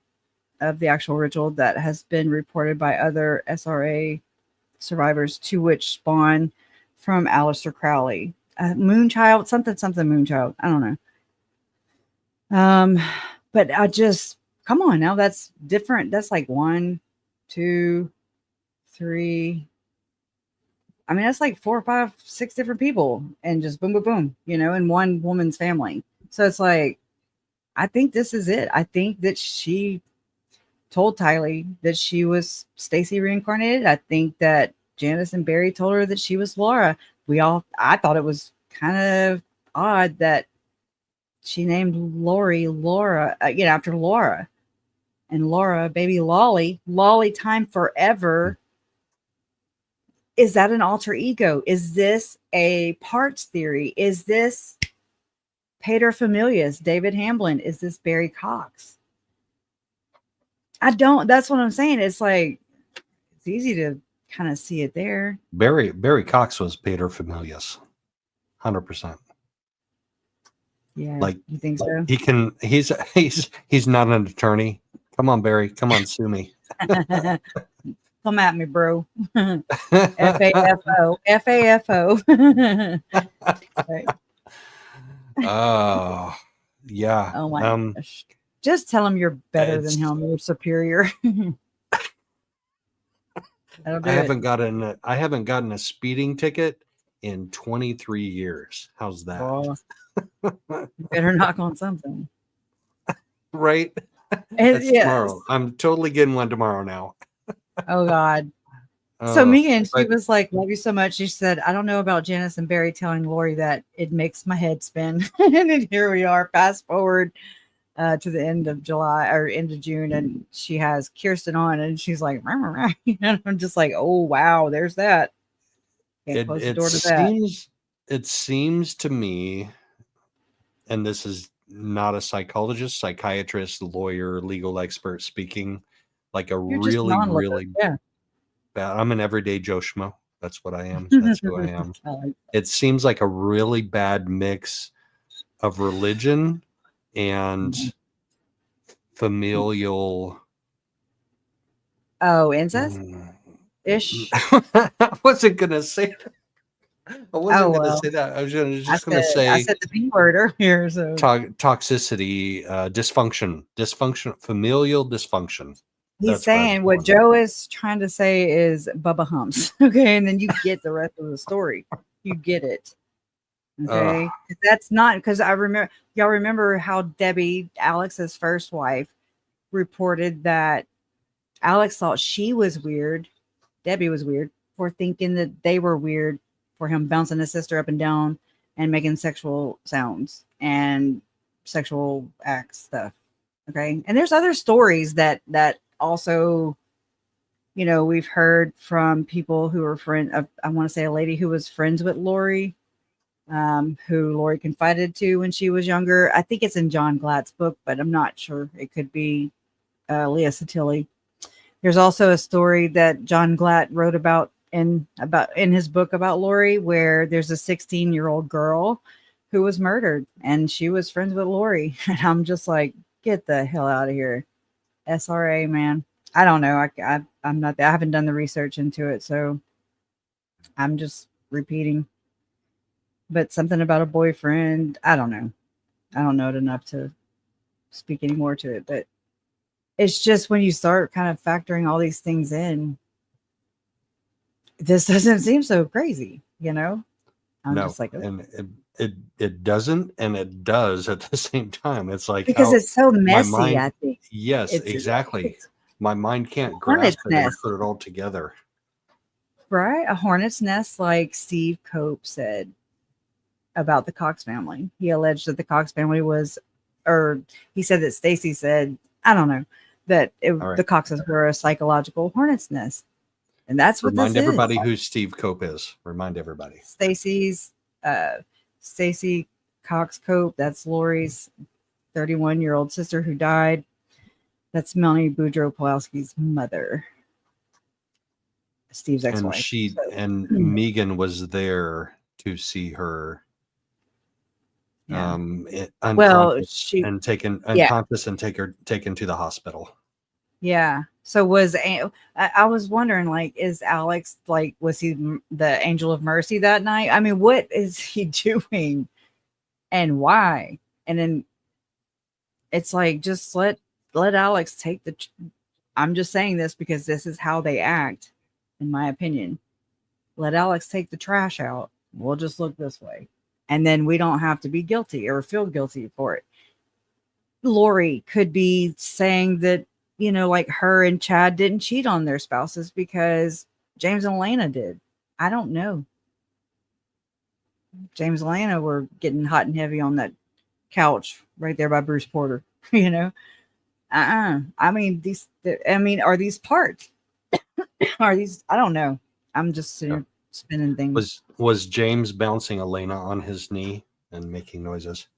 of the actual ritual that has been reported by other SRA survivors, to which spawn from Aleister Crowley. Moonchild, something Moonchild. I don't know. But I just, come on now, that's different. That's like 1, 2, 3. I mean, that's like 4, 5, 6 different people and just boom, boom, boom, in one woman's family. So it's like, I think this is it. I think that she told Tylee that she was Stacy reincarnated. I think that Janice and Barry told her that she was Laura. I thought it was kind of odd that she named Lori Laura, after Laura. And Laura, baby Lolly time forever. Is that an alter ego? Is this a parts theory? Is this paterfamilias, David Hamlin? Is this Barry Cox? That's what I'm saying. It's like, it's easy to kind of see it there. Barry Cox was paterfamilias, 100%. Yeah, Like, you think so? He's not an attorney. Come on, Barry. Come on, sue me. Come at me, bro. FAFO. FAFO. Right. Oh, yeah. Oh my gosh. Just tell him you're better than him. You're superior. I haven't gotten a speeding ticket in 23 years. How's that? Oh, you better knock on something. Right? That's tomorrow. I'm totally getting one tomorrow now. Oh God. So Megan, she was like, "Love you so much." She said, "I don't know about Janice and Barry telling Lori that it makes my head spin." And then here we are, fast forward to the end of July or end of June, and she has Kirsten on, and she's like, rah, rah, rah. And I'm just like, "Oh wow, there's that." Can't close the door to that. It seems to me, and this is not a psychologist, psychiatrist, lawyer, legal expert speaking, like You're really bad. I'm an everyday Joe Schmo. That's what I am. That's who I am. It seems like a really bad mix of religion and familial. Oh, incest ish. I wasn't gonna say that. I wasn't gonna say that. I was just gonna say I said the B word earlier. So toxicity, dysfunction, familial dysfunction. He's saying what Joe is trying to say is Bubba humps. Okay. And then you get the rest of the story. You get it. Okay. That's not because y'all remember how Debbie, Alex's first wife, reported that Alex thought she was weird. Debbie was weird for thinking that they were weird for him bouncing his sister up and down and making sexual sounds and sexual acts stuff. Okay. And there's other stories that also, we've heard from people who are I want to say a lady who was friends with Lori, who Lori confided to when she was younger. I think it's in John Glatt's book, but I'm not sure. It could be Leah Satilli. There's also a story that John Glatt wrote about in his book about Lori, where there's a 16-year-old girl who was murdered and she was friends with Lori. And I'm just like, get the hell out of here. SRA, man. I don't know. I'm not. I haven't done the research into it, so I'm just repeating. But something about a boyfriend. I don't know. I don't know it enough to speak any more to it. But it's just when you start kind of factoring all these things in, this doesn't seem so crazy. I'm just like, and it doesn't, and it does at the same time. It's like because it's so messy. I think. Yes, exactly. My mind can't grasp it and put it all together. Right, a hornet's nest, like Steve Cope said about the Cox family. He alleged that the Cox family he said that Stacy said, I don't know, that the Coxes were a psychological hornet's nest. And that's what Remind everybody who Steve Cope is. Remind everybody. Stacy Cox Cope. That's Lori's 31-year-old sister who died. That's Melanie Boudreaux Pawlowski's mother. Steve's ex-wife. And Megan was there to see her. Yeah. Unconscious and taken to the hospital. Yeah. So I was wondering, like, is Alex, like, was he the angel of mercy that night? I mean, what is he doing and why? And then it's like, just let Alex take I'm just saying this because this is how they act, in my opinion. Let Alex take the trash out. We'll just look this way. And then we don't have to be guilty or feel guilty for it. Lori could be saying that, like her and Chad didn't cheat on their spouses because James and Elena did. I don't know. James and Lana were getting hot and heavy on that couch right there by Bruce Porter. You know, I mean, are these parts? Are these? I don't know. I'm just sitting here spinning things. Was James bouncing Elena on his knee and making noises?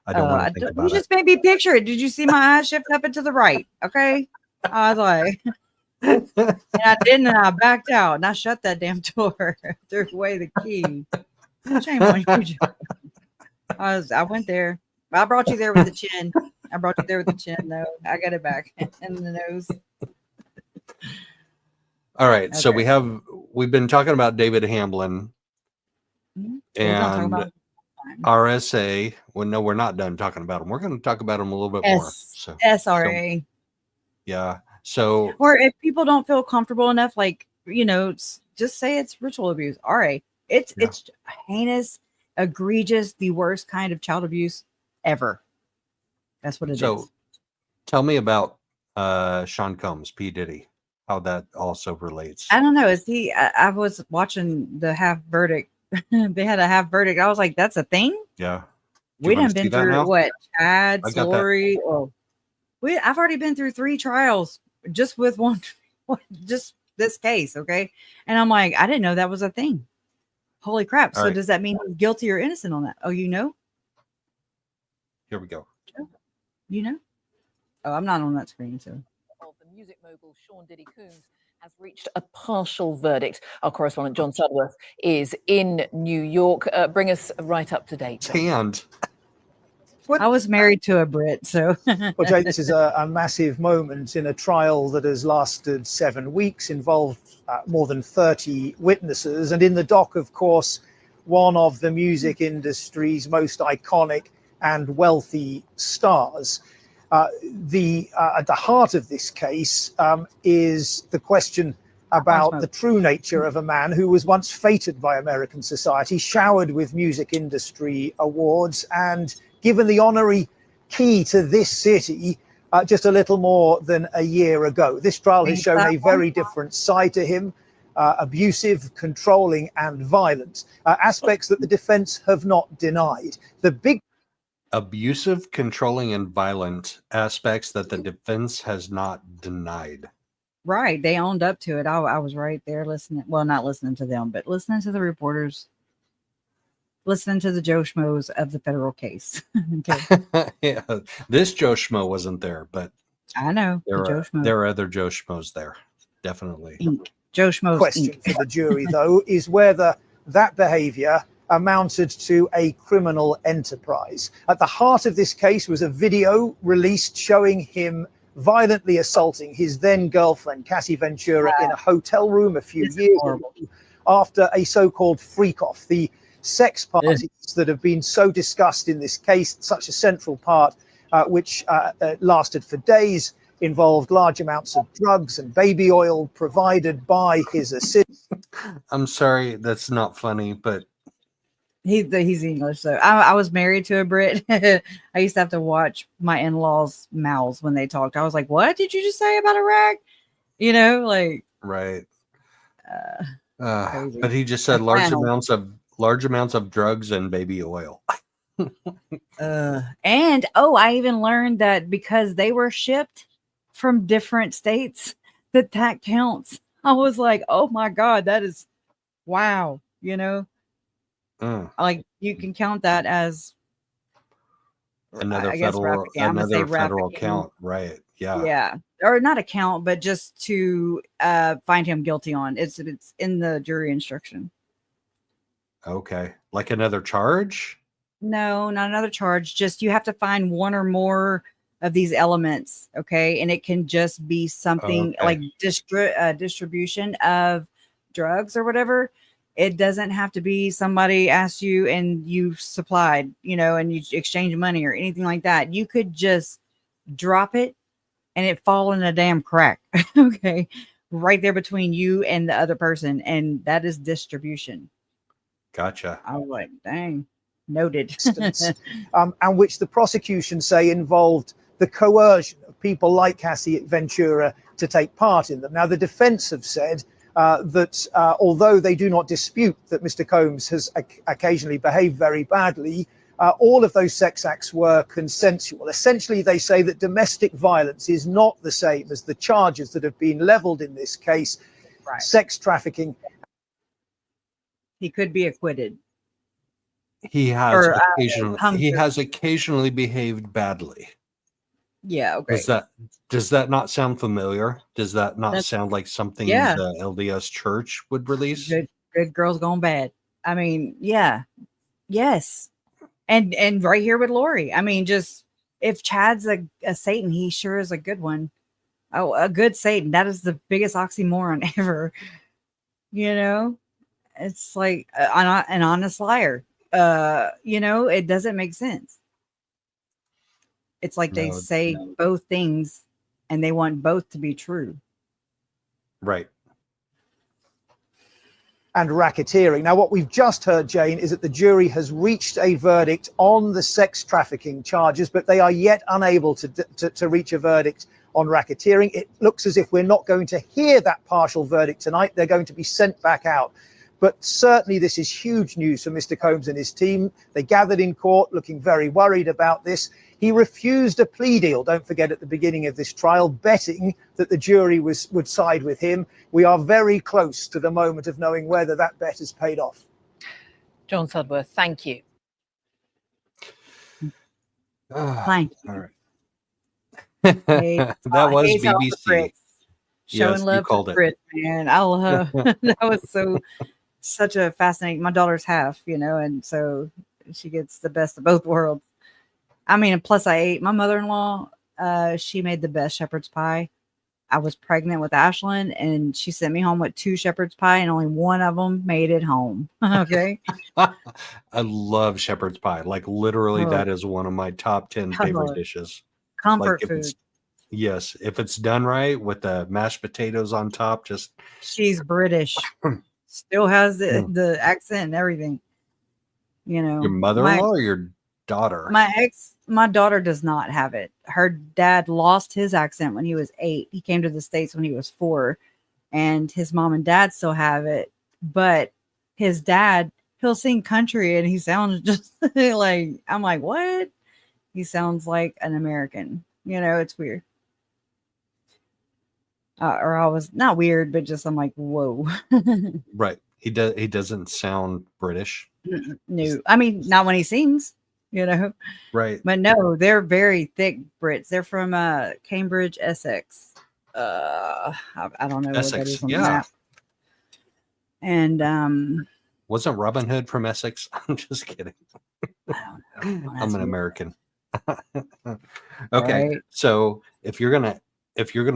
I don't want to think about you it. just made me picture it. Did you see my eyes shift up and to the right? Okay. I was like, and I didn't, and I backed out, and I shut that damn door, threw away the key. Shame on you, Joe. I went there. I brought you there with the chin. though. I got it back in the nose. All right. Okay. So we've been talking about David Hamlin and RSA. Well, no, we're not done talking about him. We're going to talk about him a little bit more. So SRA. Yeah. So, or if people don't feel comfortable enough, like, just say it's ritual abuse. RA. It's heinous, egregious, the worst kind of child abuse ever. That's what it is. So tell me about Sean Combs, P. Diddy, how that also relates. I don't know. Is he? I was watching the half verdict. They had a half verdict. I was like, that's a thing? Yeah. We done been through what? Chad, Lori. Oh, I've already been through 3 trials just with one, just this case. Okay. And I'm like, I didn't know that was a thing. Holy crap. So does that mean he's guilty or innocent on that? Oh, Here we go. Oh, I'm not on that screen. So. Of the music mogul Sean Diddy Combs has reached a partial verdict. Our correspondent John Sudworth is in New York. Bring us right up to date. Hand. I was married to a Brit, so. Well, Jake, this is a massive moment in a trial that has lasted 7 weeks, involved more than 30 witnesses, and in the dock, of course, one of the music industry's most iconic and wealthy stars. At the heart of this case is the question about the true nature of a man who was once feted by American society, showered with music industry awards, and given the honorary key to this city just a little more than a year ago. This trial has shown a very different side to him, abusive, controlling, and violent, aspects that the defense have not denied. The big abusive, controlling, and violent aspects that the defense has not denied. Right. They owned up to it. I was right there listening. Well, not listening to them, but listening to the reporters, listening to the Joe Schmoes of the federal case. Okay. Yeah. This Joe Schmo wasn't there, but I know. There are other Joe Schmoes there. Definitely. Joe Schmoes. Question for the jury, though, is whether that behavior amounted to a criminal enterprise. At the heart of this case was a video released showing him violently assaulting his then girlfriend, Cassie Ventura, in a hotel room a few years ago after a so-called freak-off. The sex parties that have been so discussed in this case, such a central part, which lasted for days, involved large amounts of drugs and baby oil provided by his assistant. I'm sorry, that's not funny, but he's English, so I was married to a Brit. I used to have to watch my in-laws' mouths when they talked. I was like, "What did you just say about Iraq?" Like right. But he just said large amounts of drugs and baby oil. And I even learned that because they were shipped from different states, that counts. I was like, "Oh my God, that is wow!" Like you can count that as another federal count, right? Yeah, or not a count, but just to find him guilty on. It's in the jury instruction. Okay, like another charge? No, not another charge. Just you have to find one or more of these elements. Okay, and it can just be something like distribution of drugs or whatever. It doesn't have to be somebody asked you and you supplied, and you exchange money or anything like that. You could just drop it and it fall in a damn crack. Okay. Right there between you and the other person. And that is distribution. Gotcha. I was like, dang, noted. And which the prosecution say involved the coercion of people like Cassie Ventura to take part in them. Now, the defense have said that although they do not dispute that Mr. Combs has occasionally behaved very badly, all of those sex acts were consensual. Essentially, they say that domestic violence is not the same as the charges that have been leveled in this case. Right. Sex trafficking. He could be acquitted. He has Or, occasionally behaved badly. Yeah, okay. Does that not sound familiar? Does that not sound like something the LDS Church would release? Good girls gone bad. I mean, yeah. Yes. And right here with Lori. I mean, just if Chad's a Satan, he sure is a good one. Oh, a good Satan. That is the biggest oxymoron ever. You know? It's like an honest liar. You know, it doesn't make sense. It's like they say both things and they want both to be true. Right. And racketeering. Now, what we've just heard, Jane, is that the jury has reached a verdict on the sex trafficking charges, but they are yet unable to reach a verdict on racketeering. It looks as if we're not going to hear that partial verdict tonight. They're going to be sent back out. But certainly this is huge news for Mr. Combs and his team. They gathered in court looking very worried about this. He refused a plea deal, don't forget, at the beginning of this trial, betting that the jury would side with him. We are very close to the moment of knowing whether that bet has paid off. John Sudworth, thank you. Thank you. All right. That was BBC. Showing love you called to it. Brit, man. I love that was such a fascinating. My daughter's half, you know, and so she gets the best of both worlds. I mean, and plus I ate my mother-in-law. She made the best shepherd's pie. I was pregnant with Ashlyn, and she sent me home with 2 shepherd's pie, and only one of them made it home. Okay. I love shepherd's pie. Like literally, that is one of my top 10 favorite dishes. Comfort like food. Yes, if it's done right with the mashed potatoes on top, just she's British. Still has the accent and everything. You know, your mother-in-law or your daughter? My daughter does not have it. Her dad lost his accent when he was 8. He came to the States when he was 4, and his mom and dad still have it. But his dad, he'll sing country and he sounds just like, I'm like, what? He sounds like an American. You know, it's weird. Or I was not weird, but just I'm like, whoa. Right. He doesn't sound British. No, I mean, not when he sings, you know. Right. But no, they're very thick Brits. They're from Cambridge, Essex. I don't know Essex, what that is on the map. And wasn't Robin Hood from Essex? I'm just kidding. I don't know. I'm an American. Okay. Right. So if you're gonna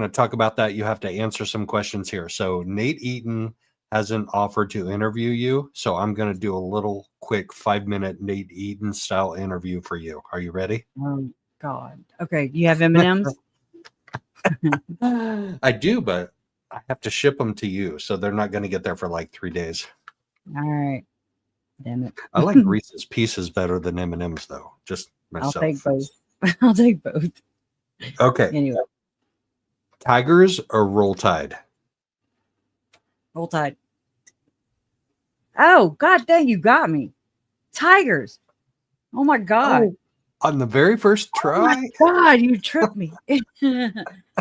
talk about that, you have to answer some questions here. So Nate Eaton hasn't offered to interview you, so I'm gonna do a little quick 5-minute Nate Eaton style interview for you. Are you ready? Oh God. Okay. You have M&Ms? I do, but I have to ship them to you, so they're not gonna get there for like 3 days. All right. Damn it. I like Reese's Pieces better than M&Ms though. Just myself. I'll take both. I'll take both. Okay. Anyway. Tigers or Roll Tide? Roll Tide. Oh, God dang, you got me. Tigers. Oh my God. Oh, on the very first try? Oh my God, you tripped me.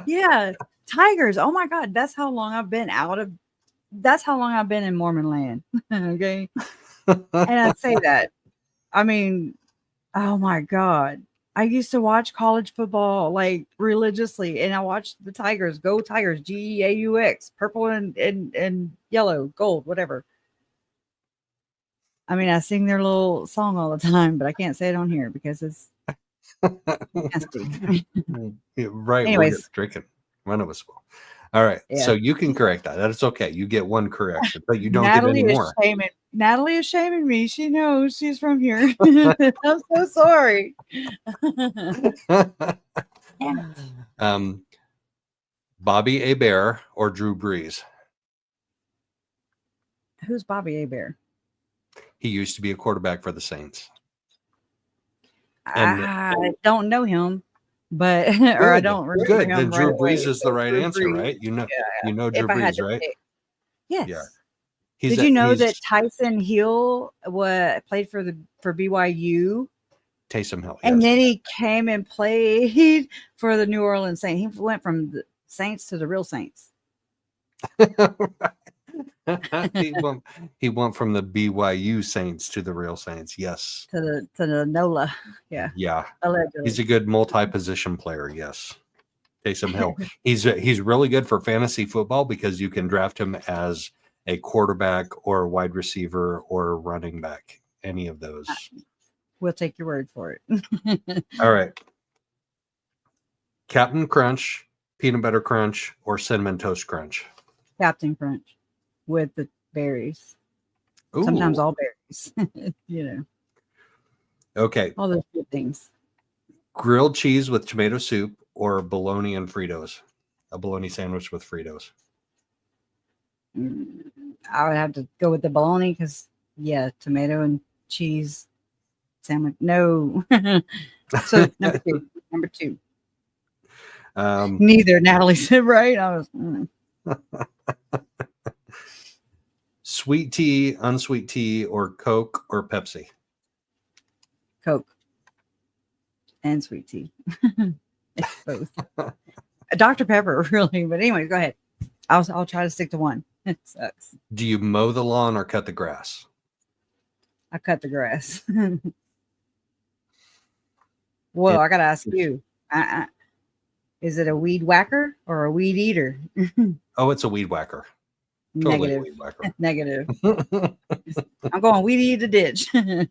Yeah. Tigers. Oh my God. That's how long I've been in Mormon land. Okay. And I say that. I mean, oh my God. I used to watch college football like religiously, and I watched the Tigers. Go Tigers, Geaux, purple and yellow, gold, whatever. I mean, I sing their little song all the time, but I can't say it on here because it's nasty. Yeah, right. Anyways. We're drinking. One of us will. All right. Yeah. So you can correct that. That's okay. You get one correction, but you don't get any more. Natalie is shaming me. She knows she's from here. I'm so sorry. Bobby Hebert or Drew Brees? Who's Bobby Hebert? He used to be a quarterback for the Saints. I don't know him, but I don't remember good. him. Then Drew right away. Brees is the right answer, right? You know Drew Brees, right? Yes. Yeah. Did you know that Tyson Hill played for BYU? Taysom Hill, And yes. then he came and played for the New Orleans Saints. He went from the Saints to the real Saints. he went from the BYU Saints to the real Saints. Yes. To the NOLA. Yeah. Yeah. Allegedly. He's a good multi-position player. Yes. Taysom Hill. He's really good for fantasy football because you can draft him as a quarterback or a wide receiver or a running back. Any of those. We'll take your word for it. All right. Captain Crunch, Peanut Butter Crunch, or Cinnamon Toast Crunch? Captain Crunch with the berries. Ooh. Sometimes all berries. You know. Okay. All those good things. Grilled cheese with tomato soup or bologna and Fritos? A bologna sandwich with Fritos. I would have to go with the bologna because, yeah, tomato and cheese sandwich. No. So number two. Neither. Natalie said right. I was. Sweet tea, unsweet tea, or Coke or Pepsi? Coke and sweet tea. It's both. Dr. Pepper, really. But anyway, go ahead. I'll try to stick to one. It sucks. Do you mow the lawn or cut the grass? I cut the grass. Well, I gotta ask you. Is it a weed whacker or a weed eater? Oh, it's a weed whacker. Totally Negative. a weed whacker. Negative. I'm going weed eat the ditch. Going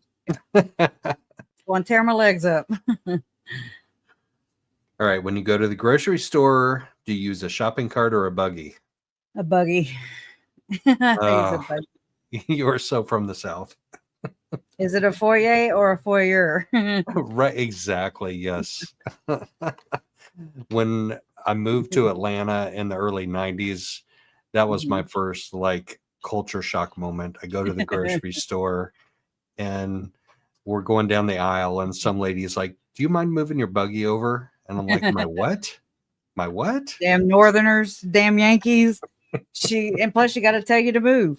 to tear my legs up. All right. When you go to the grocery store, do you use a shopping cart or a buggy? A buggy. I use a buggy. You are so from the South. Is it a foyer or a foyer? Right. Exactly. Yes. When I moved to Atlanta in the early 90s, that was my first like culture shock moment. I go to the grocery store and we're going down the aisle and some lady is like, do you mind moving your buggy over? And I'm like, my what? My what? Damn Northerners, damn Yankees. And plus she got to tell you to move.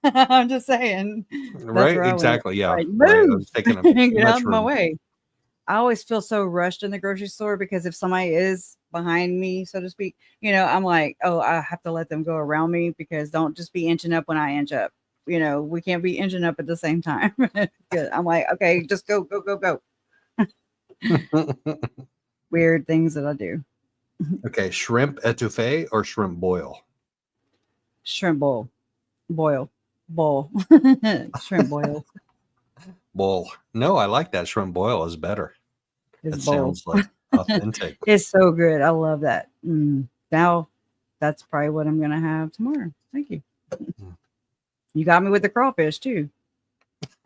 I'm just saying. Right. Exactly. Yeah. Like, right. move. Get out of my way. I always feel so rushed in the grocery store because if somebody is behind me, so to speak, I'm like, oh, I have to let them go around me because don't just be inching up when I inch up. We can't be inching up at the same time. I'm like, okay, just go. Weird things that I do. Okay. Shrimp etouffee or shrimp boil? Shrimp boil. Shrimp boil. Bowl. No, I like that. Shrimp boil is better. It sounds like authentic. It's so good. I love that. Now that's probably what I'm gonna have tomorrow. Thank you. You got me with the crawfish too.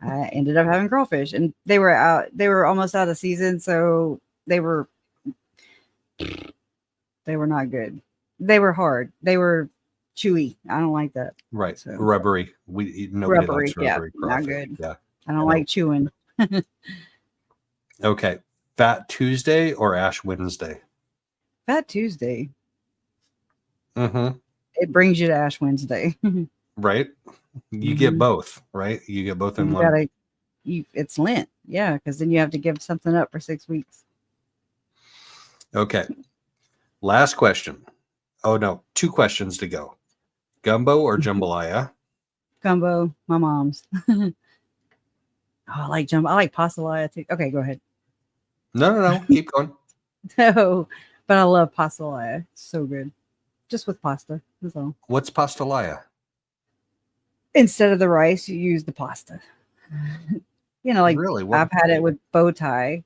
I ended up having crawfish, and they were out. They were almost out of season, so they were not good. They were hard. They were chewy. I don't like that. Right. So. Rubbery. Nobody likes rubbery crawfish. Not good. Yeah. I don't like chewing. Okay. Fat Tuesday or Ash Wednesday? Fat Tuesday. Mm-hmm. It brings you to Ash Wednesday. Right. You get both, right? You get both in one. It's Lent. Yeah. Because then you have to give something up for 6 weeks. Okay. Last question. Oh, no. 2 questions to go. Gumbo or jambalaya? Gumbo. My mom's. Oh, I like jumbo. I like pastelaya too. Okay, go ahead. No. Keep going. No, but I love pastelaya. It's so good. Just with pasta. That's all. What's pastelaya? Instead of the rice, you use the pasta. Like really? I've had it with bow tie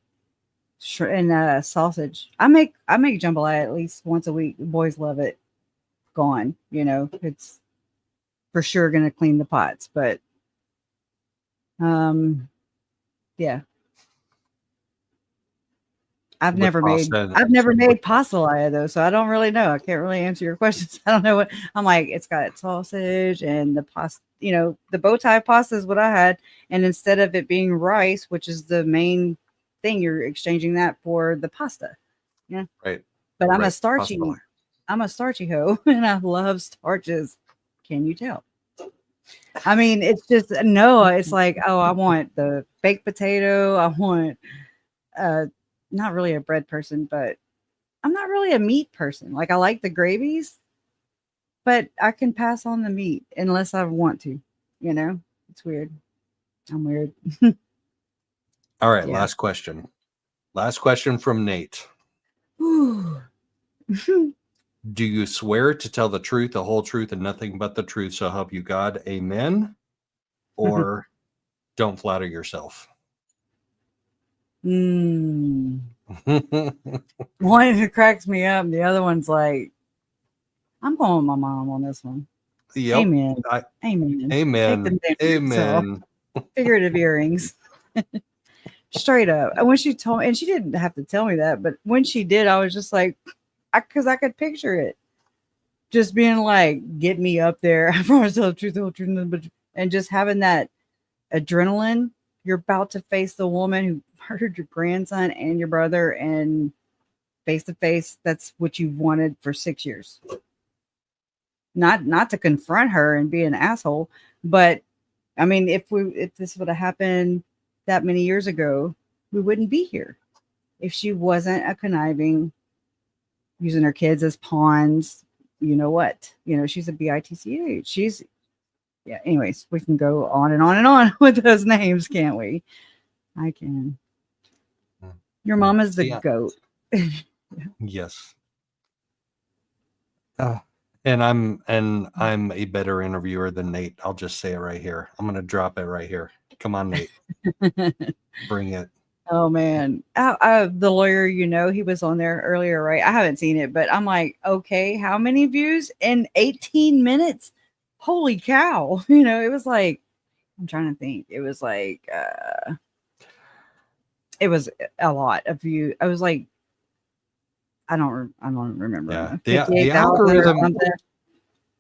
and sausage. I make jambalaya at least once a week. The boys love it. Gone. It's for sure going to clean the pots, but yeah. I've never made pastelaya though, so I don't really know. I can't really answer your questions. I don't know what I'm like. It's got sausage and the pasta. The bow tie pasta is what I had, and instead of it being rice, which is the main thing, you're exchanging that for the pasta. Yeah, right. But I'm a starchy hoe, and I love starches. Can you tell? I mean, it's just no. It's like, oh, I want the baked potato. I want not really a bread person, but I'm not really a meat person. Like I like the gravies, but I can pass on the meat unless I want to. You know, it's weird. I'm weird. All right, Yeah. last question. Last question from Nate. Ooh. Do you swear to tell the truth, the whole truth, and nothing but the truth, so help you God? Amen. Or don't flatter yourself. One cracks me up. The other one's like, I'm going with my mom on this one. Yep. Amen. Amen. Amen. Take them damn boots off. Amen. Figurative earrings. Straight up. And when she told me, and she didn't have to tell me that, but when she did, I was just like, because I could picture it. Just being like, get me up there. I promise to tell the truth, the whole truth, and just having that adrenaline. You're about to face the woman who murdered your grandson and your brother, and face to face, that's what you've wanted for 6 years. Not to confront her and be an asshole, but I mean, if this would have happened that many years ago, we wouldn't be here. If she wasn't a conniving, using her kids as pawns, you know what? You know, she's a bitch. She's, yeah. Anyways, we can go on and on and on with those names, can't we? I can. Your mom is the goat. Yes. And I'm a better interviewer than Nate. I'll just say it right here. I'm gonna drop it right here. Come on, Nate. Bring it. Oh man, the lawyer, you know, he was on there earlier, right? I haven't seen it, but I'm like, okay, how many views in 18 minutes? Holy cow! You know, it was like, I'm trying to think. It was like, it was a lot of views. I was like, I don't remember. Yeah, 58,000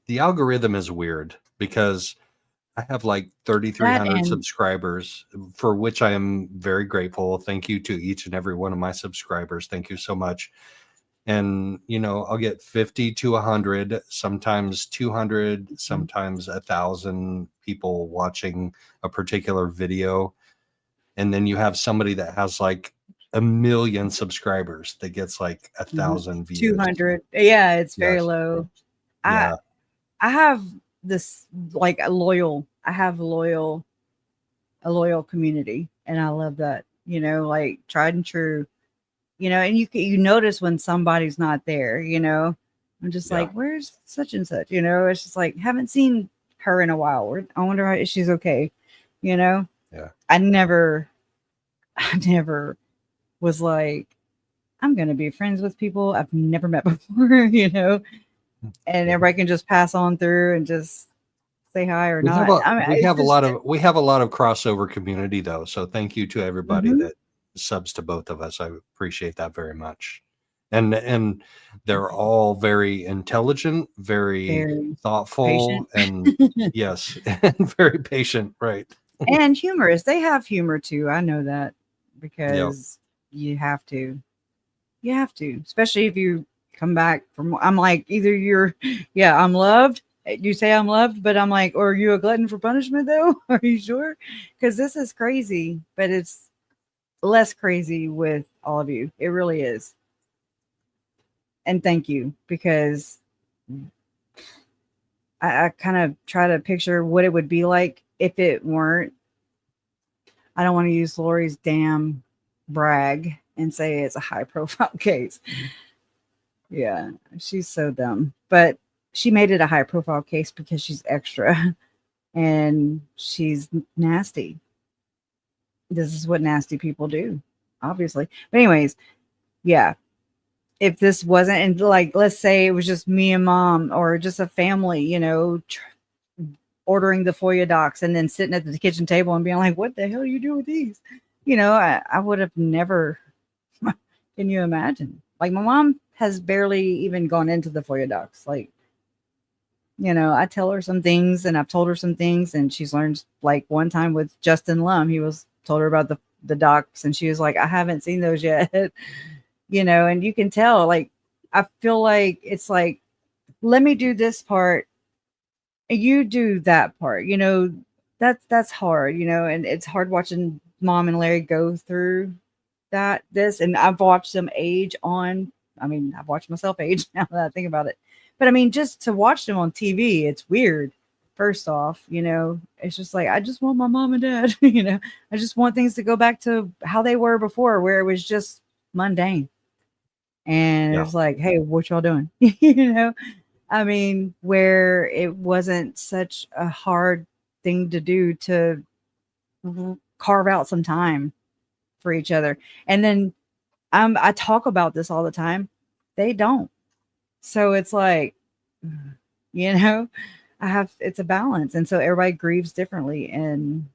the algorithm is weird because I have like 3,300 subscribers, for which I am very grateful. Thank you to each and every one of my subscribers. Thank you so much. And, you know, I'll get 50 to 100, sometimes 200, sometimes 1,000 people watching a particular video. And then you have somebody that has like 1 million subscribers that gets like 1,000 views. 200. Yeah, it's very Yes. low. Yeah. I have this like a loyal community, and I love that, you know, like tried and true, you know, and you notice when somebody's not there, you know. I'm just like, where's such and such, you know? It's just like, haven't seen her in a while. I wonder if she's okay, you know. Yeah. I never was like, I'm gonna be friends with people I've never met before, you know, and everybody can just pass on through and just say hi or not. We have a lot of crossover community though. So thank you to everybody that subs to both of us. I appreciate that very much. And they're all very intelligent, very thoughtful, and yes, and very patient, right? And humorous. They have humor too. I know that because you have to, especially if you come back from, I'm like, either I'm loved. You say I'm loved, but I'm like, or are you a glutton for punishment though? Are you sure? Because this is crazy, but it's less crazy with all of you. It really is. And thank you, because I kind of try to picture what it would be like if it weren't. I don't want to use Lori's damn brag and say it's a high profile case. Yeah, she's so dumb. But she made it a high profile case because she's extra and she's nasty. This is what nasty people do, obviously. But anyways, yeah. If this wasn't, and like, let's say it was just me and mom or just a family, you know, ordering the FOIA docs and then sitting at the kitchen table and being like, what the hell do you do with these? You know, I would have never, can you imagine? Like my mom has barely even gone into the FOIA docs. Like, you know, I tell her some things and I've told her some things, and she's learned, like one time with Justin Lum, told her about the docs and she was like, I haven't seen those yet. You know, and you can tell, like, I feel like it's like, let me do this part you do that part, that's hard, and it's hard watching mom and Larry go through this, and I've watched them age on. I mean, I've watched myself age now that I think about it. But I mean, just to watch them on TV, it's weird. First off, it's just like I just want my mom and dad, I just want things to go back to how they were before, where it was just mundane. And it Yeah. was like, hey, what y'all doing? I mean, where it wasn't such a hard thing to do to carve out some time for each other. And then I talk about this all the time. They don't. So it's like, it's a balance. And so everybody grieves differently. And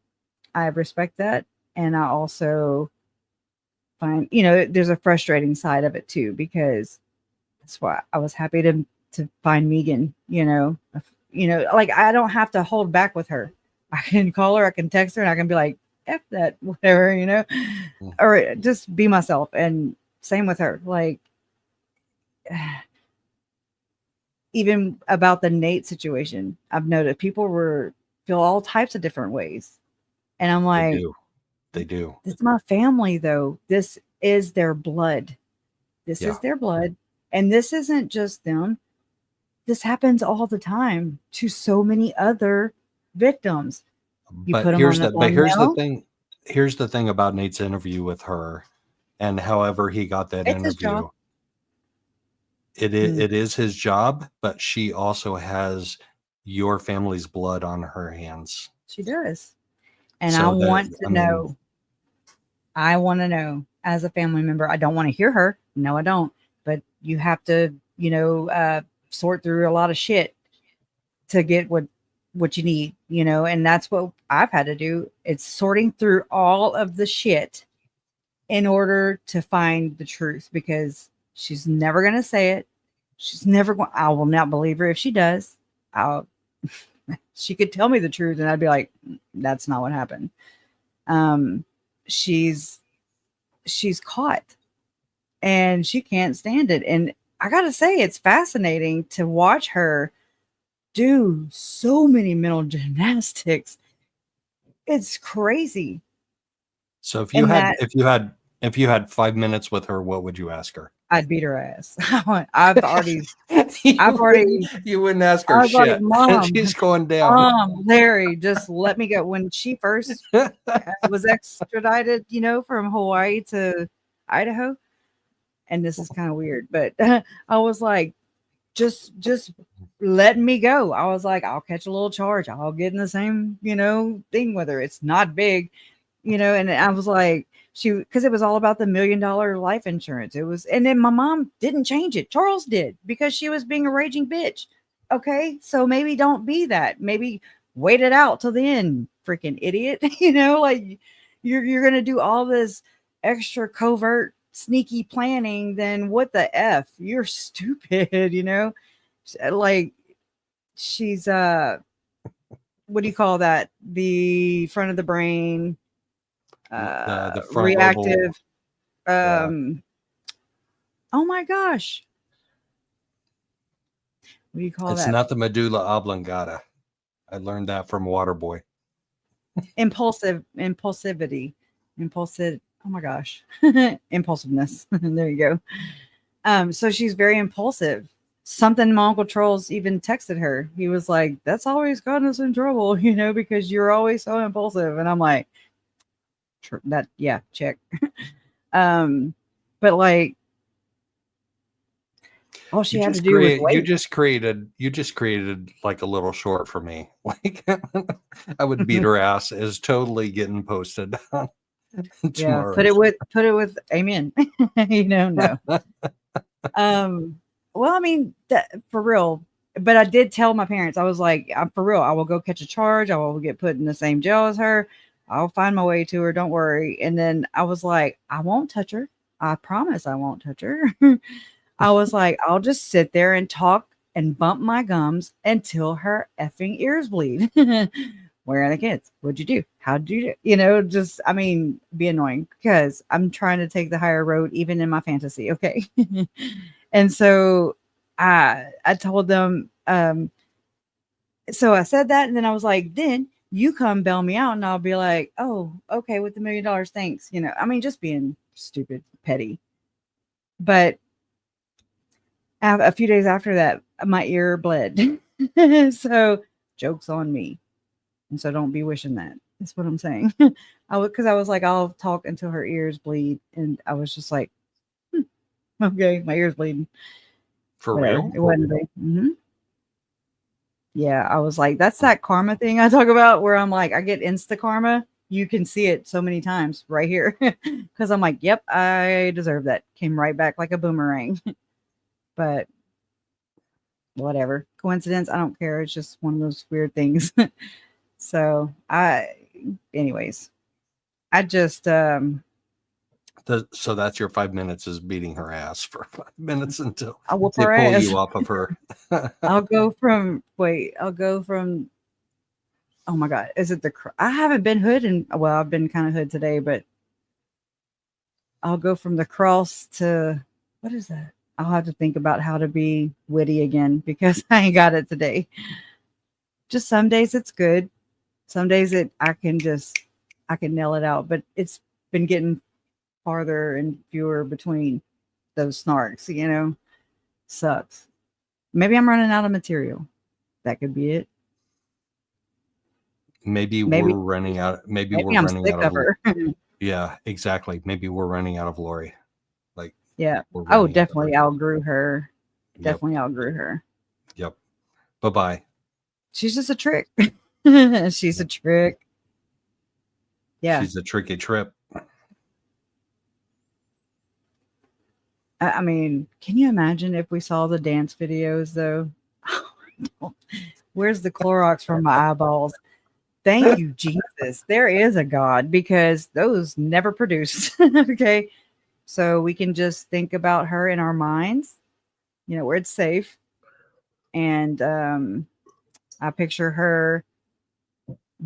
I respect that. And I also find, there's a frustrating side of it too, because that's why I was happy to find Megan, like I don't have to hold back with her. I can call her, I can text her, and I can be like, F that, whatever, or just be myself. And same with her. Like, even about the Nate situation, I've noticed people feel all types of different ways. And I'm like, they do. This is my family, though. This is their blood. This is their blood. And this isn't just them. This happens all the time to so many other victims. But here's the thing. Here's the thing about Nate's interview with her, and however he got that interview. It is his job, but she also has your family's blood on her hands. She does. And I want to know. I want to know as a family member. I don't want to hear her. No, I don't. But you have to, sort through a lot of shit to get what you need, and that's what I've had to do. It's sorting through all of the shit in order to find the truth, because she's never going to say it. She's never going. I will not believe her if she does. She could tell me the truth and I'd be like, that's not what happened. She's caught and she can't stand it. And I got to say, it's fascinating to watch her do so many mental gymnastics. It's crazy. So if you had 5 minutes with her, what would you ask her? I'd beat her ass. I've already. You wouldn't ask her shit. Like, Mom, she's going down. Mom, Larry, just let me go. When she first was extradited, from Hawaii to Idaho, and this is kind of weird, but I was like, just let me go. I was like, I'll catch a little charge. I'll get in the same, thing with her. It's not big, and I was like, because it was all about the $1 million life insurance. It was, and then my mom didn't change it. Charles did, because she was being a raging bitch. Okay. So maybe don't be that. Maybe wait it out till the end, freaking idiot. Like you're going to do all this extra covert sneaky planning, then what the F? You're stupid, like she's what do you call that? The front of the brain, the front reactive level. Oh my gosh, what do you call that? It's not the medulla oblongata. I learned that from Waterboy. Impulsivity. Oh my gosh. Impulsiveness. There you go. So she's very impulsive. Something my Uncle Charles even texted her. He was like, that's always gotten us in trouble, because you're always so impulsive. And I'm like, check. But like, all she had to do was wait. You just created like a little short for me. Like I would beat her ass is totally getting posted on tomorrow. Put it with amen. No. Well, I mean, for real. But I did tell my parents, I was like, I'm for real. I will go catch a charge. I will get put in the same jail as her. I'll find my way to her. Don't worry. And then I was like, I won't touch her. I promise I won't touch her. I was like, I'll just sit there and talk and bump my gums until her effing ears bleed. Where are the kids? What'd you do? How'd you do? Be annoying, because I'm trying to take the higher road, even in my fantasy. Okay. And so I told them, So I said that, and then I was like, then you come bail me out, and I'll be like, oh, okay, with the $1 million, thanks. You know, I mean, just being stupid, petty. But a few days after that, my ear bled. So joke's on me. And so don't be wishing that. That's what I'm saying. Because I was like, I'll talk until her ears bleed. And I was just like, okay, my ear's bleeding. For Whatever. real? It wasn't big. Yeah, I was like, that's that karma thing I talk about where I'm like, I get insta karma. You can see it so many times right here. Because I'm like, yep, I deserve that. Came right back like a boomerang. But whatever. Coincidence, I don't care. It's just one of those weird things. So anyways, I just So that's your 5 minutes is beating her ass for 5 minutes until I'll whoop they her pull ass. you off of her. I'll go from oh my god, is it I haven't been hood well, I've been kind of hood today, but I'll go from the cross to what is that? I'll have to think about how to be witty again because I ain't got it today. Just some days it's good. Some days I can nail it out, but it's been getting farther and fewer between those snarks, you know. Sucks. Maybe I'm running out of material. That could be it. Maybe we're running out. Maybe we're I'm running sick out of her. Yeah, exactly. Maybe we're running out of Lori. Like, Yeah. we're Oh, running out of definitely her. outgrew her. Yep. Definitely outgrew her. Yep. Bye-bye. She's just a trick. She's a trick. Yeah. She's a tricky trip. I mean, can you imagine if we saw the dance videos though? Where's the Clorox from my eyeballs? Thank you, Jesus. There is a God because those never produced. Okay. So we can just think about her in our minds, you know, where it's safe. And I picture her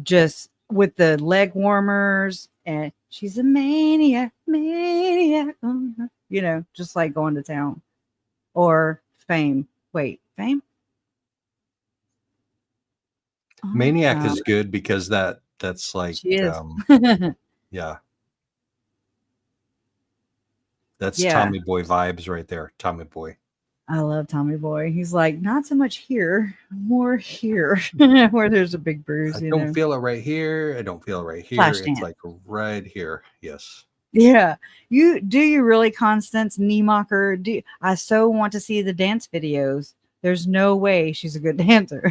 just with the leg warmers and she's a maniac, you know, just like going to town. Or Fame. Wait, Fame? Maniac is good because that's like she is. Yeah. That's Yeah. Tommy Boy vibes right there. Tommy Boy. I love Tommy Boy. He's like, not so much here, more here, where there's a big bruise. I don't feel it right here. I don't feel it right here. Flash it's dance. like right here. Yes. Yeah. You really, Constance Niemocker? I so want to see the dance videos. There's no way she's a good dancer.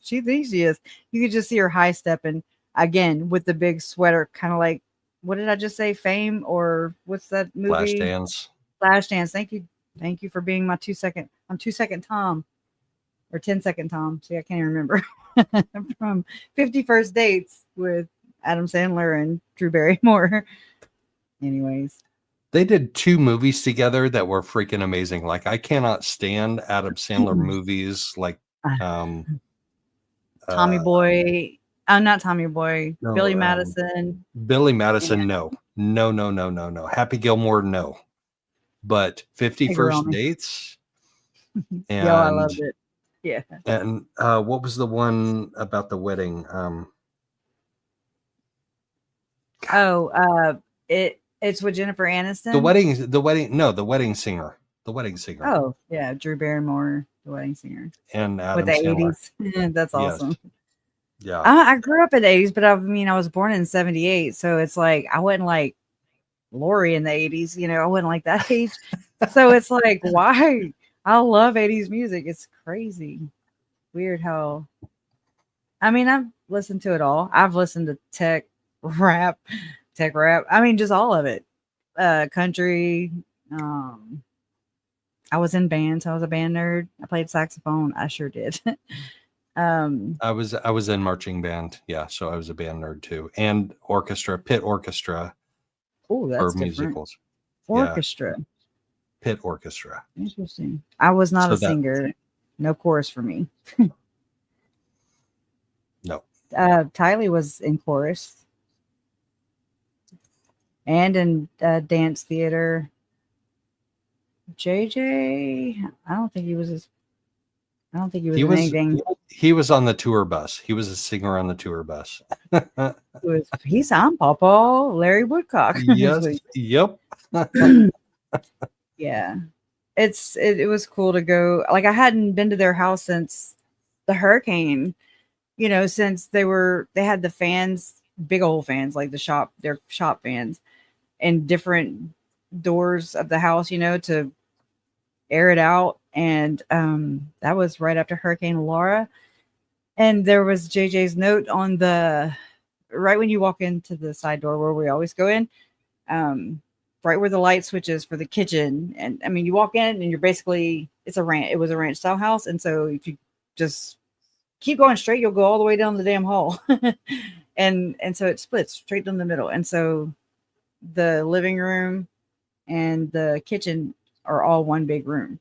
She thinks she is. You could just see her high stepping again with the big sweater, kind of like, what did I just say? Fame or what's that movie? Flashdance. Thank you for being my 2 second. I'm 2 second Tom or 10-second Tom. See, I can't even remember. From 50 First Dates with Adam Sandler and Drew Barrymore. Anyways, they did 2 movies together that were freaking amazing. Like, I cannot stand Adam Sandler movies like Tommy Boy. I'm not Tommy Boy. No, Billy Madison. Billy Madison, no. Happy Gilmore, no. But 50 First Dates. And yo, I loved it. Yeah. And what was the one about the wedding? It's with Jennifer Aniston. The Wedding Singer. The Wedding Singer. Oh, yeah, Drew Barrymore, The Wedding Singer. And Adam with the Sandler. 80s. That's awesome. Yes. Yeah. I grew up in the 80s, but I was born in 78, so it's like I wasn't like Lori in the 80s, you know, I wasn't like that age. So it's like, why? I love 80s music. It's crazy. Weird how I mean, I've listened to it all. I've listened to tech rap. I mean, just all of it. Country. I was in bands. I was a band nerd. I played saxophone. I sure did. I was in marching band. Yeah, so I was a band nerd too. And pit orchestra. Oh, that's for different. musicals. Orchestra. Yeah. Pit orchestra. Interesting. I was not a singer. No chorus for me. No. Tylee was in chorus. And in dance theater. JJ, I don't think he was I don't think he was He in was anything. he was on the tour bus. He was a singer on the tour bus. He's I'm Papa Larry Woodcock. Yes. Yep. Yeah. It was cool to go. Like I hadn't been to their house since the hurricane, since they had the fans, big old fans, like their shop fans and different doors of the house, to air it out. And that was right after Hurricane Laura. And there was JJ's note on right when you walk into the side door where we always go in, right where the light switch is for the kitchen. And I mean, you walk in and you're basically, it was a ranch style house. And so if you just keep going straight, you'll go all the way down the damn hall. and so it splits straight down the middle. And so the living room and the kitchen are all one big room,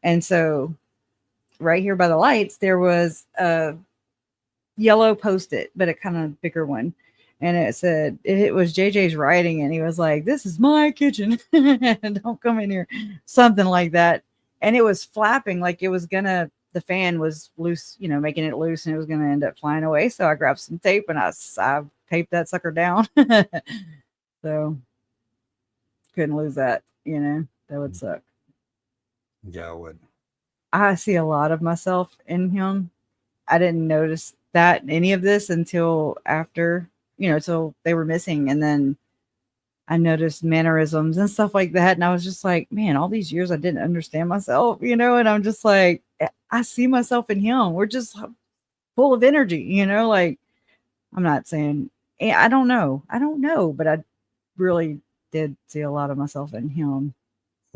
And so right here by the lights, there was a yellow Post-it, but a kind of bigger one. And it said, it was JJ's writing, and he was like, "This is my kitchen. Don't come in here." Something like that. And it was flapping like it was the fan was loose, making it loose, and it was going to end up flying away. So I grabbed some tape and I taped that sucker down. So couldn't lose that, that would suck. Yeah, it would. I see a lot of myself in him. I didn't notice that any of this until after, till they were missing. And then I noticed mannerisms and stuff like that. And I was just like, man, all these years I didn't understand myself, and I'm just like, I see myself in him. We're just full of energy, like, I'm not saying, I don't know, but I really did see a lot of myself in him.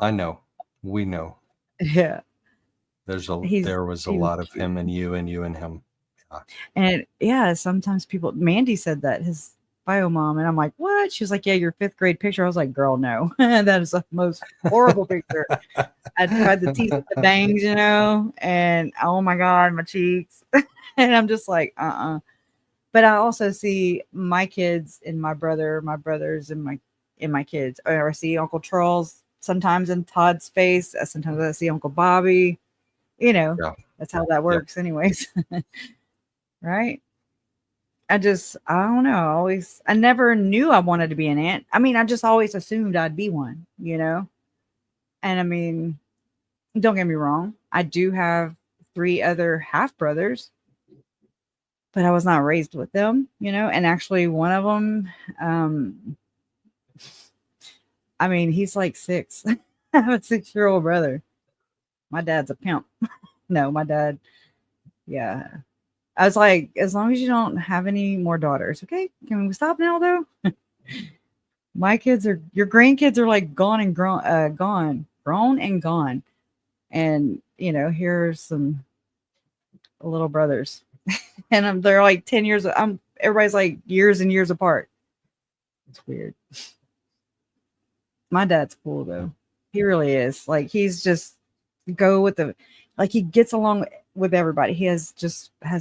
I know. We know. Yeah. There was a lot of him and you and him. Yeah. And yeah, sometimes Mandy said that, his bio mom, and I'm like, what? She was like, yeah, your 5th grade picture. I was like, girl, no. That is the most horrible picture. I tried the teeth with the bangs, and oh my God, my cheeks. And I'm just like, But I also see my kids in my brothers in my kids. Or I see Uncle Charles sometimes in Todd's face. Sometimes I see Uncle Bobby. Yeah. That's how that works, anyways. Right? I don't know. I never knew I wanted to be an aunt. I mean, I just always assumed I'd be one, And I mean, don't get me wrong. I do have 3 other half brothers, but I was not raised with them, And actually, one of them, I mean, he's like 6. I have a 6-year-old brother. My dad's a pimp. No, my dad. Yeah. I was like, as long as you don't have any more daughters, okay? Can we stop now, though? Your grandkids are like grown and gone. And, here's some little brothers. And they're like 10 years. Everybody's like years and years apart. It's weird. My dad's cool, though. He really is. Like, he's just he gets along with everybody. He has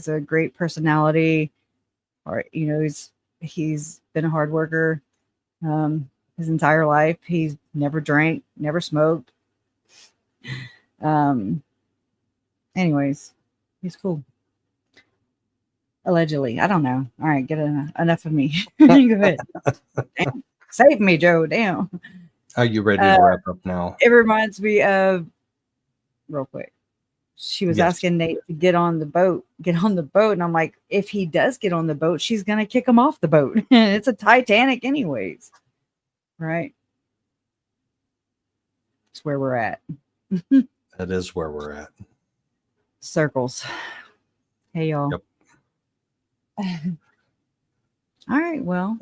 a great personality, or he's been a hard worker his entire life. He's never drank, never smoked. Anyways, he's cool. Allegedly, I don't know. All right, get enough of me. Go ahead. Damn. Save me, Joe. Damn. Are you ready to wrap up now? It reminds me of, real quick, she was asking Nate to get on the boat. And I'm like, if he does get on the boat, she's going to kick him off the boat. It's a Titanic anyways. Right? It's where we're at. That is where we're at. Circles. Hey, y'all. Yep. All right, well.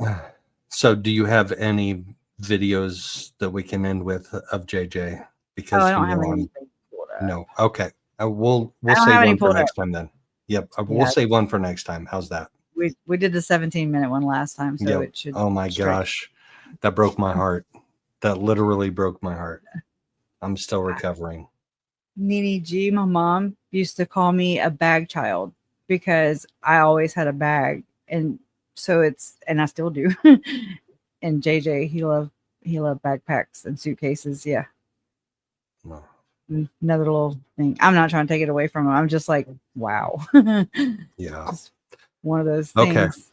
So do you have any videos that we can end with of JJ? Because I don't have anything pulled up. No. Okay. We'll save one for next time then. Yep. We'll save one for next time. How's that? We did the 17-minute one last time, so it should. Oh my gosh. That broke my heart. That literally broke my heart. I'm still recovering. Nene G, my mom, used to call me a bag child because I always had a bag. And so and I still do. And JJ, he loved backpacks and suitcases. Yeah. Well, another little thing. I'm not trying to take it away from him. I'm just like, wow. Yeah. Just one of those Okay. things.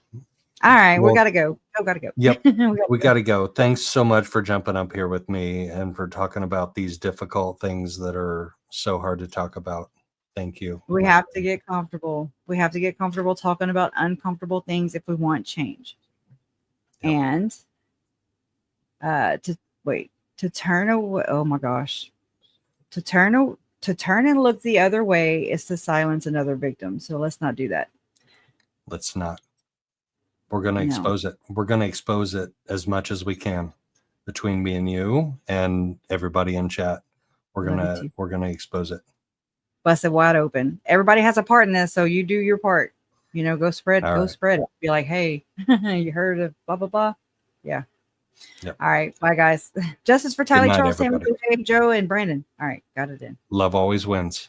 All right, Well, we gotta go. Oh, gotta go. Yep. We Got to go. Thanks so much for jumping up here with me and for talking about these difficult things that are so hard to talk about. Thank you. We have to get comfortable. We have to get comfortable talking about uncomfortable things if we want change. Yep. And to turn away. Oh my gosh. To turn and look the other way is to silence another victim. So let's not do that. Let's not. We're going to No. expose it. We're going to expose it as much as we can between me and you and everybody in chat. We're going to expose it. Bust it wide open. Everybody has a part in this, so you do your part. You know, go spread it. Be like, hey, you heard of blah blah blah. Yeah. Yep. All right. Bye guys. Justice for Tylee, night, Charles, Sam, everybody. Joe, and Brandon. All right, got it in. Love always wins.